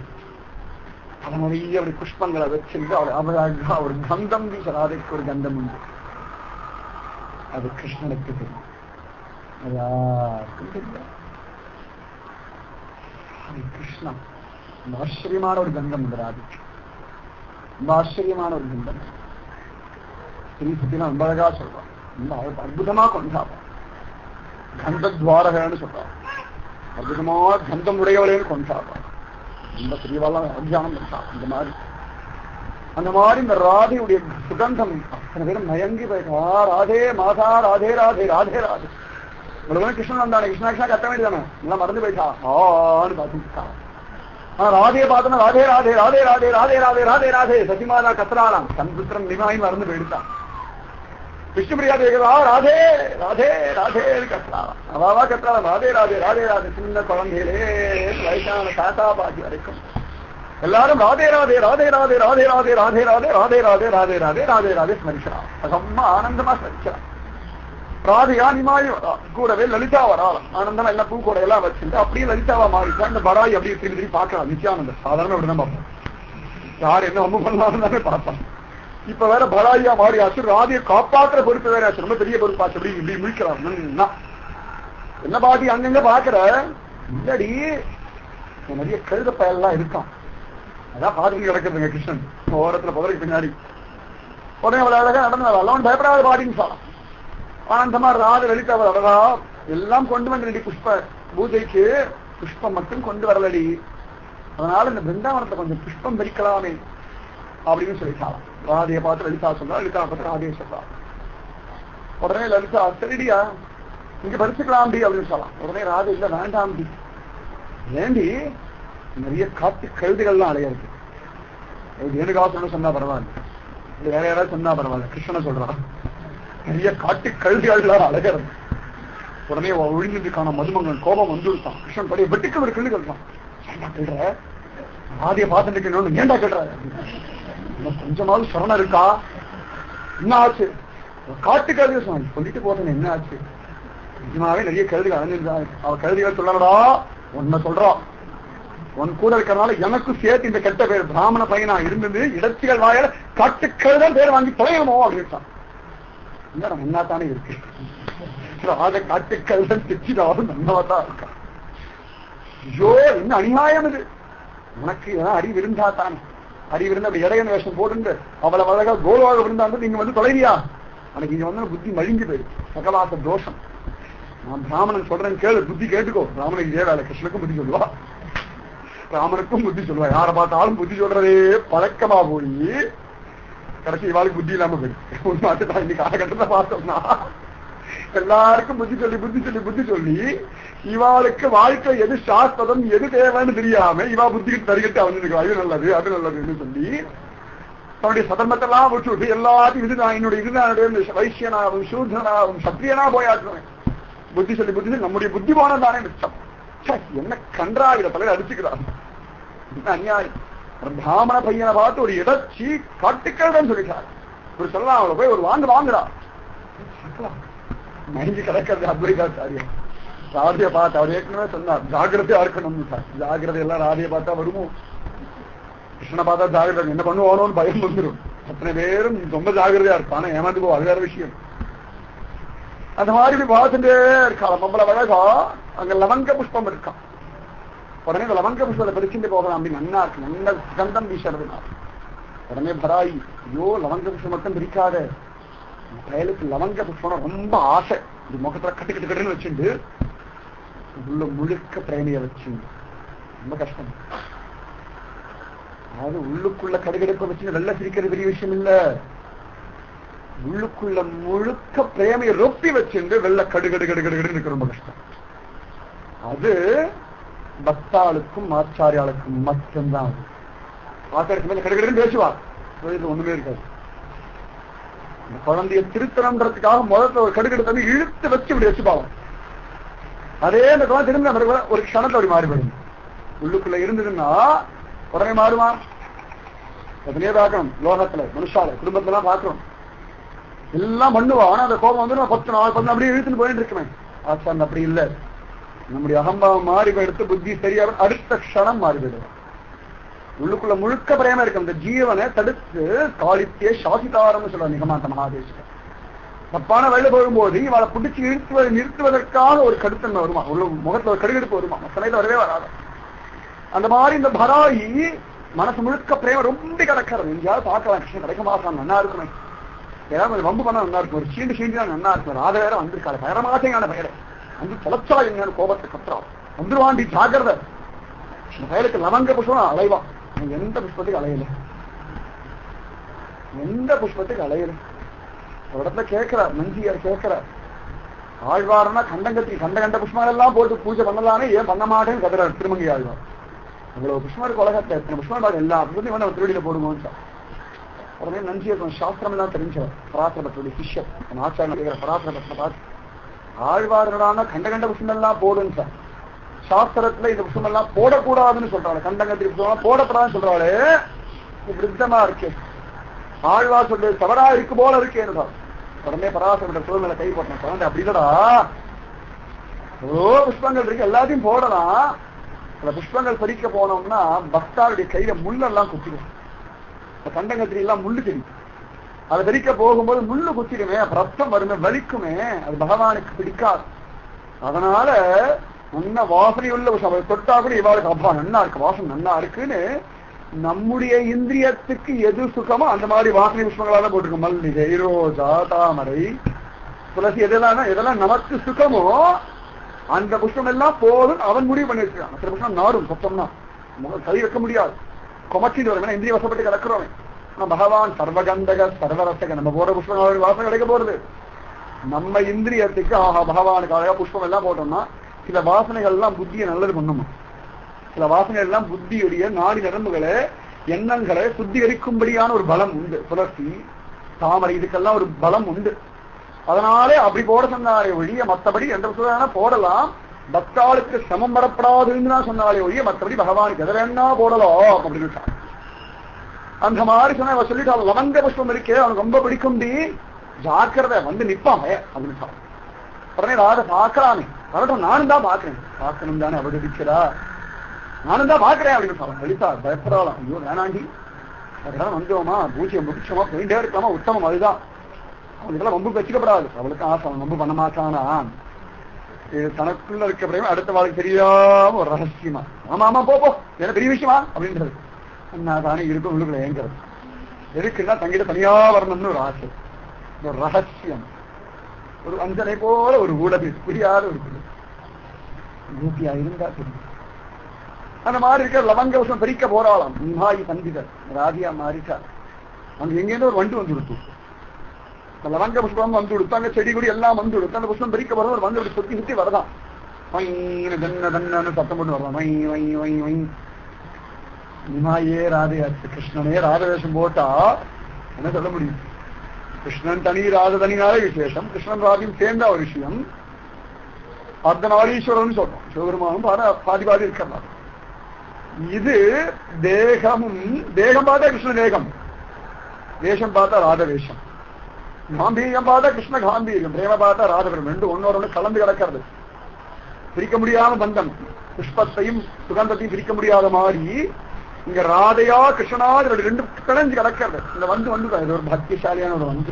அதை நிறைய அப்படி புஷ்பங்களை வச்சிருந்து அழகா ஒரு கந்தம் ராதைக்கு ஒரு கந்தம் உண்டு. அது கிருஷ்ணனுக்கு தெரியும். கிருஷ்ணா ரொம்ப ஆச்சரியமான ஒரு கந்தம் இந்த ராதிக்கு. ரொம்ப ஆச்சரியமான ஒரு கந்தம். திருப்பதினா ரொம்ப அழகா சொல்றான். ரொம்ப அற்புதமா கொண்டாடுறான். கந்த துவாரகன்னு சொல்றான். அற்புதமா கந்தம் உடையவளேன்னு கொண்டாடுறான். ரொம்ப பெரியவாலாம் அத்தியானம் பண்றான். அந்த மாதிரி இந்த ராதையுடைய சுகந்தம் அத்தனை பேரும் மயங்கி போயிட்டா. ராதே மாதா ராதே ராதே ராதே ராதே. இவ்வளவு கிருஷ்ணன் வந்தானே. கிருஷ்ணா கிருஷ்ணா கத்த வேண்டியதானே. எல்லாம் மறந்து போயிட்டா. ஆன்னு பார்த்துட்டா. ஆனா ராதையை பார்த்தோன்னா ராதே ராதே ராதே ராதே ராதே ராதே ராதே ராதே சசிமாதா கத்துறாளாம். தன் புத்திரன் நிமாயும் மறந்து போயிடுத்தான். விஷ்ணுபிரியா கேட்கிறா ராதே ராதே ராதே கத்துறாளாம். அவாவா கத்துறாளாம். ராதே ராதே ராதே ராதே. சின்ன குழந்தைகளே வயசான தாத்தா பாட்டி வரைக்கும் எல்லாரும் ராதே ராதே ராதே ராதே ராதே ராதே ராதே ராதே ராதே ராதே ராதே ராதே ராதே ராதே ஸ்மரிக்கிறான். ரொம்ப ஆனந்தமா ஸ்மரிக்கிறான். ராதையா நிமாயும் வரா. கூடவே லலிதா வராளாம். ஆனந்தமா எல்லாம் பூக்கூட எல்லாம் வச்சுட்டு அப்படியே லலிதாவா மாறிச்சா. இந்த பராய் அப்படியே திரும்பி பார்க்கலாம். நித்யானந்தர் சாதாரண அப்படிதான் பார்ப்போம். யார் என்ன ரொம்ப பண்ணாலும் தானே பார்ப்பான். இப்ப வேற பராயா மாறியாச்சு. ராதையை காப்பாற்றுற பொறுப்பு வேற ஆச்சு. ரொம்ப பெரிய பொறுப்பாச்சு. அப்படி இப்படி முழிக்கிறான். என்ன பாட்டி அங்கங்க பாக்குற இல்லடி நிறைய கழுத பயல்லாம் இருக்கான். அதான் பாத்துட்டு கிடக்குதுங்க கிருஷ்ணன் ஓரத்துல புதருக்கு பின்னாடி. உடனே அவளை அழகா நடந்து அவன் பயப்படாத பாட்டின்னு சொல்லலாம். ஆனந்தமா ராத லலிதா அழகா எல்லாம் கொண்டு வந்துடி. புஷ்ப பூஜைக்கு புஷ்பம் மட்டும் கொண்டு வரலடி. அதனால இந்த பிருந்தாவனத்தை கொஞ்சம் புஷ்பம் பறிக்கலாமே அப்படின்னு சொல்லிட்டாலாம். ராதையை பார்த்து லலிதா சொல்றா. லலிதா பார்த்து ராதையை சொல்றா. உடனே லலிதா சரிடியா இங்க பறிச்சுக்கலாம்டி அப்படின்னு சொல்லலாம். உடனே ராதை இல்ல வேண்டாம்டி. ஏண்டி நிறைய காட்டு கழுதுகள்லாம் அலையா இருக்கு. ஏனுகாசன்னு சொன்னா பரவாயில்ல, வேற யாராவது சொன்னா பரவாயில்ல. கிருஷ்ணனை சொல்றான். நிறைய காட்டு கழுதுகள்லாம் அழகிறது. உடனே ஒழிஞ்சிருக்கான மதுமங்கன் கோபம் வந்துருத்தான். கிருஷ்ணன் படைய வெட்டுக்கு ஒரு கழுது கழுறான். ஏண்டா கழுற ஆதிய பார்த்துட்டு ஏண்டா கழுற கொஞ்சமாவது சரணம் இருக்கா? என்ன ஆச்சு? காட்டு கழுதி சுவாமி சொல்லிட்டு போட்டேன் என்ன ஆச்சு? நிஜமாவே நிறைய கழுதிகள் அணிஞ்சிருந்தாங்க. அவ கழுதிகள் சொல்லடா ஒன்ன சொல்றான், உன் கூட இருக்கிறனால எனக்கும் சேர்த்து இந்த கெட்ட பேர் பிராமண பையனா இருந்தது இடத்திகள் வாயால காட்டுக்கழுதான் பேர் வாங்கி தொலையணுமோ அப்படின்ட்டான். என்னத்தானே இருக்கு ராஜ காட்டுக்கழுதான் திச்சிடாலும் நன்னவதான் இருக்கான். ஐயோ என்ன அநியாயம் இது, உனக்கு ஏதாவது அறிவு இருந்தா தானே, அறிவு இருந்தா அப்படி இடையன் வேஷம் போட்டு அவ்வளவு அழகா கோல்வாக இருந்தாங்க நீங்க வந்து தொலைவியா? அன்னைக்கு இங்க வந்து புத்தி மழிஞ்சு போயிரு, சகலாச தோஷம். நான் பிராமணன் சொல்றேன் கேளு, புத்தி கேட்டுக்கோ. பிராமணனுக்கு இதே வேலை, கிருஷ்ணனுக்கும் புத்தி சொல்லுவா, ராமனுக்கும் புத்தி சொல்லுவா. யாரை பார்த்தாலும் புத்தி சொல்றதே பழக்கமா போய் கடைசி இவாளுக்கு புத்தி இல்லாம போயிடுச்சு. உண்மைதான் இன்னைக்கு காலகட்டத்தை பார்த்தோம்னா எல்லாருக்கும் புத்தி சொல்லி புத்தி சொல்லி புத்தி சொல்லி இவாளுக்கு வாழ்க்கை எது சாஸ்வதம் எது தேவைன்னு தெரியாம இவா புத்திக்கிட்டு தருகிட்டு வந்துருக்கா. அது நல்லது அது நல்லதுன்னு சொல்லி தன்னுடைய சதர்மத்தெல்லாம் விட்டு விட்டு எல்லாத்தையும் இதுதான் என்னுடைய இதுதான் வைசியனாகவும் சூத்ரனாகவும் சத்திரியனா போயாற்றுவேன். புத்தி சொல்லி புத்தி சொல்லி நம்முடைய புத்தி போனது தானே மிச்சம். என்ன கன்றாவிட தலையில அடிச்சுக்கிறான், என்ன அநியாயம். பிராமண பையனை பார்த்து ஒரு இடச்சி காட்டுக்கள்தான் சொல்லிட்டார். ஒரு சொல்லலாம் அவளை போய் ஒரு வாங்குறா மயங்கி கிடக்கிறது அத்வைதாச்சாரியம். ராதையை பார்த்து அவர் ஏற்கனவே சொன்னார் ஜாகிரதையா இருக்கணும். ஜாகிரதை எல்லாம் ராதையை பார்த்தா வருமோ, கிருஷ்ணனை பார்த்தா ஜாகிரதை என்ன பண்ணுவானோன்னு பயம் வந்துடும். அத்தனை பேரும் ரொம்ப ஜாகிரதையா இருப்பான், ஆனா ஏமாந்து போ, அது வேற விஷயம். அந்த மாதிரி பார்த்துட்டே இருக்கான். நம்மள அழகா அங்க லவங்க புஷ்பம் இருக்கான். உடனே இந்த லவங்க புஷ்பத்தை பறிச்சுட்டு போகலாம் அப்படின்னு நன்னா இருக்கு, நல்ல சுகந்தம் வீசுறதுனா. உடனே பராயி ஐயோ லவங்க புஷ்பம் மட்டும் பிரிக்காத, பயலுக்கு லவங்க புஷ்பம் ரொம்ப ஆசை. இது முகத்துல கட்டு கட்டு கட்டுன்னு வச்சுட்டு உள்ள முழுக்க பிரேமிய வச்சு ரொம்ப கஷ்டம். அதாவது உள்ளுக்குள்ள கடுகடுப்பை வச்சு வெள்ள சிரிக்கிறது பெரிய விஷயம் இல்ல, உள்ளுக்குள்ள முழுக்க பிரேமையை ரொப்பி வச்சுட்டு வெள்ள கடுகடு கடுகடுன்னு ரொம்ப கஷ்டம். அது பக்தாளுக்கும் ஆச்சாரியாளுக்கும் மட்டும்தான். ஆச்சாரியத்துக்கு மேல கடுகடுன்னு பேசுவார், ஒண்ணுமே இருக்காது. இந்த குழந்தைய திருத்தணுன்றதுக்காக முதல்ல ஒரு கடுகடு தண்ணி இழுத்து வச்சு இப்படி வச்சுப்பாங்க. அதே இந்த குழந்தை திரும்ப ஒரு க்ஷணத்தை அப்படி மாறிவிடும். உள்ளுக்குள்ள இருந்ததுன்னா உடனே மாறுமா? எத்தனையோ பார்க்கணும் லோகத்துல மனுஷால குடும்பத்துல பாக்குறோம், எல்லாம் பண்ணுவா. ஆனா அந்த கோபம் வந்து நான் 10 நாள் அப்படியே இழுத்துன்னு போயிட்டு இருக்கேன். ஆச்சாரம் அப்படி இல்லை. நம்முடைய அகம்பாவம் மாறி போயிடுத்து, புத்தி சரியாக அடுத்த க்ஷணம் மாறி போயிடுவோம். உள்ளுக்குள்ள முழுக்க பிரேமம் இருக்கு. அந்த ஜீவனை தடுத்து காலித்தே சாசிதாரம்னு சொல்ற நிகமாந்த மகாதேசம். தப்பான வழியில போகும்போது இவளை பிடிச்சி நிறுத்துவதற்காக ஒரு கடுத்தன்மை வருமா, உள்ள முகத்துல ஒரு கடுகெடுப்பு வருமா, சமயத்துல வரவே வராது. அந்த மாதிரி இந்த பராயி மனசு முழுக்க பிரேமம் ரொம்ப கிடக்கிறது. எங்கேயாவது பார்க்கலாம், கிருஷ்ணன் கிடைக்க மாட்டான், நல்லா இருக்குமே, ஏதாவது ஒரு வம்பு பண்ணா நல்லா இருக்கும், ஒரு சீண்டு சீண்டுதான் நல்லா இருக்கும். ராத வேற வந்திருக்காரு, பயரமாசையான பெயரை வந்து தொலைச்சா என்னன்னு கோபத்தை கத்துறா, வந்துருவாண்டி ஜாகிரதை. பயலுக்கு லவங்க புஷ்பம் அலைவான். எந்த புஷ்பத்துக்கு அலையல, எந்த புஷ்பத்துக்கு அலையல. ஒரு இடத்துல கேட்கிறார், நஞ்சியார் கேட்கிறார், ஆழ்வார்னா கண்டங்கத்தி கண்ட புஷ்பங்கள் எல்லாம் போட்டு பூஜை பண்ணலானே ஏன் பண்ண மாட்டேன்னு கத்துறாரு திருமங்கி ஆழ்வார். இவ்வளவு புஷ்பம் இருக்கு உலகத்தை, எத்தனை புஷ்பம் எல்லா புஷ்பத்தையும் வந்து திருடியில போடுவோம். உடனே நஞ்சியர் சாஸ்திரம் எல்லாம் தெரிஞ்சவர், பராசரபத்துடைய சிஷ்யர். ஆச்சாரம் கேட்கிற பராசரபத்தை பார்த்து ஆழ்வார்களான கண்ட புஷ்பம் எல்லாம் போடுன்னு சார். சாஸ்திரத்துல இந்த புஷ்பம் எல்லாம் போடக்கூடாதுன்னு சொல்றாள், கண்டங்கத்திரி புஷ்பம் போடக்கூடாதுன்னு சொல்றாளே, விருத்தமா இருக்கு. ஆழ்வார் சொல்றது தவறா இருக்கு போல இருக்கேன்னு. உடனே பராசரப்பட்ட சூழ்நிலை கை போட்டேன், குழந்தை அப்படி இல்லடா, எவ்வளோ புஷ்பங்கள் இருக்கு எல்லாத்தையும் போடலாம். சில புஷ்பங்கள் பறிக்க போனோம்னா பக்தாருடைய கையில முள்ளெல்லாம் குத்திடும். கண்டங்கத்திரி எல்லாம் முள்ளு தெரியும், அதை பறிக்க போகும்போது முள்ளு குத்திடுமே, ரத்தம் வருமே, வலிக்குமே, அது பகவானுக்கு பிடிக்காது. அதனால நல்ல வாசனை உள்ள புஷ்பம் தொட்டா கூட இவாளுக்கு அப்பா நன்னா இருக்கு, வாசனை நன்னா இருக்குன்னு நம்முடைய இந்திரியத்துக்கு எது சுகமோ அந்த மாதிரி வாசனை புஷ்பங்களாக தான் போட்டிருக்கோம். மல்லிகை, ரோஜா, தாமரை, துளசி, எதெல்லாம் நமக்கு சுகமோ அந்த புஷ்பம் எல்லாம் போதும் அவன் முடிவு பண்ணி வச்சிருக்கான். சில புஷ்பம் நாடும் சத்தம்னா கை வைக்க முடியாது, கொமச்சிட்டு வரும், இந்திரிய வசப்பட்டு கிடக்கிறோம். ஆனா பகவான் சர்வகந்தக சர்வரசக, நம்ம போற புஷ்பம் வாசனை கிடைக்க போறது. நம்ம இந்திரியத்துக்கு ஆஹா பகவானுக்கு அழகா புஷ்பம் எல்லாம் போட்டோம்னா சில வாசனைகள் எல்லாம் புத்தியை நல்லது பண்ணுமா, சில வாசனைகள் எல்லாம் புத்தியுடைய நாடி நரம்புகளை எண்ணங்களை சுத்திகரிக்கும்படியான ஒரு பலம் உண்டு. துளசி, தாமரை, இதுக்கெல்லாம் ஒரு பலம் உண்டு. அதனாலே அப்படி போட சொன்னாலே ஒழிய மற்றபடி எந்த புத்தகம்னா போடலாம், பக்தாளுக்கு சமம் வரப்படாதுன்னு தான் சொன்னாலே ஒழிய மற்றபடி பகவானுக்கு எதை வேணா போடலாம் அப்படின்னு. அந்த மாதிரி சொன்ன சொல்லிட்டு லவங்க புஷ்பம் இருக்கே அவனுக்கு ரொம்ப பிடிக்கும் டி, ஜாக்கிரதை வந்து நிப்பான் அப்படின்னு. உடனே ராதை பார்க்கலாமே, வரட்டும் நானும் தான் பாக்குறேன். பார்க்கணும் தானே அவதரிக்கிறா, நானும் தான் பாக்குறேன் அப்படின்னு சொல்ல. லலிதா பயப்படலாம், ஐயோ வேணாண்டி, அதெல்லாம் வந்தோமா பூஜையை முடிச்சோமா போயிட்டே இருக்கலாமா, உத்தமம் அதுதான். அவளுக்கெல்லாம் ரொம்ப வச்சுக்கப்படாது. அவளுக்கு ஆசை, அவன் ரொம்ப பண்ண மாட்டானா. இது தனக்குள்ள இருக்க பிரேம அடுத்த வாழ்க்கை தெரியாம ஒரு ரகசியமா, ஆமா ஆமா போ என்ன பெரிய விஷயமா அப்படின்றது. நான் தானே இருக்கும் உள்ளுக்குள்ள ஏங்கிறது எதுக்குன்னா தங்கிட்ட தனியா வரணும்னு ஒரு ஆசை, ஒரு ரகசியம், ஒரு அஞ்சனை போல ஒரு ஊடகம் புரியாத ஒரு பூப்பியா இருந்தா தெரியும். அந்த மாதிரி இருக்க லவங்க வருஷம் பறிக்க போறாளாம் நிமாயி பண்டிதர் ராதியா மாறிட்டா. அங்க எங்கேருந்து ஒரு வண்டு வந்து கொடுத்து லவங்க புஷ்பம் வந்து கொடுத்தாங்க, செடி கொடி எல்லாம் வந்து கொடுத்து அந்த புஷ்பம் பறிக்க போறது ஒரு வந்து சுத்தி சுத்தி வரதான் சத்தம் போட்டு வரலாம். வை வை வை வை நிமாயே ராதையாச்சு. கிருஷ்ணனே ராதவேஷம் போட்டா என்ன சொல்ல முடியும்? கிருஷ்ணன் தனி ராத தனினாலே விசேஷம், கிருஷ்ணன் ராதியும் சேர்ந்தா ஒரு விஷயம். அர்த்தநாளீஸ்வரன் சொல்றோம், சிவபெருமானும் பாதி பாதி இருக்கிறார். இது தேகமும், தேகம் பார்த்தா கிருஷ்ண தேகம், வேஷம் பார்த்தா ராத வேஷம், காம்பீரியம் பார்த்தா கிருஷ்ண காம்பீரியம், பிரேம பார்த்தா ராதபுரம், ரெண்டு ஒன்னோட கலந்து கிடக்கிறது, பிரிக்க முடியாத பந்தம். புஷ்பத்தையும் சுகந்தத்தையும் பிரிக்க முடியாத மாதிரி இங்க ராதையா கிருஷ்ணனா ரெண்டு கிடஞ்சு கிடக்கிறது. இந்த வந்து இது ஒரு பக்திசாலியான ஒரு வந்து,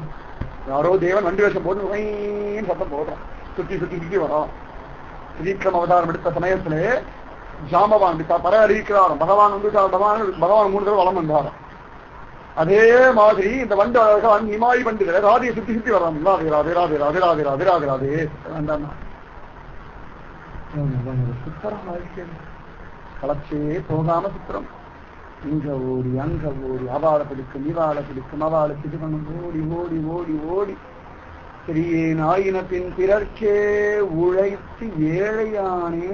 யாரோ தேவன் வண்டி வேஷம் போட்டு சத்தம் போடுறான், சுத்தி சுத்தி சுத்தி வரோம். ஸ்ரீகிரம் அவதாரம் எடுத்த சமயத்திலே ஜாமவான் பர அறிவிக்கிறாராம், பகவான் வந்து பகவான் 3 தடவை வளம் வந்தாராம். அதே மாதிரி இந்த வண்டு நிமாயி வண்டு ராதையை சுத்தி சுத்தி வர்றான். ராதே ராதே ராதே ராதே ராதே ராதே ராதே ராதே சுத்தரம் வாழ்க்கை கலச்சே போகாம சுத்திரம். இங்க ஓடி அங்க ஓடி, அவாளை பிடிக்கும் இவாளை பிடிக்கும் அவளை இது பண்ணும், ஓடி ஓடி ஓடி ஓடி பெரியேன் ஆயினத்தின் பிறர்க்கே உழைத்து ஏழையானே.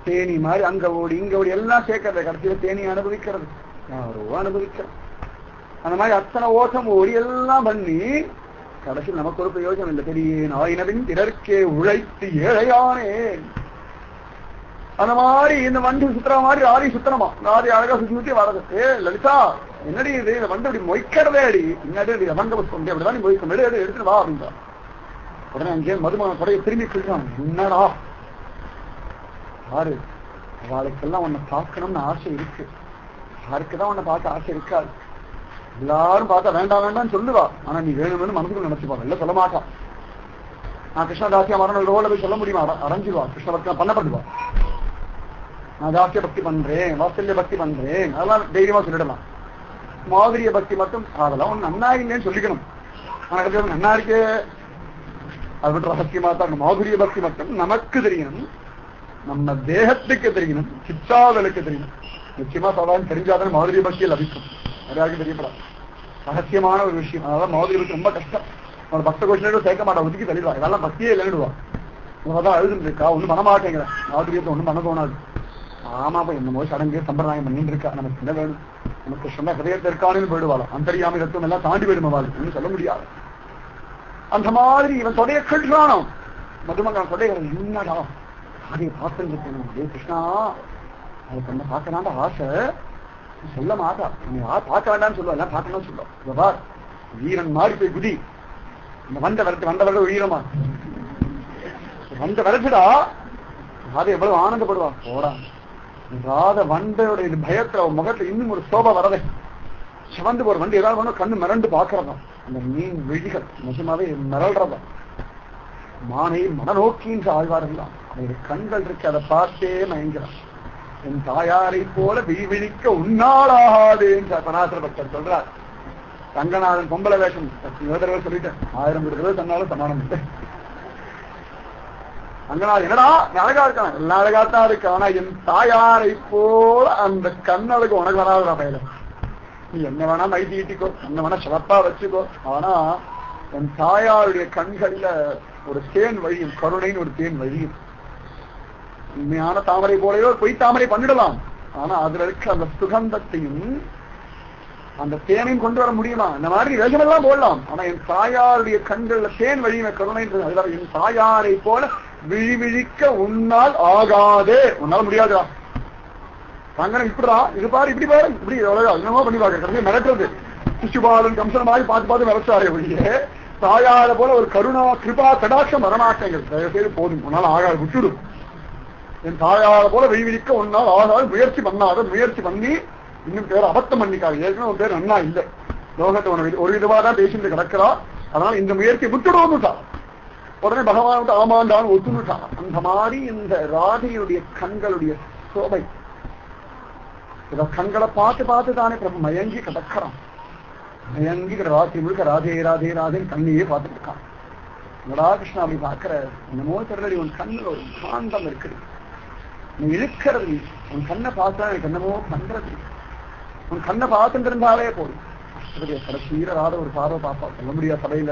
தேனி மாதிரி அங்க ஓடி இங்க ஓடி எல்லாம் சேர்க்கறது, கடைசியில தேனி அனுபவிக்கிறது, யாரோ அனுபவிக்கிறது. அந்த மாதிரி அத்தனை ஓட்டம் ஓடி எல்லாம் பண்ணி கடைசியில் நமக்கு ஒரு பிரயோஜனம் இல்லை. பெரியேன் ஆயினவின் பிறர்க்கே உழைத்து ஏழையானே. அந்த மாதிரி இந்த வண்டி சுத்துற மாதிரி ராதி சுத்தனமா, ராதி அழகா சுத்தி சுத்தி வரது. லலிதா என்னடி இது, இந்த வண்டி அப்படி மொய்க்கிறதே அடி, இன்னாடி வங்க புஷ்பம் அப்படிதான் நீ மொய்க்கும், எடுத்துட்டு வா அப்படின்றா. உடனே அங்கே மதுமான கொடையை திரும்பி சொல்றான், என்னடா யாரு அவளுக்கெல்லாம் உன்னை பார்க்கணும்னு ஆசை இருக்கு, யாருக்குதான் உன்னை பார்க்க ஆசை இருக்காது. எல்லாரும் பார்த்தா வேண்டாம் வேண்டாம்னு சொல்லுவா, ஆனா நீ வேணும்னு மனசுக்குள்ள நினைச்சுப்பாங்க, இல்ல சொல்ல மாட்டான். நான் கிருஷ்ணதாசியா மரண ரோல போய் சொல்ல முடியுமா, அரைஞ்சிருவா, கிருஷ்ண பக்தி பண்ணப்படுவா. நான் ஜாஸ்திய பக்தி பண்றேன், வாத்சல்ய பக்தி பண்றேன், அதெல்லாம் தைரியமா சொல்லிடலாம். மாதிரிய பக்தி மட்டும் அதெல்லாம் ஒண்ணு நன்னா இல்லைன்னு சொல்லிக்கணும். ஆனா நன்னா இருக்கே அது மட்டும் ரகசியமா தான். மாதுரிய பக்தி மட்டும் நமக்கு தெரியணும், நம்ம தேகத்துக்கு தெரியணும், சித்தாவலுக்கு தெரியணும். நிச்சயமா சாதாரண தெரிஞ்சாதான் மாதுரிய பக்தியை லபிக்கும், யாருக்கும் தெரியப்படாது. ரகசியமான ஒரு விஷயம், அதெல்லாம் மாதுரிய பக்தி ரொம்ப கஷ்டம். அவன் பக்த கோஷனோட சேர்க்க மாட்டான், ஒதுக்கி தள்ளிடுவா, இதெல்லாம் பக்தியே இல்லைன்னுடுவா. தான் அழுதுன்னு இருக்கா, ஒண்ணும் பண்ண மாட்டேங்கிறேன், மாதுரியத்தை ஒண்ணும் பண்ண தோணாது. ஆமாப்பா என்னமோ சடங்கு சம்பிரதாயம் பண்ணிட்டு இருக்கா, நமக்கு என்ன வேணும், நமக்கு சொன்ன ஹதயத்தை இருக்கானு போயிடுவாள், அந்தரியாமி தத்துவம் எல்லாம் தாண்டி போயிடுமாள், ஒன்னும் சொல்ல முடியாது. அந்த மாதிரி இவன் தொடைய கட்டுறானோ, மதுமகன் தொடைய என்னடா அதை பார்த்துருக்கணும், ஏ கிருஷ்ணா அதுக்கு என்ன பார்க்கலான்ற ஆசை சொல்ல மாட்டா, நீ பார்க்க வேண்டாம்னு சொல்லுவா, எல்லாம் பார்க்கணும்னு சொல்லுவா. வீரன் மாறி போய் குதி, இந்த வந்த வரட்டு வீரமா வந்த வரட்டுடா, அதை எவ்வளவு ஆனந்தப்படுவா. போடா ராத வண்டையோட இது பயத்துல முகத்துல இன்னும் ஒரு சோபை வரதை சிவந்து போற வண்டி ஏதாவது ஒண்ணு கண்ணு மிரண்டு பாக்குறதா, அந்த மீன் விழிகள் நிஜமாவே மிரள்றதா. மானை மனநோக்கின்னு ஆழ்வார்களாம், அவருடைய கண்கள் இருக்கு, அதை பார்த்தே மயங்கிறான். என் தாயாரை போல விழிவிழிக்க உன்னாளாகாதேன்னு பராசர பக்தர் சொல்றார். ரங்கநாதன் பொம்பளை வேஷம் தடவை சொல்லிட்டேன், 1000 தடவை தன்னாலும் சமானம் இல்லை. ரங்கநாதன் என்னடா அழகா இருக்கான், எல்லாம் அழகாத்தான் இருக்கு, ஆனா என் தாயாரை போல அந்த கண்ணழகு உனக்கு வராதுடா பயில. நீ என்ன வேணா மைத்தி ஈட்டிக்கோ, என்ன வேணா சிறப்பா வச்சுக்கோ, ஆனா என் தாயாருடைய கண்கள்ல ஒரு தேன் வழியும், கருணைன்னு ஒரு தேன் வழியும். உண்மையான தாமரை போலயோ பொய் தாமரை பண்ணிடலாம், ஆனா அதுல இருக்க அந்த சுகந்தத்தையும் அந்த தேனையும் கொண்டு வர முடியுமா? இந்த மாதிரி வேஷமெல்லாம் போடலாம், ஆனா என் தாயாருடைய கண்கள்ல தேன் வழியும் கருணைன்றது, அதுல என் தாயாரை போல விழிவிழிக்க உன்னால் ஆகாதே, உன்னால முடியாதுடா. ரங்கனம் இப்படிதான் இது பாரு, இப்படி பாரு, இப்படி எவ்வளவு என்னமோ பண்ணி பாக்க, கடைசி மிரட்டுறது. சிசுபாலன் கம்சனமாய் பார்த்து விளைச்சாரே ஒழிய தாயார போல ஒரு கருணா கிருபா கடாட்சம் வரமாட்டேங்கிறது. தயவு செய்து போதும், உன்னால ஆகாது, விட்டுடும். என் தாயார போல வெய்விரிக்க உன்னால் ஆகாது, முயற்சி பண்ணாத, முயற்சி பண்ணி இன்னும் பேர் அபத்தம் பண்ணிக்காது. ஏற்கனவே ஒரு பேர் நன்னா இல்லை, லோகத்தை ஒரு விதமா தான் பேசிட்டு கிடக்கிறா, அதனால இந்த முயற்சியை விட்டுடுவோம்னுட்டா. உடனே பகவான் ஆமாண்டான்னு ஒத்துனுட்டான். அந்த மாதிரி இந்த ராதையுடைய கண்களுடைய சோபை, இத கண்களை பார்த்து பார்த்து தானே பிரபு மயங்கி கிடக்கிறான். மயங்கி ராத்திரி முழுக்க ராதே ராதே ராதேன்னு கண்ணையே பார்த்துட்டு இருக்கான். என்னடா கிருஷ்ணா அப்படி பார்க்கிற, என்னமோ தெரியல, உன் கண்ணில் ஒரு காந்தம் இருக்குது, நீ இழுக்கிறது, உன் கண்ணை பார்த்தா எனக்கு என்னமோ பண்றது, உன் கண்ணை பார்த்துட்டு இருந்தாலே போதும். கடைசியில ராத ஒரு பார்வை பாப்பா, சொல்ல முடியாது சபையில.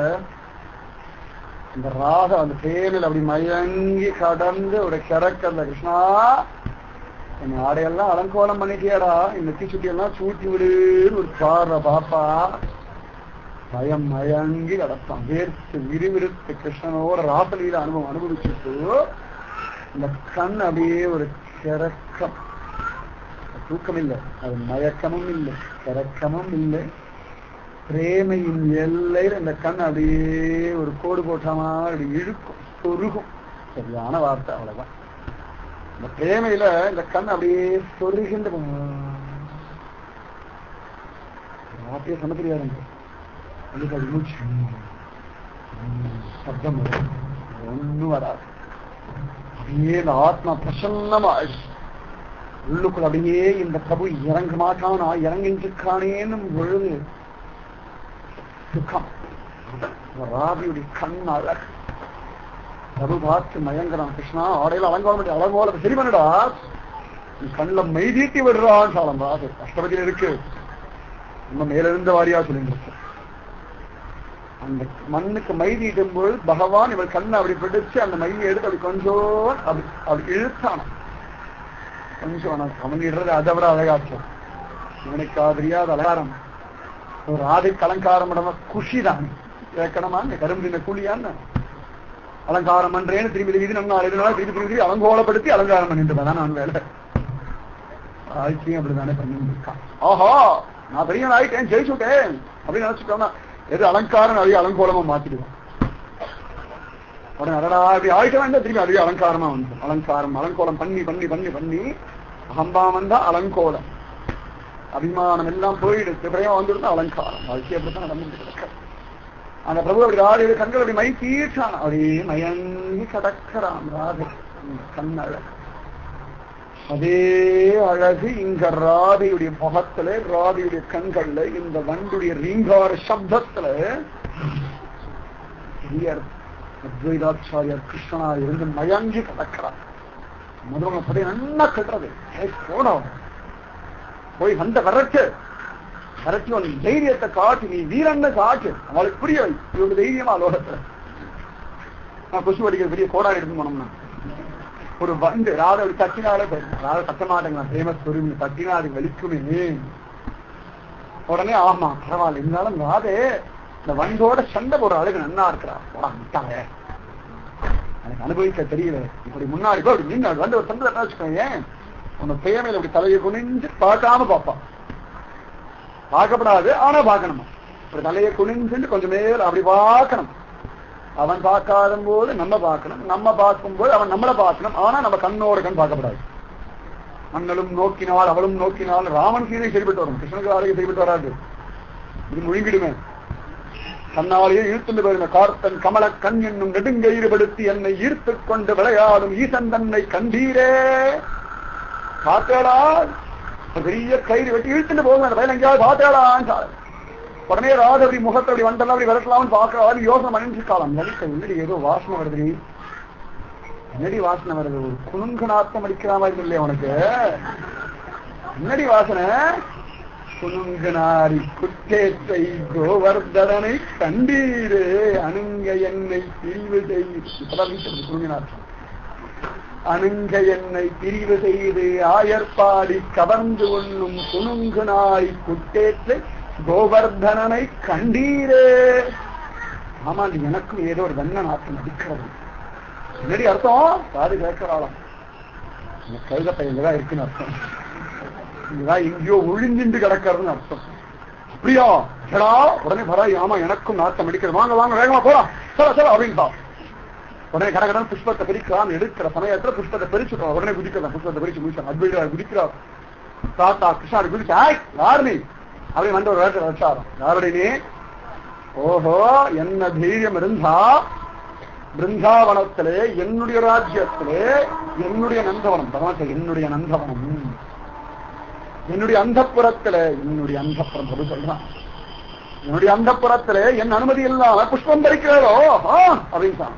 இந்த ராத அந்த தேனில் அப்படி மயங்கி கடந்து ஒரு கிறக்கல்ல, கிருஷ்ணா என் ஆடையெல்லாம் அலங்கோலம் பண்ணிட்டியாடா, இந்த சுட்டி எல்லாம் சூட்டி விடுன்னு ஒரு பார்வை பாப்பா. பயம் மயங்கி கிடப்பான், வேர்த்து விறுவிறுத்து கிருஷ்ணனோட ராசலீல அனுபவிச்சுட்டு இந்த கண் அப்படியே ஒரு கிறக்கம். தூக்கம் இல்லை, அது மயக்கமும் இல்லை, கிறக்கமும் இல்லை, பிரேமையின் எல்லையில் இந்த கண் அப்படியே ஒரு கோடு போட்டாமா அப்படி இழுக்கும், சொருகும். சரியான வார்த்தை, அவ்வளவுதான். இந்த பிரேமையில இந்த கண் அப்படியே சொருகின்ற வார்த்தையை சொன்ன தெரியாது. சப்தம் ஒன்னும் வராது. அப்படியே இந்த ஆத்மா பிரசன்னமா உள்ளுக்குள் அப்படியே இந்த பிரபு இறங்க மாட்டானா, இறங்கின்றிருக்கானேன்னு பொழுது சுகம். ராபியுடைய கண் அழகு. பிரபு பார்த்து மயங்கரான், கிருஷ்ணா ஆடையில அலங்கோலம் அலங்கோலம் சரி பண்ணுடா, நீ கண்ணுல மெய்தீட்டி விடுறான்னு சாலம் ராது. அஷ்டபதியில இருக்கு, நம்ம மேலிருந்த வாரியா சொல்லிட்டு அந்த மண்ணுக்கு மை தீட்டும் பொழுது பகவான் இவள் கண்ணை அப்படி பிடிச்சு அந்த மையை எடுத்து அப்படி கொஞ்சம் அப்படி இழுத்தான. கொஞ்சம் கமனிடுறது அதை விட அழகாச்சோம். இவனுக்கு தெரியாத அலங்காரம், ஒரு ராதைக்கு அலங்காரம் குஷிதான் கேட்கணுமா, கரும்பின கூலியான்னு அலங்காரம் பண்றேன்னு திரும்பி திரும்பி நம்ம திரும்பி திரும்பி அலங்கோலப்படுத்தி அலங்காரம் பண்ணிட்டு தான் நான் வேலை. ஆட்சியும் அப்படித்தானே பண்ணிட்டு இருக்கான். ஆஹா நான் பெரிய ஆயிட்டேன், ஜெயிச்சுட்டேன் அப்படின்னு நினைச்சுட்டோம்னா எது அலங்காரம் அதையே அலங்கோலமா மாத்திடுவோம். உடனே அதடா அப்படி ஆயிட்ட வேண்டாம், திரும்பி அதையே அலங்காரமா வந்து அலங்காரம் அலங்கோலம் பண்ணி பண்ணி பண்ணி பண்ணி அகம்பாமன் தான் அலங்கோலம், அபிமானம் எல்லாம் போயிடுச்சு, பிரயம் வந்துருந்தா அலங்காரம். வாழ்க்கை அப்படித்தான் நடந்துட்டு கிடக்க. அந்த பிரபு அப்படி ராதையோட கண்கள் அப்படி மை தீர்ச்சான், அப்படியே மயங்கி கடக்கிறான் ராதை கண்ணழகு. அதே அழகு இங்க ராதையுடைய முகத்துல, ராதையுடைய கண்கள்ல, இந்த வண்டுடைய ரீங்கார சப்தத்துல அத்வைதாச்சாரியார் கிருஷ்ணனா இருந்து மயங்கி கடக்கிறார். மதுவங்க பதவி நல்லா கட்டுறது, போனோம் போய் அந்த வரட்டு கரைச்சி உன் தைரியத்தை காட்டு, நீ வீரன்னு காட்டு, அவளுக்கு புரிய வை இவங்க தைரியமா லோகத்துல. நான் கொசு வடிக்கிற பெரிய கோடாரி எடுத்து போனோம்னா ஒரு வண்டு ராதை தட்டினாலே ராதை தட்ட மாட்டேங்க, ஃபேமஸ் சொருவி தட்டினா அது வலிக்குமே. உடனே ஆமா பரவாயில்ல, இருந்தாலும் ராதே இந்த வண்டோட சண்டை போற அழகு நன்னா இருக்கிறா, விட்டாங்க எனக்கு அனுபவிக்க தெரியல. இப்படி முன்னாடி போய் அப்படி நின்று வந்து ஒரு சண்டை வச்சுக்கோங்க, உன்னை பேமையில அப்படி தலையை குனிஞ்சு பார்க்காம பார்ப்பான். பார்க்கப்படாது ஆனா பார்க்கணுமா, ஒரு தலையை குனிஞ்சுட்டு கொஞ்சம் மேல அப்படி பார்க்கணும். அவன் பார்க்காத போது நம்ம பார்க்கணும், நம்ம பார்க்கும் போது அவன் நம்மளை பார்க்கணும். ஆனா நம்ம கண்ணோட கண் பார்க்கப்படாது. அண்ணலும் நோக்கினால் அவளும் நோக்கினால் ராமன் சீதை சரிபட்டு வரும், கிருஷ்ணனுக்கு ஆரோக்கியம் சரிபட்டு வராது, இது முழுங்கிடுமே. கண்ணாலேயே இழுத்துண்டு வருமே, கார்த்தன் கமல கண் என்னும் நெடுங்கயிறுபடுத்தி என்னை ஈர்த்துக் கொண்டு விளையாடும் ஈசன் தன்னை கண்டீரே. பார்த்தேடா பெரிய கயிறு வெட்டி இழுத்துட்டு போகும், அந்த பயில எங்கேயாவது பார்த்தேடான்னு. உடனே ராதபடி முகத்தை அப்படி வண்டெல்லாம் அப்படி விரட்டலாம்னு பார்க்கறாரு, யோசனை பண்ணிட்டு காலம் நடிக்க முன்னாடி ஏதோ வாசனை வருது, என்னடி வாசனை வருது, ஒரு குணுங்கு நாத்தம் அடிக்கிற மாதிரி இல்லையா உனக்கு, என்னடி வாசனை, குணுங்கு நாரி குற்றேற்றை கோவர்தனை கண்டீரே அணுங்க என்னை பிரிவு செய்து, இப்பதான் வீட்டு குணுங்கு நாத்தம், அணுங்க என்னை பிரிவு செய்து ஆயர்பாடி கவர்ந்து கொள்ளும் குணுங்கு நாரி குற்றேற்றை கோவர்தனனை கண்டீரே. ஆமா எனக்கும் ஏதோ ஒரு வண்ண நாட்டம் நடிக்கிறது. என்னடி அர்த்தம், காது கேட்கிறாளாம், இந்த கழுத பையன்தான் இருக்குன்னு அர்த்தம், இங்கதான் எங்கேயோ ஒழிஞ்சின்று கிடக்கிறதுன்னு அர்த்தம். பிரியா எடா உடனே வராய், ஆமா எனக்கும் நாட்டம் அடிக்கிறது, வாங்க வாங்க வேகமா போலாம் சொல்ல சொல்ல அப்படின்ட்டா. உடனே கடகடன் புஷ்பத்தை பிரிக்கலாம் எடுக்கிற சமயத்துல புஷ்பத்தை பிரிச்சுட்டோம். உடனே குதிக்கலாம், புஷ்பத்தை பிரிச்சு முடிச்சான். அத்வைதா குதிக்கிறார். தாத்தா கிருஷ்ணாரி குதிச்சு யாரு நீ அப்படின்னு வந்து ஒரு வேட்டை வச்சாரம். யாருடைய நீ? ஓஹோ என்ன தைரியம் இருந்தா பிருந்தாவனத்திலே என்னுடைய ராஜ்யத்திலே என்னுடைய நந்தவனம், பகவான் என்னுடைய நந்தவனம், என்னுடைய அந்தப்புறத்துல, என்னுடைய அந்தப்புறம் பிரபு சொல்றான், என்னுடைய அந்தப்புறத்திலே என் அனுமதி இல்லாம புஷ்பம் பறிக்கிறதோ அப்படின்னு.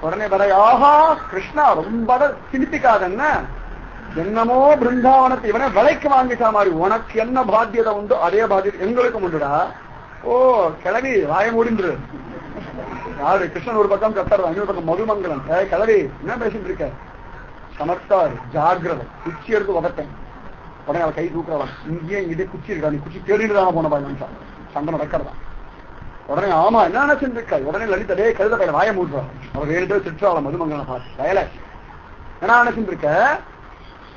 உடனே வர ஆஹா கிருஷ்ணா ரொம்ப சிந்திக்காதன்ன, என்னமோ பிருந்தாவனத்தை இவனே விலைக்கு வாங்கிட்டா மாதிரி, உனக்கு என்ன பாத்தியதை உண்டோ அதே பாத்தியத்தை எங்களுக்கும் உண்டுடா. ஓ கிளவி வாய முடிந்து யாரு கிருஷ்ணன் ஒரு பக்கம் கத்துறான், இன்னொரு பக்கம் மதுமங்கலம். கிளவி என்ன பேசிட்டு இருக்க? சமர்த்தாரு ஜாகிரதை, குச்சி எடுத்து உதட்டேன். உடனே அவள் கை தூக்குறவன், இங்கேயே இங்கே குச்சி இருக்கா, நீ குச்சி தேடிட்டு தானே போன பாய் நிமிஷம் சண்டை நடக்கிறதா. உடனே ஆமா என்ன நினைச்சுட்டு இருக்கா? உடனே லலிதே கழுத கையில வாய மூடுறான். அவள் வேறு பேர் திட்டுறாள மதுமங்கலம் பார்த்து வயல என்ன நினைச்சுட்டு இருக்க?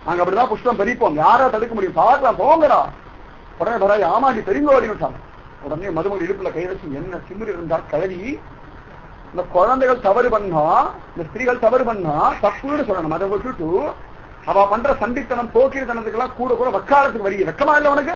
நாங்க அப்படிதான் புஷ்பம் பறிப்போம், யாரா தடுக்க முடியும், பார்க்கலாம் போங்கடா. உடனே வராய் ஆமா நீ தெரிஞ்சு ஓடிவிட்டாங்க. உடனே மதுமங்கல் இடுப்புல கை வச்சு என்ன திமிர் இருந்தா கழுவி, இந்த குழந்தைகள் தவறு பண்ணா, இந்த ஸ்திரீகள் தவறு பண்ணா தப்புன்னு சொல்லணும். அதை விட்டுட்டு அவ பண்ற சண்டித்தனம் போக்கிரித்தனத்துக்கெல்லாம் கூட கூட வக்காலத்துக்கு வரி வெக்கமா இல்லை உனக்கு?